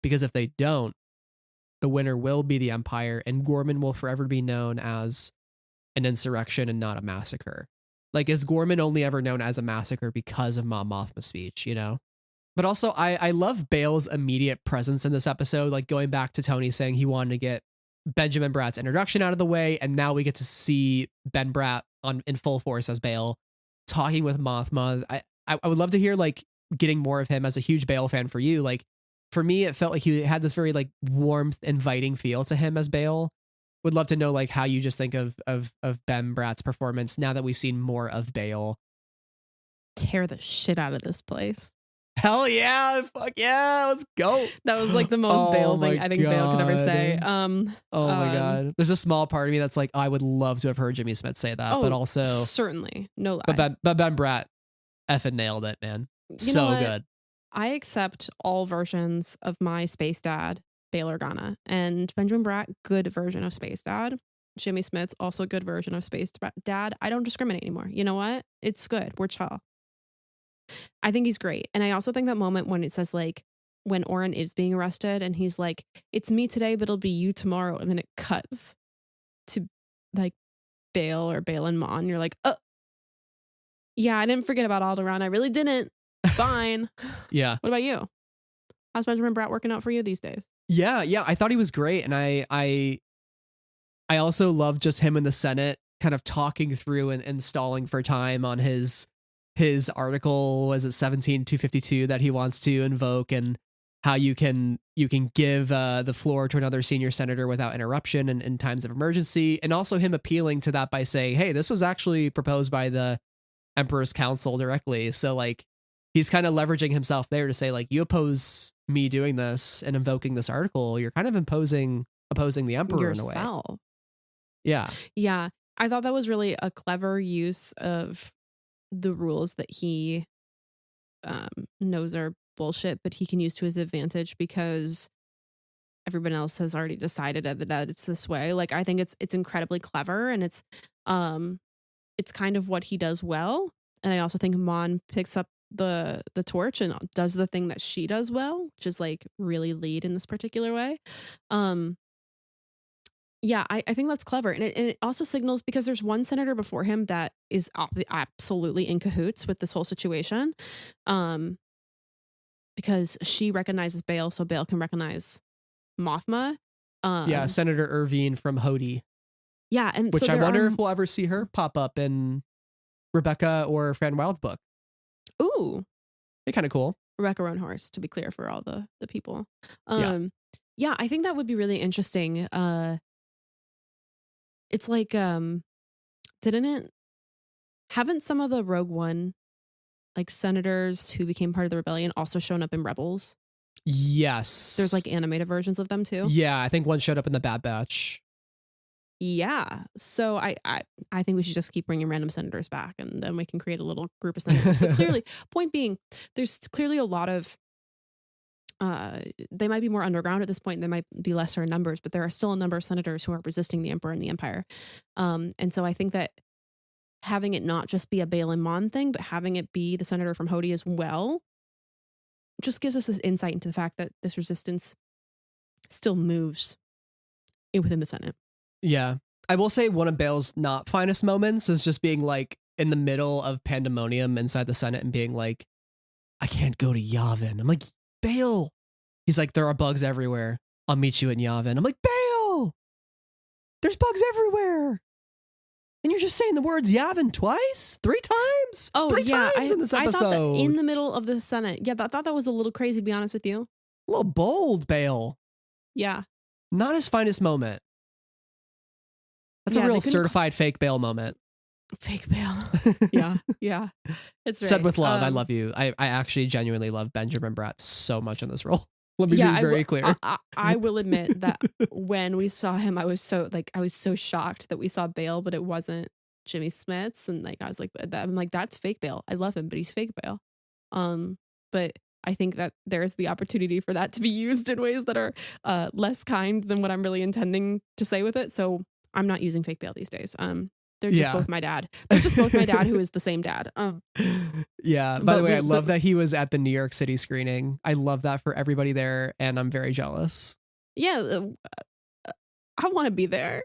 because if they don't, the winner will be the Empire, and Gorman will forever be known as an insurrection and not a massacre. Like, is Gorman only ever known as a massacre because of Mon Mothma's speech, But also, I love Bale's immediate presence in this episode, like going back to Tony saying he wanted to get Benjamin Bratt's introduction out of the way, and now we get to see Ben Bratt in full force as Bale, talking with Mothma. I would love to hear like getting more of him as a huge Bale fan for you. Like for me, it felt like he had this very like warmth, inviting feel to him as Bale. Would love to know like how you just think of Ben Bratt's performance now that we've seen more of Bale. Tear the shit out of this place. Hell yeah, fuck yeah, let's go. That was like the most Bale thing I think Bale could ever say. Oh my God. There's a small part of me that's like, I would love to have heard Jimmy Smith say that, but also certainly no lie. But Ben Bratt effing nailed it, man. You so good. I accept all versions of my Space Dad, Bail Organa, and Benjamin Bratt, good version of Space Dad. Jimmy Smith's also good version of Space Dad. I don't discriminate anymore. You know what? It's good. We're chill. I think he's great. And I also think that moment when it says like when Oren is being arrested and he's like, it's me today, but it'll be you tomorrow. And then it cuts to like Bale or Bale and Mon. You're like, oh, yeah, I didn't forget about Alderaan. I really didn't. It's fine. Yeah. What about you? How's Benjamin Bratt working out for you these days? Yeah. I thought he was great. And I also love just him in the Senate kind of talking through and stalling for time on his article, was it 17252 that he wants to invoke, and how you can give the floor to another senior senator without interruption in times of emergency, and also him appealing to that by saying, hey, this was actually proposed by the Emperor's Council directly. So like he's kind of leveraging himself there to say like, you oppose me doing this and invoking this article, you're kind of opposing the Emperor yourself. In a way. Yeah. Yeah. I thought that was really a clever use of the rules that he knows are bullshit, but he can use to his advantage because everyone else has already decided that it's this way. Like I think it's incredibly clever, and it's kind of what he does well. And I also think Mon picks up the torch and does the thing that she does well, which is like really lead in this particular way. Yeah, I think that's clever. And it also signals, because there's one senator before him that is absolutely in cahoots with this whole situation. Because she recognizes Bale, so Bale can recognize Mothma. Yeah, Senator Irvine from Hody. Yeah, and which so I wonder if we'll ever see her pop up in Rebecca or Fran Wilde's book. Ooh. Be kind of cool. Rebecca Roanhorse, to be clear for all the people. Yeah, I think that would be really interesting. It's like, haven't some of the Rogue One, like senators who became part of the rebellion, also shown up in Rebels? Yes. There's like animated versions of them too. Yeah, I think one showed up in the Bad Batch. Yeah. So I think we should just keep bringing random senators back, and then we can create a little group of senators. But clearly, point being, there's clearly a lot of, they might be more underground at this point. They might be lesser in numbers, but there are still a number of senators who are resisting the Emperor and the Empire. And so I think that having it not just be a Bale and Mon thing, but having it be the senator from Hody as well, just gives us this insight into the fact that this resistance still moves within the Senate. Yeah. I will say one of Bale's not finest moments is just being like in the middle of pandemonium inside the Senate and being like, I can't go to Yavin. I'm like, Bale. He's like, there are bugs everywhere. I'll meet you in Yavin. I'm like, Bale, there's bugs everywhere. And you're just saying the words Yavin twice? 3 times? Oh, Three yeah. times in this episode. I thought that in the middle of the Senate. Yeah, I thought that was a little crazy, to be honest with you. A little bold, Bale. Yeah. Not his finest moment. That's a real certified fake Bale moment. Fake Bale. Yeah. It's right. Said with love, I love you. I actually genuinely love Benjamin Bratt so much in this role. Let me be very clear. I will admit that when we saw him, I was so shocked that we saw Bale, but it wasn't Jimmy Smith's, and like I was like, I'm like, that's fake Bale. I love him, but he's fake Bale. But I think that there's the opportunity for that to be used in ways that are less kind than what I'm really intending to say with it. So I'm not using fake Bale these days. They're just both my dad. They're just both my dad, who is the same dad. Yeah. By the way, I love that he was at the New York City screening. I love that for everybody there, and I'm very jealous. Yeah, I want to be there.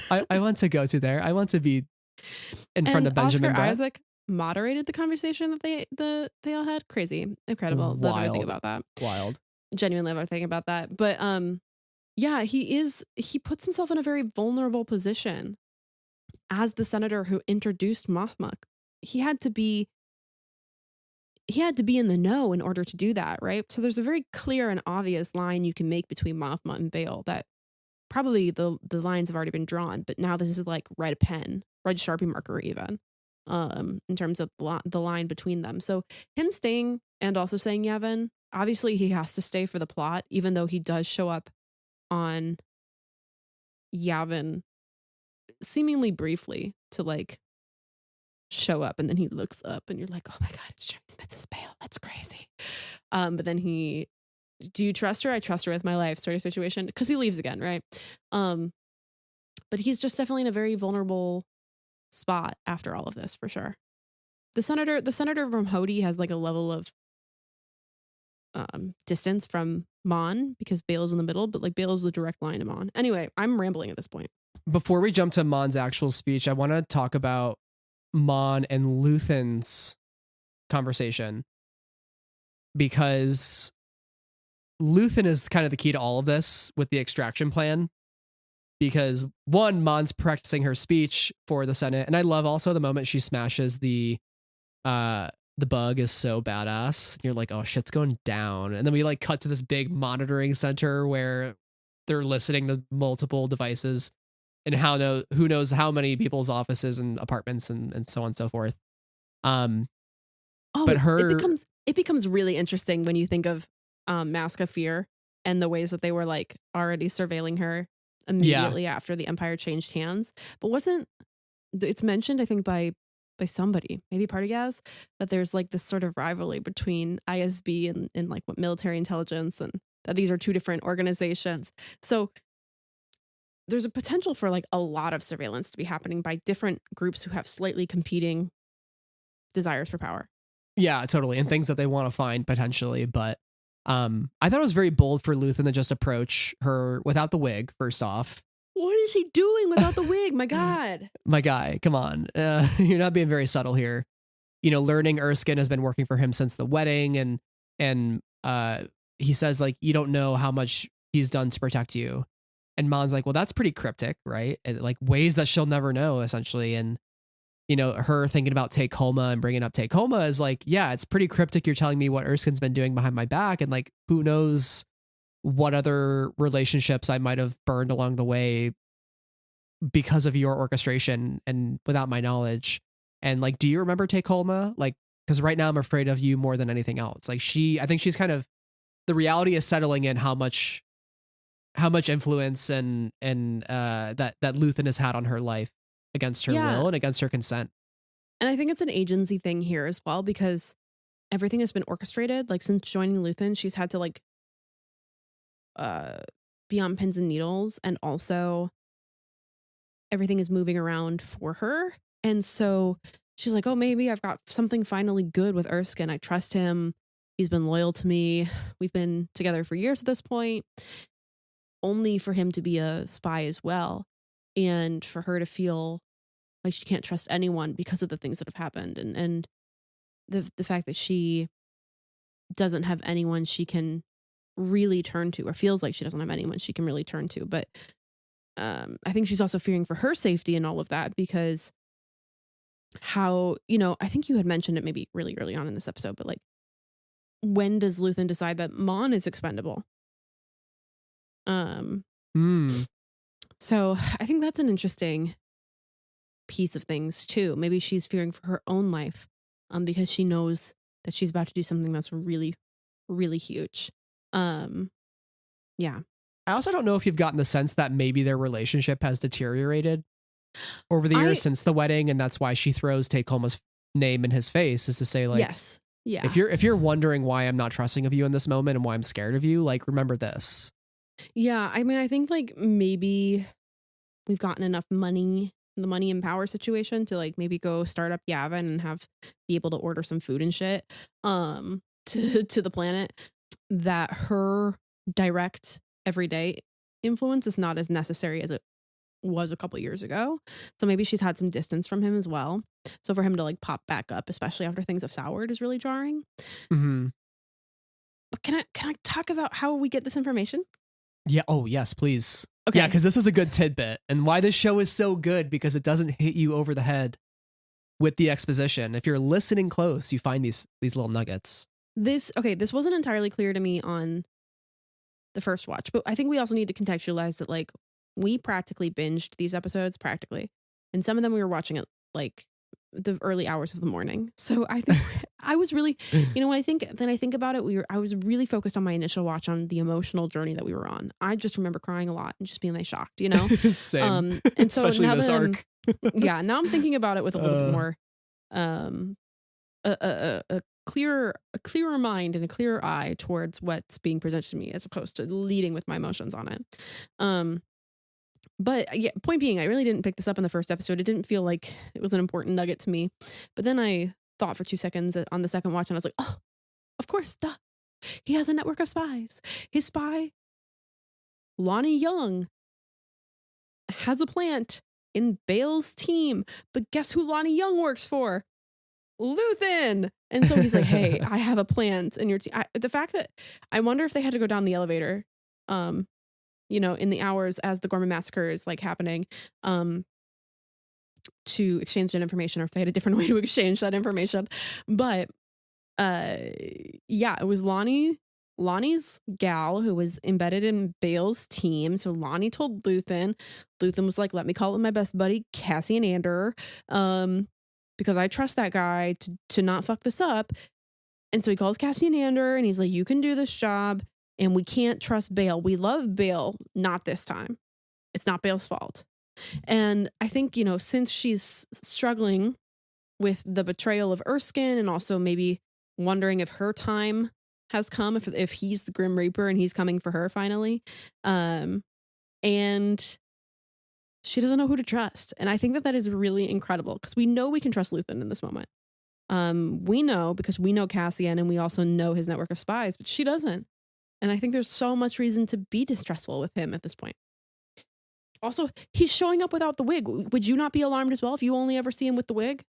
I want to go to there. I want to be in front of Benjamin Oscar Bratt. Isaac, moderated the conversation that they all had. Crazy, incredible. Love everything about that. Wild. Genuinely love everything about that. But yeah, he puts himself in a very vulnerable position as the senator who introduced Mothma. He had to be in the know in order to do that, right? So there's a very clear and obvious line you can make between Mothma and Bail that probably the lines have already been drawn, but now this is like red Sharpie marker even, in terms of the line between them. So him staying and also saying Yavin, obviously he has to stay for the plot, even though he does show up on Yavin seemingly briefly to like show up, and then he looks up and you're like, oh my God, it's Janus Metz's Bail. That's crazy. But then do you trust her? I trust her with my life sort of situation, because he leaves again, right? But he's just definitely in a very vulnerable spot after all of this, for sure. The senator from Hody has like a level of distance from Mon because Bael's in the middle, but like Bael's the direct line to Mon. Anyway, I'm rambling at this point. Before we jump to Mon's actual speech, I want to talk about Mon and Luthen's conversation, because Luthen is kind of the key to all of this with the extraction plan, because one, Mon's practicing her speech for the Senate, and I love also the moment she smashes the bug is so badass. You're like, oh, shit's going down. And then we like cut to this big monitoring center where they're listening to multiple devices and who knows how many people's offices and apartments and so on and so forth. But it becomes really interesting when you think of Mask of Fear and the ways that they were like already surveilling her immediately after the Empire changed hands. But it's mentioned, I think, by somebody, maybe Partagas, that there's like this sort of rivalry between ISB and like what military intelligence, and that these are two different organizations. So there's a potential for like a lot of surveillance to be happening by different groups who have slightly competing desires for power. Yeah, totally. And things that they want to find potentially. But I thought it was very bold for Luthen to just approach her without the wig, first off. What is he doing without the wig? My God. My guy, come on. You're not being very subtle here. You know, learning Erskine has been working for him since the wedding. And he says, like, you don't know how much he's done to protect you. And Mon's like, well, that's pretty cryptic, right? And, like, ways that she'll never know, essentially. And, you know, her thinking about Take Homa and bringing up Take Homa is like, yeah, it's pretty cryptic. You're telling me what Erskine's been doing behind my back. And, like, who knows what other relationships I might have burned along the way because of your orchestration and without my knowledge. And like, do you remember Take Homa? Like, because right now I'm afraid of you more than anything else. Like I think she's kind of, the reality is settling in how much influence and that Luthen has had on her life against her will and against her consent. And I think it's an agency thing here as well, because everything has been orchestrated. Like since joining Luthen, she's had to like be on pins and needles, and also everything is moving around for her. And so she's like, oh, maybe I've got something finally good with Erskine. I trust him. He's been loyal to me. We've been together for years at this point, only for him to be a spy as well. And for her to feel like she can't trust anyone because of the things that have happened. And the fact that she doesn't have anyone she can really turn to, or feels like she doesn't have anyone she can really turn to. But I think she's also fearing for her safety and all of that, because how, you know, I think you had mentioned it maybe really early on in this episode, but like, when does Luthen decide that Mon is expendable? So I think that's an interesting piece of things too. Maybe she's fearing for her own life, because she knows that she's about to do something that's really, really huge. Yeah. I also don't know if you've gotten the sense that maybe their relationship has deteriorated over the years since the wedding, and that's why she throws Take Homa's name in his face, is to say, like, yes, yeah. If you're wondering why I'm not trusting of you in this moment and why I'm scared of you, like, remember this. Yeah, I mean, I think like maybe we've gotten enough money, the money and power situation, to like maybe go start up Yavin and be able to order some food and shit to the planet, that her direct everyday influence is not as necessary as it was a couple years ago. So maybe she's had some distance from him as well. So for him to like pop back up, especially after things have soured, is really jarring. Mm-hmm. But can I talk about how we get this information? Yeah. Oh, yes, please. Okay. Yeah, because this was a good tidbit, and why this show is so good because it doesn't hit you over the head with the exposition. If you're listening close, you find these little nuggets. This wasn't entirely clear to me on the first watch, but I think we also need to contextualize that like we practically binged these episodes and some of them we were watching at like the early hours of the morning. So I think I was really, when I think about it, I was really focused on my initial watch on the emotional journey that we were on. I just remember crying a lot and just being like shocked, Same. And so especially now this arc. now I'm thinking about it with a little bit more, a clearer mind and a clearer eye towards what's being presented to me as opposed to leading with my emotions on it. But yeah, point being, I really didn't pick this up in the first episode. It didn't feel like it was an important nugget to me. But then I thought for 2 seconds on the second watch and I was like, oh, of course, duh. He has a network of spies. His spy, Lonnie Young, has a plant in Bale's team. But guess who Lonnie Young works for? Luthen. And so he's like, hey, I have a plant in your team. The fact that I wonder if they had to go down the elevator, in the hours as the Gorman Massacre is like happening, to exchange that information, or if they had a different way to exchange that information. But it was Lonnie's gal who was embedded in Bale's team. So Lonnie told Luthen. Luthen was like, let me call it my best buddy, Cassian Andor, because I trust that guy to not fuck this up. And so he calls Cassian Andor and he's like, you can do this job. And we can't trust Bale. We love Bale, not this time. It's not Bale's fault. And I think, since she's struggling with the betrayal of Erskine and also maybe wondering if her time has come, if he's the Grim Reaper and he's coming for her finally. And she doesn't know who to trust. And I think that is really incredible because we know we can trust Luthen in this moment. We know because we know Cassian and we also know his network of spies, but she doesn't. And I think there's so much reason to be distrustful with him at this point. Also, he's showing up without the wig. Would you not be alarmed as well if you only ever see him with the wig?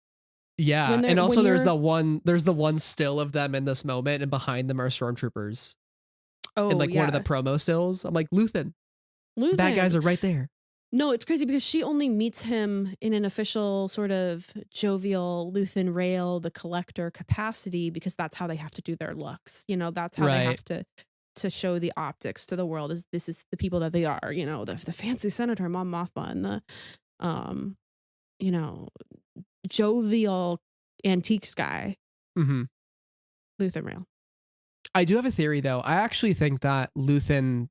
Yeah, and also there's the one still of them in this moment, and behind them are stormtroopers. Oh, and one of the promo stills, I'm like, Luthen. Bad guys are right there. No, it's crazy because she only meets him in an official sort of jovial Luthen Rail, the collector capacity, because that's how they have to do their looks. That's how they have to show the optics to the world, is this is the people that they are, the fancy senator, Mon Mothma, and the, jovial antiques guy. Mm-hmm. Luthen Rail. I do have a theory, though. I actually think that Luthen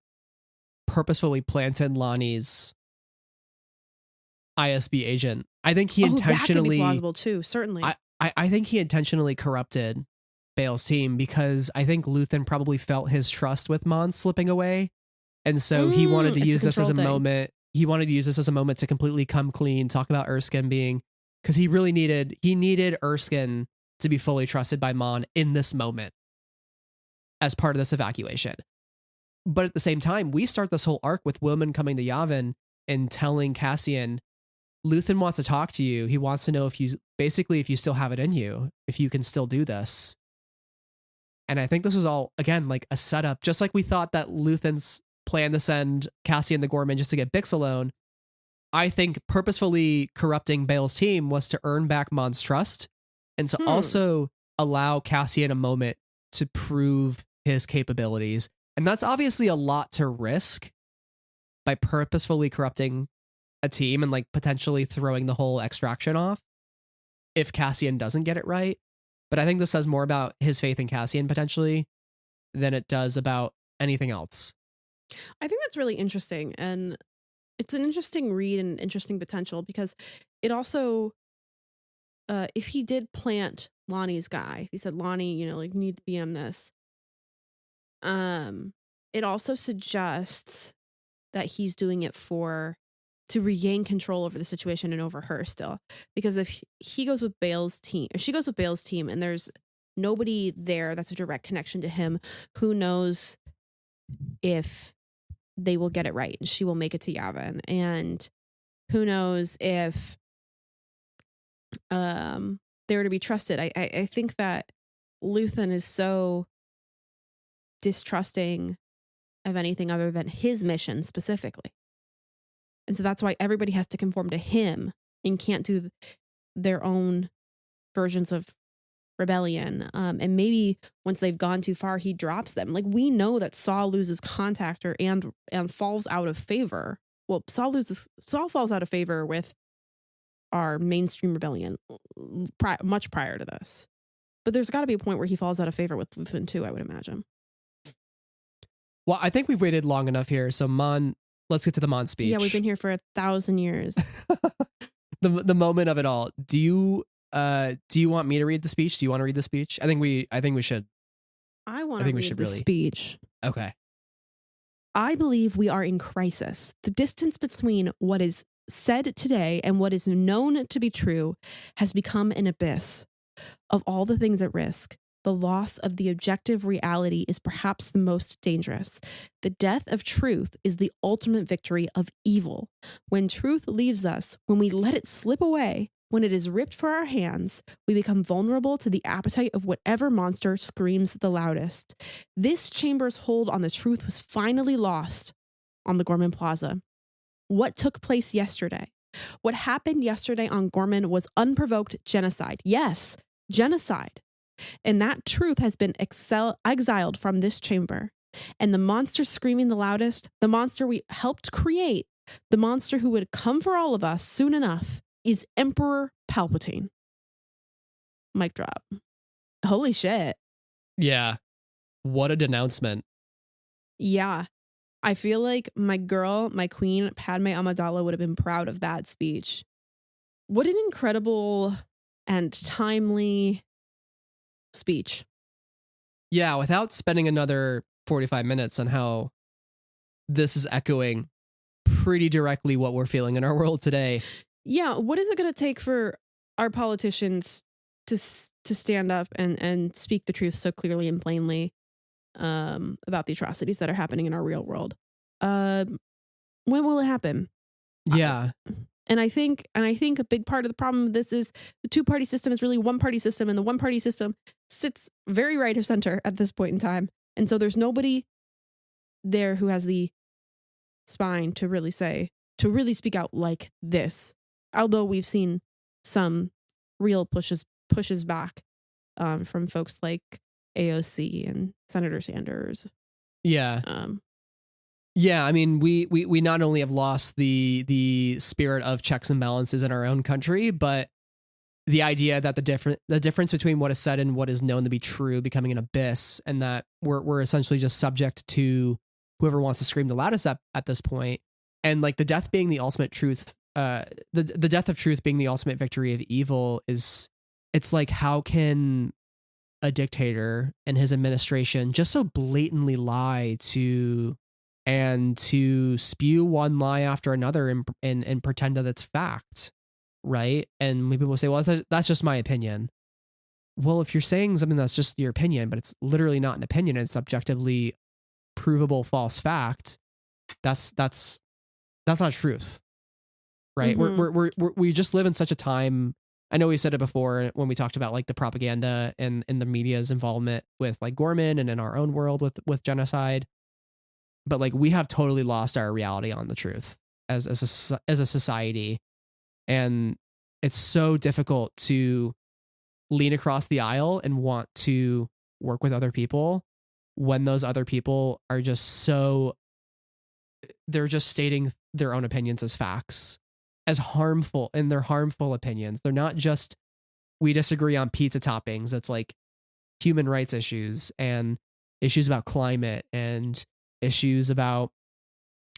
purposefully planted Lonnie's ISB agent. I think he intentionally... that could be plausible, too, certainly. I think he intentionally corrupted Bale's team because I think Luthen probably felt his trust with Mon slipping away. And so he wanted to use this as a moment. He wanted to use this as a moment to completely come clean, talk about Erskine being, because he needed Erskine to be fully trusted by Mon in this moment as part of this evacuation. But at the same time, we start this whole arc with Wilman coming to Yavin and telling Cassian, Luthen wants to talk to you. He wants to know if you still have it in you, if you can still do this. And I think this was all, again, like a setup, just like we thought that Luthen's plan to send Cassian the Gorman just to get Bix alone. I think purposefully corrupting Bale's team was to earn back Mon's trust and to also allow Cassian a moment to prove his capabilities. And that's obviously a lot to risk by purposefully corrupting a team and potentially throwing the whole extraction off if Cassian doesn't get it right. But I think this says more about his faith in Cassian potentially than it does about anything else. I think that's really interesting. And it's an interesting read and interesting potential because it also, if he did plant Lonnie's guy, he said, Lonnie, you need to be on this. It also suggests that he's doing it to regain control over the situation and over her still. Because if he goes with Bale's team, or she goes with Bale's team, and there's nobody there that's a direct connection to him, who knows if they will get it right and she will make it to Yavin. And Who knows if they're to be trusted. I think that Luthen is so distrusting of anything other than his mission specifically. And so that's why everybody has to conform to him and can't do their own versions of rebellion. And maybe once they've gone too far, he drops them. Like, we know that Saul loses contactor and falls out of favor. Well, Saul falls out of favor with our mainstream rebellion much prior to this. But there's got to be a point where he falls out of favor with Luthen too, I would imagine. Well, I think we've waited long enough here. So let's get to the Mon speech. Yeah, we've been here for 1,000 years. the moment of it all. Do you want me to read the speech? Do you want to read the speech? I think we should. I want to read the speech. Okay. I believe we are in crisis. The distance between what is said today and what is known to be true has become an abyss. Of all the things at risk, the loss of the objective reality is perhaps the most dangerous. The death of truth is the ultimate victory of evil. When truth leaves us, when we let it slip away, when it is ripped from our hands, we become vulnerable to the appetite of whatever monster screams the loudest. This chamber's hold on the truth was finally lost on the Gorman Plaza. What took place yesterday? What happened yesterday on Gorman was unprovoked genocide. Yes, genocide. And that truth has been exiled from this chamber. And the monster screaming the loudest, the monster we helped create, the monster who would come for all of us soon enough, is Emperor Palpatine. Mic drop. Holy shit. Yeah. What a denouncement. Yeah. I feel like my queen, Padme Amidala, would have been proud of that speech. What an incredible and timely speech. Yeah, without spending another 45 minutes on how this is echoing pretty directly what we're feeling in our world today. Yeah, what is it going to take for our politicians to stand up and speak the truth so clearly and plainly about the atrocities that are happening in our real world? When will it happen? Yeah. And I think a big part of the problem of this is the two-party system is really one-party system, and the one-party system sits very right of center at this point in time. And so there's nobody there who has the spine to really speak out like this. Although we've seen some real pushes back from folks like AOC and Senator Sanders. Yeah. Yeah, I mean, we not only have lost the spirit of checks and balances in our own country, but the idea that the difference between what is said and what is known to be true becoming an abyss, and that we're essentially just subject to whoever wants to scream the loudest at this point, and like the death being the ultimate truth, the death of truth being the ultimate victory of evil it's like, how can a dictator and his administration just so blatantly lie to spew one lie after another and pretend that it's fact, right? And maybe people say, well, that's just my opinion. Well, if you're saying something that's just your opinion, but it's literally not an opinion, it's objectively provable false fact, that's not truth, right? Mm-hmm. We just live in such a time. I know we said it before when we talked about like the propaganda and the media's involvement with like Gorman and in our own world with genocide. But like, we have totally lost our reality on the truth as a society. And it's so difficult to lean across the aisle and want to work with other people when those other people are they're just stating their own opinions as facts, as harmful, and they're harmful opinions. They're not just, we disagree on pizza toppings. It's like human rights issues and issues about climate and issues about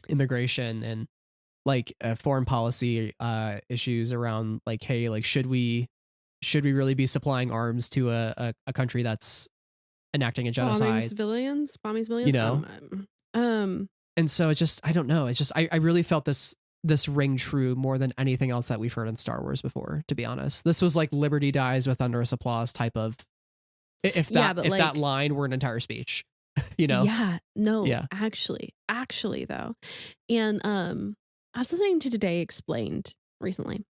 immigration and like foreign policy issues around like, hey, like, should we really be supplying arms to a country that's enacting a genocide? Bombing civilians, you know? And so it just, I don't know. It's just, I really felt this ring true more than anything else that we've heard in Star Wars before, to be honest. This was like Liberty dies with thunderous applause type of, if that line were an entire speech. You know? Yeah, no, yeah. Actually though. And I was listening to Today Explained recently,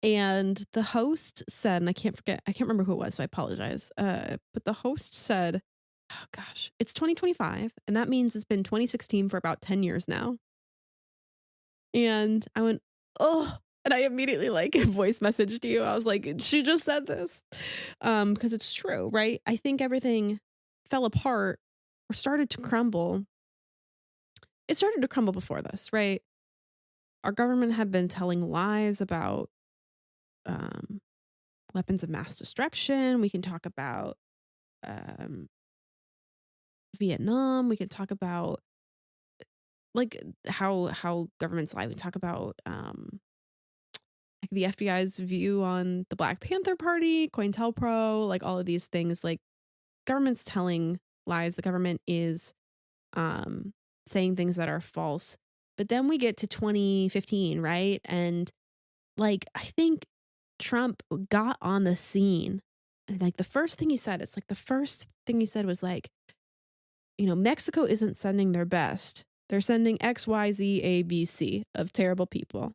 and the host said, and I can't remember who it was, so I apologize. But the host said, oh gosh, it's 2025, and that means it's been 2016 for about 10 years now. And I went, oh, and I immediately like voice messaged you. I was like, she just said this. Because it's true, right? I think everything fell apart or started to crumble. It started to crumble before this, right? Our government had been telling lies about weapons of mass destruction. We can talk about Vietnam. We can talk about like how governments lie. We can talk about like the FBI's view on the Black Panther Party, COINTELPRO, like all of these things. Like government's telling lies. The government is saying things that are false. But then we get to 2015, right? And like I think Trump got on the scene, and like the first thing he said was like, you know, Mexico isn't sending their best. They're sending X, Y, Z, A, B, C of terrible people.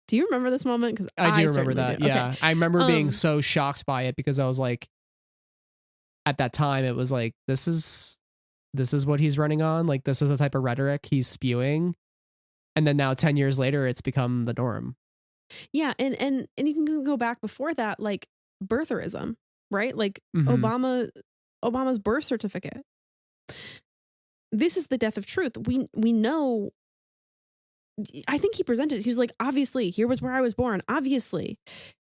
Do you remember this moment? Because I do remember that. do. Yeah. Okay. I remember being so shocked by it because I was like, at that time, it was like, this is what he's running on. Like, this is the type of rhetoric he's spewing. And then now 10 years later, it's become the norm. Yeah. And you can go back before that, like birtherism, right? Like Obama's birth certificate. This is the death of truth. We know. I think he presented it. He was like, obviously, here was where I was born, obviously.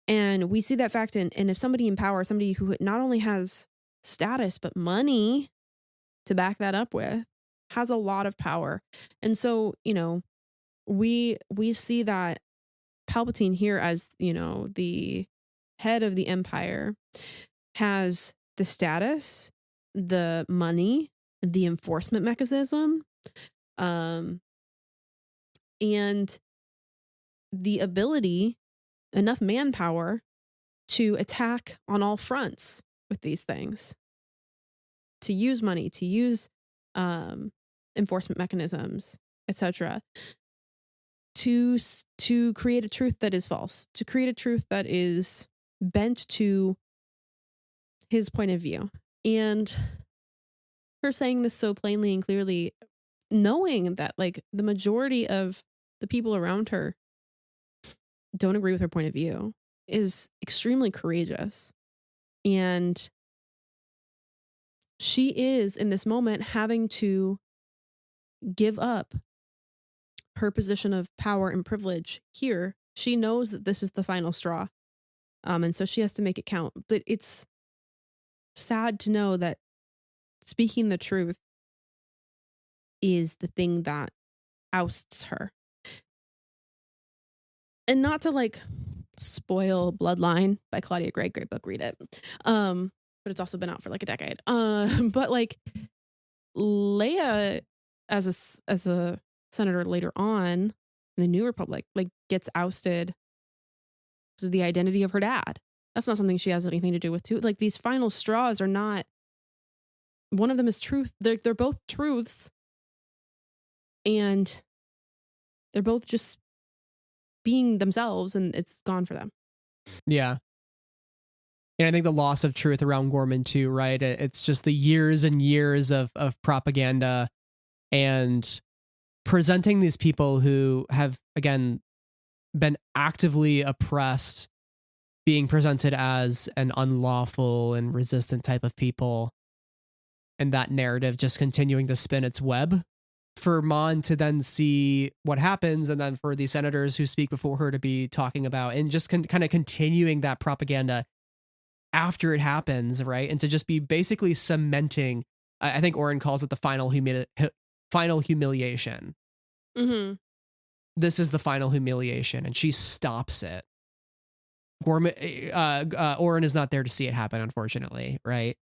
And we see that fact and if somebody in power, somebody who not only has status, but money to back that up with, has a lot of power. And so, you know, we see that Palpatine here as, you know, the head of the empire has the status, the money, the enforcement mechanism, and the ability, enough manpower to attack on all fronts with these things, to use money, to use enforcement mechanisms, etc., to create a truth that is false, to create a truth that is bent to his point of view. And her saying this so plainly and clearly, knowing that like the majority of the people around her don't agree with her point of view, is extremely courageous. And she is in this moment having to give up her position of power and privilege here. She knows that this is the final straw. And so she has to make it count. But it's sad to know that speaking the truth is the thing that ousts her. And not to like spoil Bloodline by Claudia Gray, great book, read it. But it's also been out for like a decade. But like Leia as a senator later on in the New Republic, like gets ousted because of the identity of her dad. That's not something she has anything to do with too. Like these final straws are not, one of them is truth. They're both truths. And they're both just being themselves, and it's gone for them. Yeah. And I think the loss of truth around Gorman too, right? It's just the years and years of propaganda and presenting these people who have, again, been actively oppressed, being presented as an unlawful and resistant type of people. And that narrative just continuing to spin its web for Mon to then see what happens, and then for the senators who speak before her to be talking about, and just kind of continuing that propaganda after it happens, right? And to just be basically cementing, I think Oren calls it the final humiliation. Mm-hmm. This is the final humiliation, and she stops it. Oren is not there to see it happen, unfortunately, right?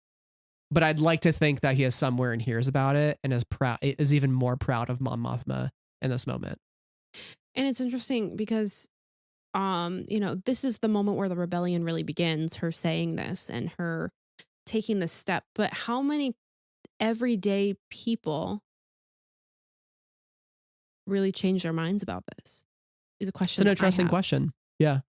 But I'd like to think that he is somewhere and hears about it and is even more proud of Mon Mothma in this moment. And it's interesting because, you know, this is the moment where the rebellion really begins, her saying this and her taking this step. But how many everyday people really change their minds about this? Is a question. It's an interesting question. Yeah.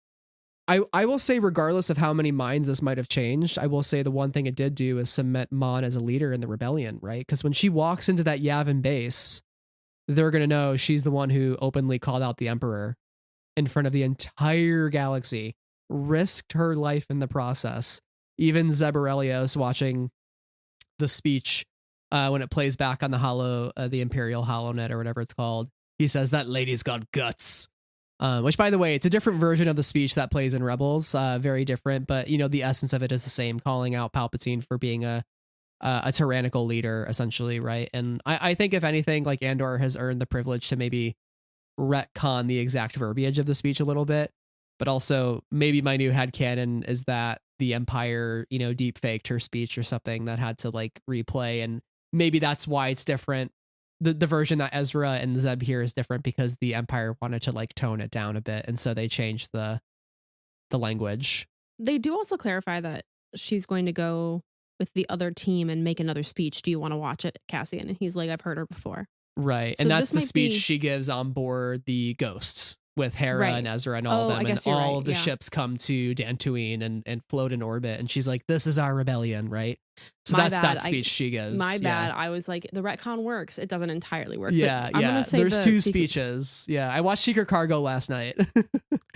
I will say, regardless of how many minds this might have changed, I will say the one thing it did do is cement Mon as a leader in the rebellion, right? Because when she walks into that Yavin base, they're going to know she's the one who openly called out the Emperor in front of the entire galaxy, risked her life in the process. Even Zeb Orrelios watching the speech when it plays back on the Imperial HoloNet or whatever it's called, he says, "That lady's got guts." Which, by the way, it's a different version of the speech that plays in Rebels, very different, but the essence of it is the same, calling out Palpatine for being a tyrannical leader, essentially, right? And I think, if anything, like, Andor has earned the privilege to maybe retcon the exact verbiage of the speech a little bit, but also maybe my new headcanon is that the Empire, deep faked her speech or something that had to like replay, and maybe that's why it's different. The version that Ezra and Zeb hear is different because the Empire wanted to like tone it down a bit, and so they changed the language. They do also clarify that she's going to go with the other team and make another speech. Do you want to watch it, Cassian? And he's like, I've heard her before. Right. So and that's the speech she gives on board the Ghosts with Hera and Ezra and all of them. And all of the ships come to Dantooine and float in orbit. And she's like, this is our rebellion, right? So that's that speech she gives. My bad. I was like, the retcon works. It doesn't entirely work. Yeah, but I'm gonna say there's two speeches. Yeah, I watched Secret Cargo last night.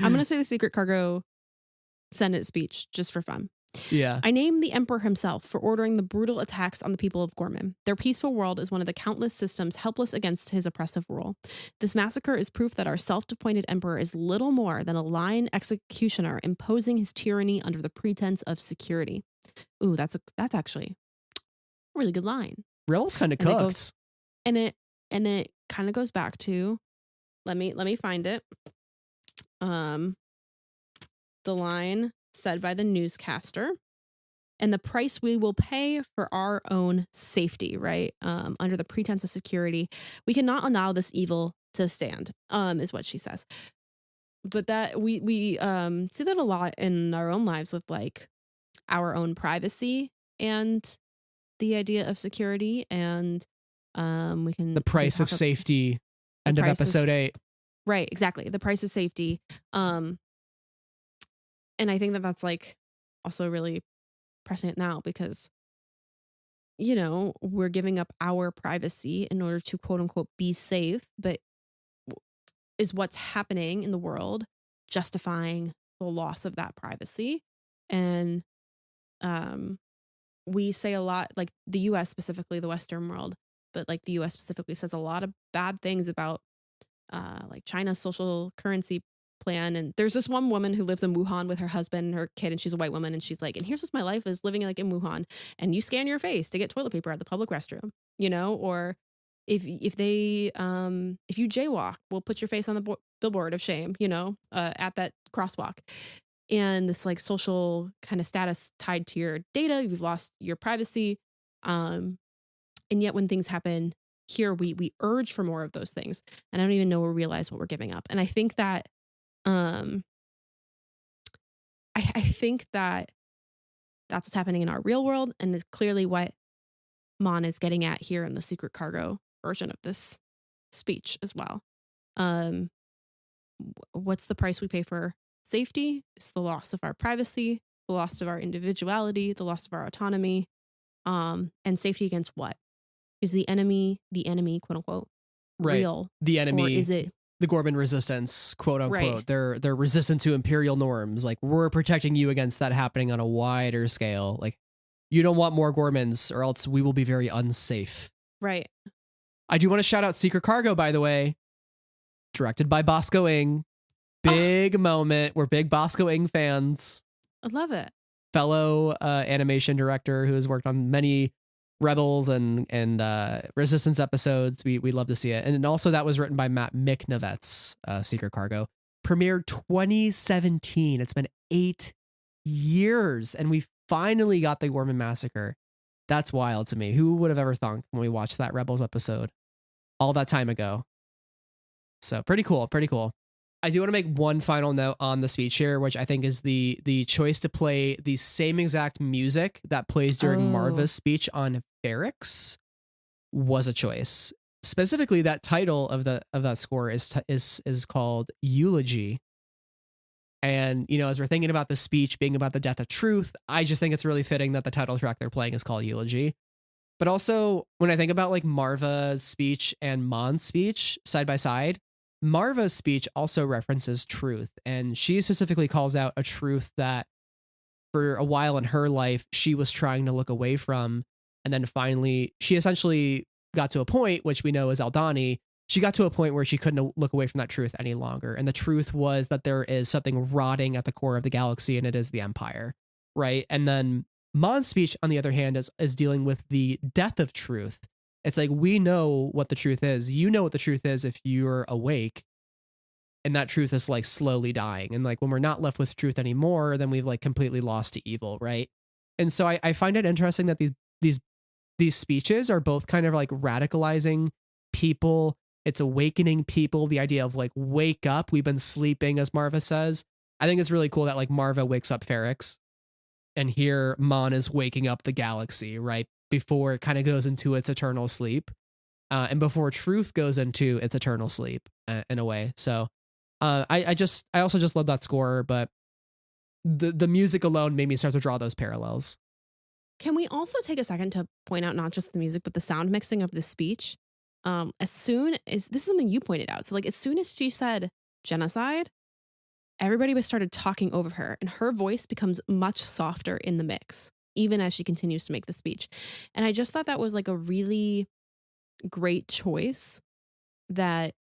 I'm going to say the Secret Cargo Senate speech just for fun. Yeah. I name the Emperor himself for ordering the brutal attacks on the people of Gorman. Their peaceful world is one of the countless systems helpless against his oppressive rule. This massacre is proof that our self-appointed Emperor is little more than a lying executioner imposing his tyranny under the pretense of security. Ooh, that's actually a really good line. Rebels kind of cooks. And it kind of goes back to, let me find it. The line said by the newscaster, and the price we will pay for our own safety, right? Under the pretense of security, we cannot allow this evil to stand, is what she says. But that we see that a lot in our own lives with like our own privacy and the idea of security, and we can the price of safety. End of episode 8. Right, exactly. The price of safety. And I think that that's like also really pressing it now because, we're giving up our privacy in order to quote unquote be safe, but is what's happening in the world justifying the loss of that privacy? And we say a lot, like the US specifically, the Western world, but like the US specifically says a lot of bad things about like China's social currency plan. And there's this one woman who lives in Wuhan with her husband and her kid, and she's a white woman, and she's like, and here's what my life is living like in Wuhan, and you scan your face to get toilet paper at the public restroom, or if you jaywalk, we'll put your face on the billboard of shame, at that crosswalk. And this like social kind of status tied to your data, you've lost your privacy, and yet when things happen here, we urge for more of those things, and I don't even know or realize what we're giving up. And I think that I think that that's what's happening in our real world, and it's clearly what Mon is getting at here in the Secret Cargo version of this speech as well. What's the price we pay for safety? It's the loss of our privacy, the loss of our individuality, the loss of our autonomy, and safety against what? Is the enemy, quote unquote, right, real? The enemy, or is it the Gorman resistance, quote unquote? Right. They're resistant to imperial norms. Like, we're protecting you against that happening on a wider scale. Like, you don't want more Gormans, or else we will be very unsafe. Right. I do want to shout out Secret Cargo, by the way, directed by Bosco Ing. Big moment. We're big Bosco Ing fans. I love it. Fellow animation director who has worked on many Rebels and Resistance episodes. We love to see it. And also that was written by Matt Miknovets, Secret Cargo. Premiered 2017. It's been 8 years, and we finally got the Gorman Massacre. That's wild to me. Who would have ever thunk when we watched that Rebels episode all that time ago? So pretty cool. I do want to make one final note on the speech here, which I think is the choice to play the same exact music that plays during Marva's speech on Ferrix was a choice. specifically that title of that score is called Eulogy. And, you know, as we're thinking about the speech being about the death of truth, I just think it's really fitting that the title track they're playing is called Eulogy. But also, when I think about like Marva's speech and Mon's speech side by side, Marva's speech also references truth. And she specifically calls out a truth that for a while in her life, she was trying to look away from. And then finally, she essentially got to a point, which we know is Aldani, she got to a point where she couldn't look away from that truth any longer. And the truth was that there is something rotting at the core of the galaxy, and it is the Empire, right? And then Mon's speech, on the other hand, is dealing with the death of truth. It's like, we know what the truth is. You know what the truth is if you're awake. And that truth is like slowly dying. And like when we're not left with truth anymore, then we've like completely lost to evil, right? And so I find it interesting that these speeches are both kind of like radicalizing people. It's awakening people. The idea of like, wake up. We've been sleeping, as Marva says. I think it's really cool that like Marva wakes up Ferrix, and here Mon is waking up the galaxy, right? Before it kind of goes into its eternal sleep. And before truth goes into its eternal sleep in a way. So I also just love that score, but the music alone made me start to draw those parallels. Can we also take a second to point out not just the music, but the sound mixing of the speech? As soon as, this is something you pointed out. So like as soon as she said genocide, everybody was started talking over her, and her voice becomes much softer in the mix, even as she continues to make the speech. And I just thought that was like a really great choice, that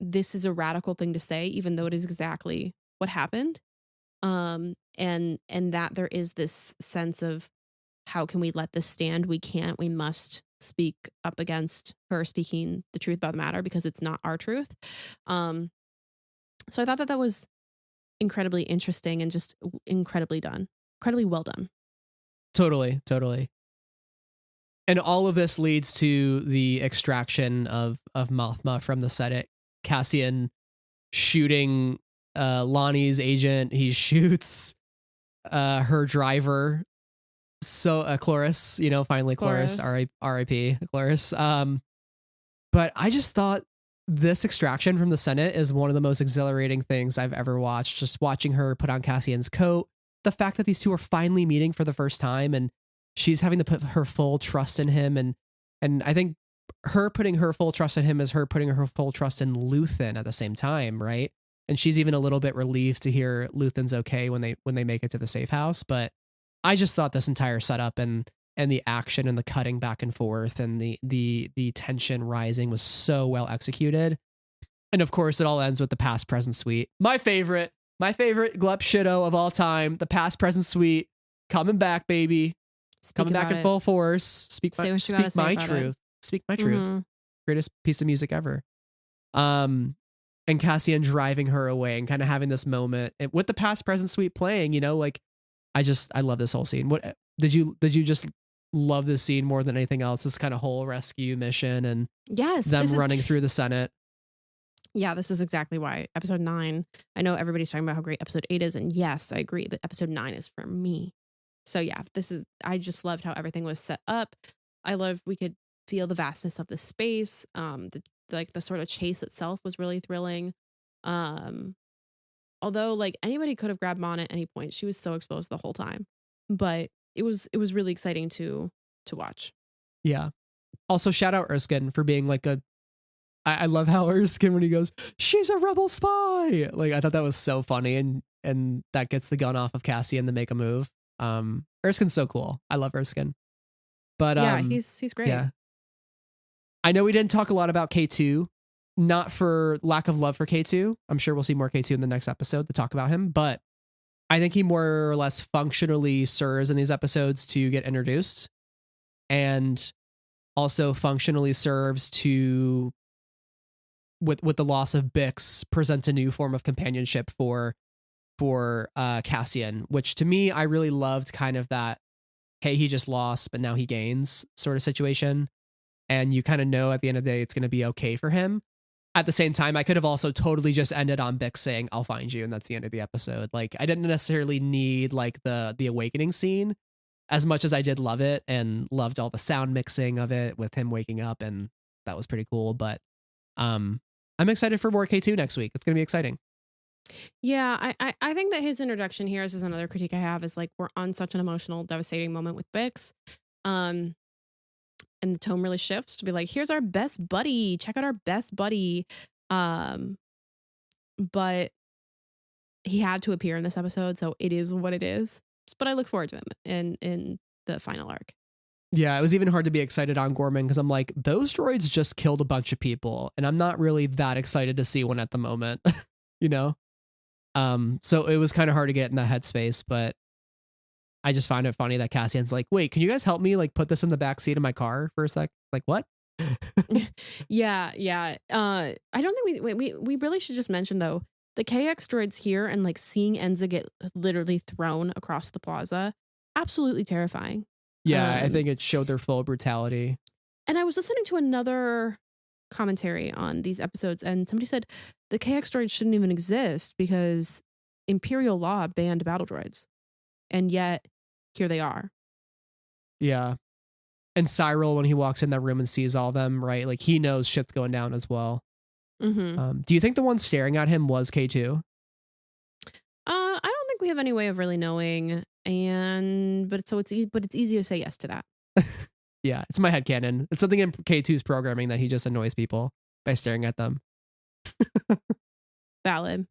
this is a radical thing to say, even though it is exactly what happened. And that there is this sense of, how can we let this stand? We can't. We must speak up against her speaking the truth about the matter, because it's not our truth. So I thought that was incredibly interesting and just incredibly well done. Totally. And all of this leads to the extraction of Mothma from the Senate. Cassian shooting Lonnie's agent. He shoots her driver. So Chloris, you know, finally Chloris, R.I.P. Chloris. But I just thought this extraction from the Senate is one of the most exhilarating things I've ever watched. Just watching her put on Cassian's coat, the fact that these two are finally meeting for the first time, and she's having to put her full trust in him, and I think her putting her full trust in him is her putting her full trust in Luthen at the same time, right? And she's even a little bit relieved to hear Luthen's okay when they make it to the safe house. But I just thought this entire setup and the action and the cutting back and forth and the tension rising was so well executed. And of course, it all ends with the past present suite. My favorite Glup Shido of all time. The past present suite coming back, baby. Coming back in full force. Speak my truth. Speak my truth. Mm-hmm. Greatest piece of music ever. And Cassian driving her away and kind of having this moment with the past present suite playing, you know, like I love this whole scene. What did you just love this scene more than anything else? This kind of whole rescue mission and them running through the Senate. Yeah, this is exactly why episode 9. I know everybody's talking about how great episode 8 is, and yes, I agree, but episode 9 is for me. So yeah, I just loved how everything was set up. I love we could feel the vastness of the space. The sort of chase itself was really thrilling. Although like anybody could have grabbed Mon at any point. She was so exposed the whole time. But it was really exciting to watch. Yeah. Also shout out Erskine for being like I love how Erskine, when he goes, she's a rebel spy. Like I thought that was so funny, and that gets the gun off of Cassian to make a move. Erskine's so cool. I love Erskine. But yeah, he's great. Yeah. I know we didn't talk a lot about K2, not for lack of love for K2. I'm sure we'll see more K2 in the next episode to talk about him, but I think he more or less functionally serves in these episodes to get introduced, and also functionally serves to, with the loss of Bix, present a new form of companionship for Cassian, which to me, I really loved kind of that, hey, he just lost, but now he gains sort of situation. And you kind of know at the end of the day, it's going to be okay for him. At the same time, I could have also totally just ended on Bix saying, I'll find you. And that's the end of the episode. Like I didn't necessarily need like the awakening scene. as much as I did love it and loved all the sound mixing of it with him waking up, and that was pretty cool. But I'm excited for more K2 next week. It's going to be exciting. Yeah, I think that his introduction here is just another critique I have, is like we're on such an emotional, devastating moment with Bix. And the tone really shifts to be like, here's our best buddy. Check out our best buddy. But he had to appear in this episode, so it is what it is. But I look forward to him in the final arc. Yeah, it was even hard to be excited on Gorman because I'm like, those droids just killed a bunch of people, and I'm not really that excited to see one at the moment, you know? So it was kind of hard to get in that headspace, but I just find it funny that Cassian's like, wait, can you guys help me like put this in the back seat of my car for a sec? Like, what? Yeah. I don't think we really should just mention though, the KX droids here and like seeing Enza get literally thrown across the plaza, absolutely terrifying. Yeah, I think it showed their full brutality. And I was listening to another commentary on these episodes, and somebody said the KX droids shouldn't even exist because Imperial law banned battle droids. And yet, here they are. Yeah. And Cyril, when he walks in that room and sees all of them, right? Like, he knows shit's going down as well. Mm-hmm. Do you think the one staring at him was K2? I don't think we have any way of really knowing. But it's easy to say yes to that. Yeah, it's my headcanon. It's something in K2's programming that he just annoys people by staring at them. Valid.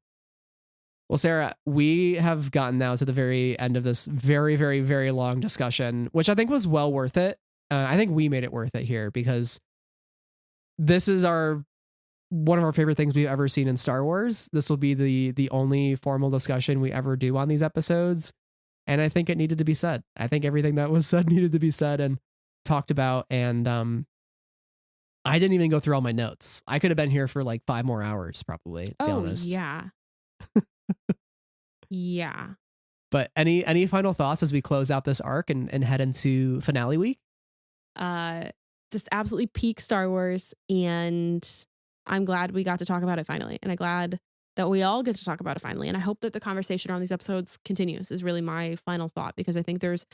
Well, Sarah, we have gotten now to the very end of this very, very, very long discussion, which I think was well worth it. I think we made it worth it here because this is one of our favorite things we've ever seen in Star Wars. This will be the only formal discussion we ever do on these episodes. And I think it needed to be said. I think everything that was said needed to be said and talked about. And I didn't even go through all my notes. I could have been here for like 5 more hours, probably, to be honest. Yeah. Yeah. But any final thoughts as we close out this arc and head into finale week? Just absolutely peak Star Wars, and I'm glad we got to talk about it finally, and I'm glad that we all get to talk about it finally, and I hope that the conversation around these episodes continues is really my final thought, because I think there's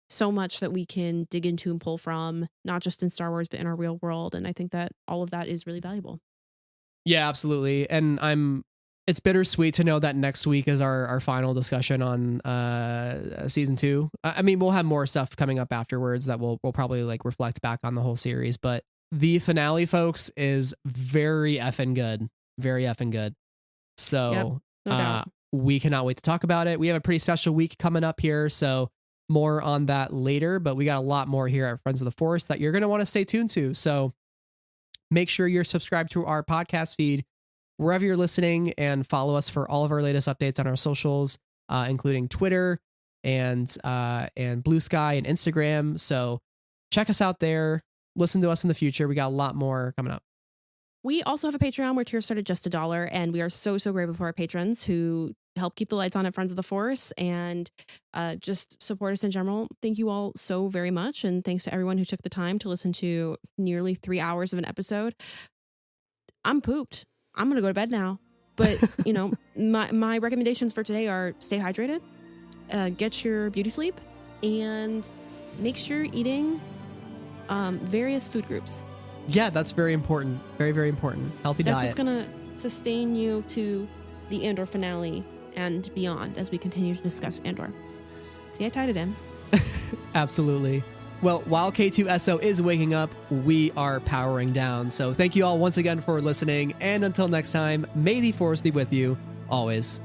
so much that we can dig into and pull from, not just in Star Wars but in our real world, and I think that all of that is really valuable. Yeah, absolutely. And it's bittersweet to know that next week is our final discussion on season 2. I mean, we'll have more stuff coming up afterwards that we'll probably like reflect back on the whole series, but the finale, folks, is very effing good. Very effing good. So Yep, no doubt. we cannot wait to talk about it. We have a pretty special week coming up here, so more on that later, but we got a lot more here at Friends of the Force that you're going to want to stay tuned to. So make sure you're subscribed to our podcast feed wherever you're listening, and follow us for all of our latest updates on our socials, including Twitter and Blue Sky and Instagram. So check us out there. Listen to us in the future. We got a lot more coming up. We also have a Patreon where tiers start at just $1, and we are so grateful for our patrons who help keep the lights on at Friends of the Force and just support us in general. Thank you all so very much, and thanks to everyone who took the time to listen to nearly 3 hours of an episode. I'm pooped. I'm gonna go to bed now, but you know, my recommendations for today are stay hydrated, get your beauty sleep, and make sure you're eating various food groups. Yeah, that's very important. Very, very important. Healthy diet. That's just gonna sustain you to the Andor finale and beyond as we continue to discuss Andor. See, I tied it in. Absolutely. Well, while K2SO is waking up, we are powering down. So thank you all once again for listening. And until next time, may the Force be with you always.